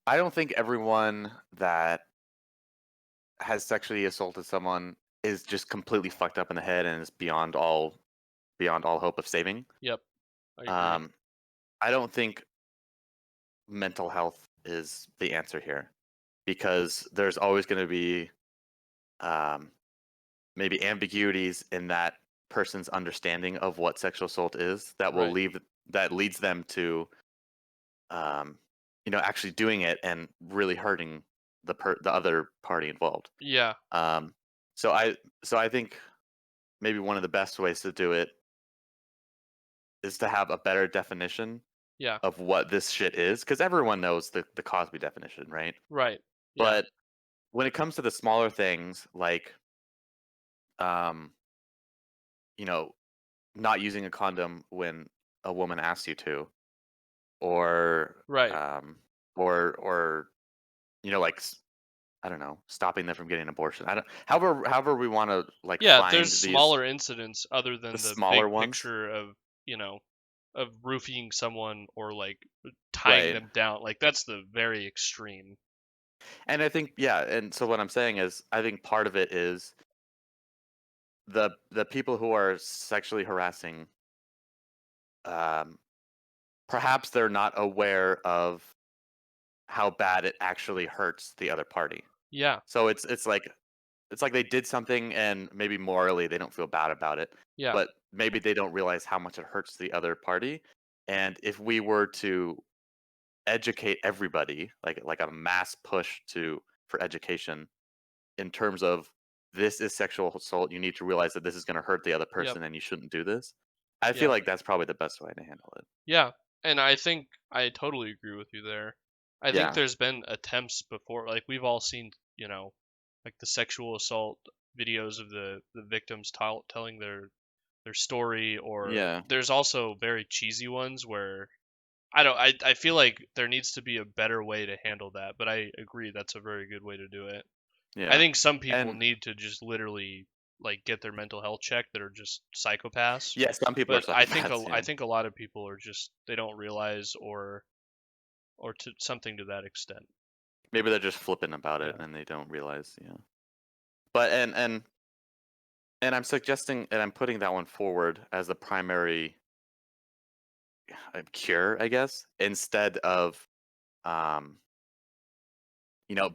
I don't think everyone that has sexually assaulted someone is just completely fucked up in the head and is beyond all hope of saving. Yep. I agree. I don't think mental health is the answer here, because there's always going to be maybe ambiguities in that person's understanding of what sexual assault is that will leads them to actually doing it and really hurting the other party involved. Yeah. So I think maybe one of the best ways to do it is to have a better definition of what this shit is, because everyone knows the Cosby definition, right? Right. Yeah. But when it comes to the smaller things, like not using a condom when a woman asks you to, or or like, I don't know, stopping them from getting an abortion. However we want to like. Yeah, find there's smaller incidents other than the smaller big ones. picture of roofing someone or like tying them down. Like that's the very extreme. And I think, yeah, and so what I'm saying is, I think part of it is the people who are sexually harassing, perhaps they're not aware of how bad it actually hurts the other party. Yeah. So it's like they did something and maybe morally they don't feel bad about it. Yeah. But maybe they don't realize how much it hurts the other party. And if we were to educate everybody, like a mass push for education in terms of, this is sexual assault, you need to realize that this is going to hurt the other person and you shouldn't do this. I feel like that's probably the best way to handle it. Yeah, and I think I totally agree with you there. I think there's been attempts before, like we've all seen, like the sexual assault videos of the victims telling their story, or there's also very cheesy ones where I feel like there needs to be a better way to handle that, but I agree that's a very good way to do it. Yeah. I think some people need to just literally like get their mental health checked that are just psychopaths. Yeah, some people are psychopaths. I think a lot of people are just, they don't realize, or to something to that extent. Maybe they're just flippant about it and they don't realize, But and I'm suggesting, and I'm putting that one forward as the primary cure, I guess, instead of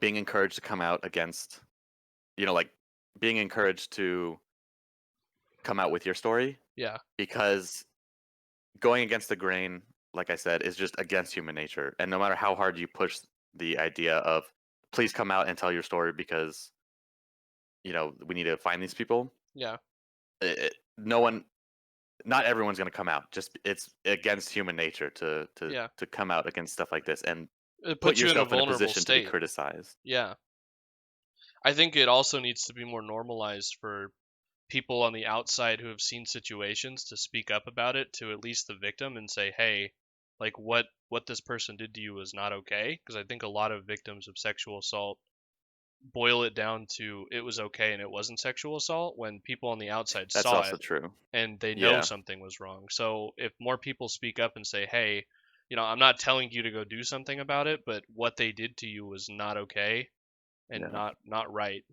being encouraged to come out against, like being encouraged to come out with your story. Yeah. Because going against the grain, like I said, is just against human nature. And no matter how hard you push the idea of, please come out and tell your story because we need to find these people. Yeah. Not everyone's going to come out. Just it's against human nature to come out against stuff like this and It put puts you in a yourself in a vulnerable position to be state. criticized. Yeah. I think it also needs to be more normalized for people on the outside who have seen situations to speak up about it to at least the victim and say, hey, like what this person did to you was not okay. Because I think a lot of victims of sexual assault boil it down to it was okay and it wasn't sexual assault when people on the outside That's saw also it true. and they know Yeah. something was wrong. So if more people speak up and say, hey, I'm not telling you to go do something about it, but what they did to you was not okay and not right,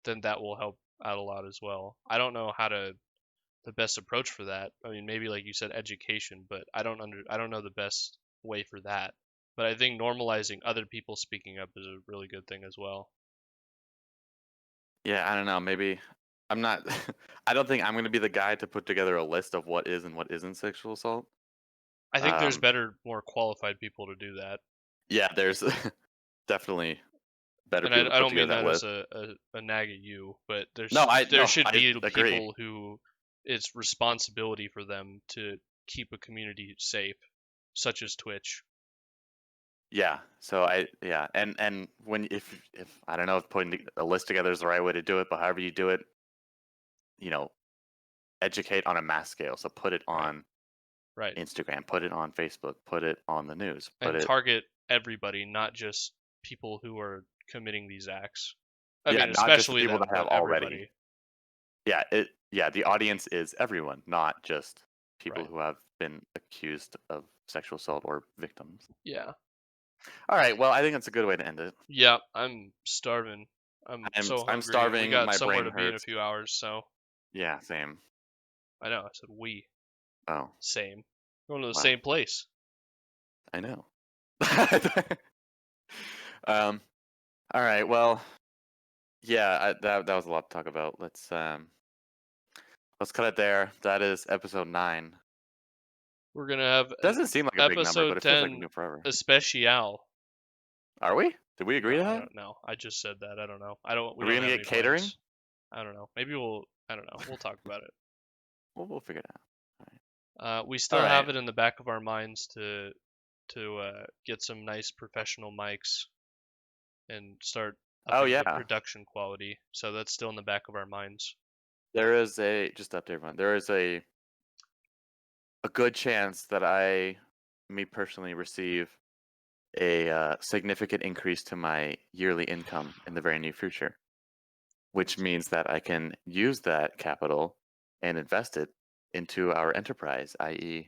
then that will help out a lot as well. I don't know the best approach for that. I mean, maybe like you said, education, but I don't know the best way for that. But I think normalizing other people speaking up is a really good thing as well. Yeah, I don't know. Maybe I'm not. I don't think I'm going to be the guy to put together a list of what is and what isn't sexual assault. I think there's better, more qualified people to do that. Yeah, there's definitely better and people. I don't mean that as a nag at you, but there should be agree. people who it's responsibility for them to keep a community safe, such as Twitch. Yeah. So and when if I don't know if putting a list together is the right way to do it, but however you do it, educate on a mass scale. So put it on Instagram, put it on Facebook, put it on the news, target everybody, not just people who are committing these acts. I mean, not especially just the people that have already. Yeah, the audience is everyone, not just people who have been accused of sexual assault or victims. Yeah. All right. Well, I think that's a good way to end it. Yeah, I'm starving. I'm so hungry. I'm starving. We got my somewhere brain to be in a few hours, so. Yeah, same. I know. I said we. Oh. Same. Going to the same place. I know. All right. Well, yeah, that was a lot to talk about. Let's cut it there. That is episode 9. We're gonna have. Doesn't seem like a big number, but it feels like episode forever. Especial. Are we? Did we agree to that? I don't know. I just said that. I don't know. Are we gonna get catering? Plans. I don't know. Maybe we'll. I don't know. We'll talk about it. We'll figure it out. All right. We still have it in the back of our minds to get some nice professional mics and start upping the production quality. So that's still in the back of our minds. There is just to update everyone. There is a good chance that me personally, receive a significant increase to my yearly income in the very near future, which means that I can use that capital and invest it into our enterprise, i.e.,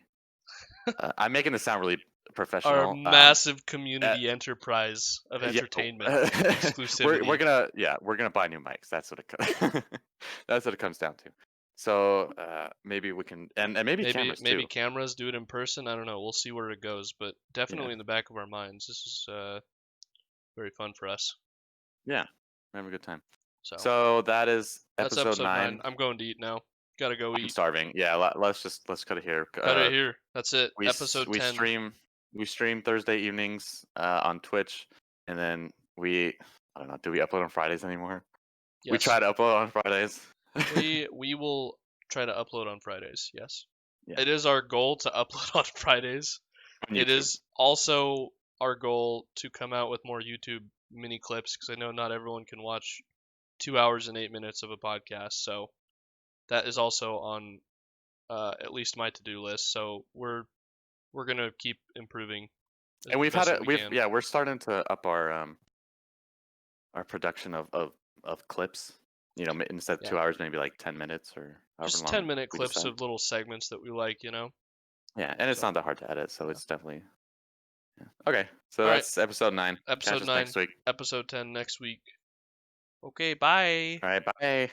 I'm making this sound really professional. Our massive community enterprise of entertainment exclusivity. We're gonna buy new mics. That's what it comes down to. So maybe we can, and maybe cameras too. Maybe cameras, do it in person. I don't know. We'll see where it goes, but definitely in the back of our minds. This is very fun for us. Yeah, we're having a good time. So that's episode 9. I'm going to eat now. Gotta go eat. I'm starving. Yeah, let's cut it here. Cut it here. That's it. Episode 10. We stream Thursday evenings on Twitch, and then I don't know. Do we upload on Fridays anymore? Yes. We try to upload on Fridays. we will try to upload on Fridays. Yes. Yeah. It is our goal to upload on Fridays. It is also our goal to come out with more YouTube mini clips because I know not everyone can watch 2 hours and 8 minutes of a podcast. So that is also on at least my to-do list. So we're gonna keep improving. And we're starting to up our production of clips. Instead of 2 hours, maybe like 10 minutes or however just long. 10-minute clips of little segments that we like, Yeah, and it's not that hard to edit, so it's definitely. Yeah. Okay, so that's episode 9. Episode 9 next week. Episode 10 next week. Okay, bye. All right, bye.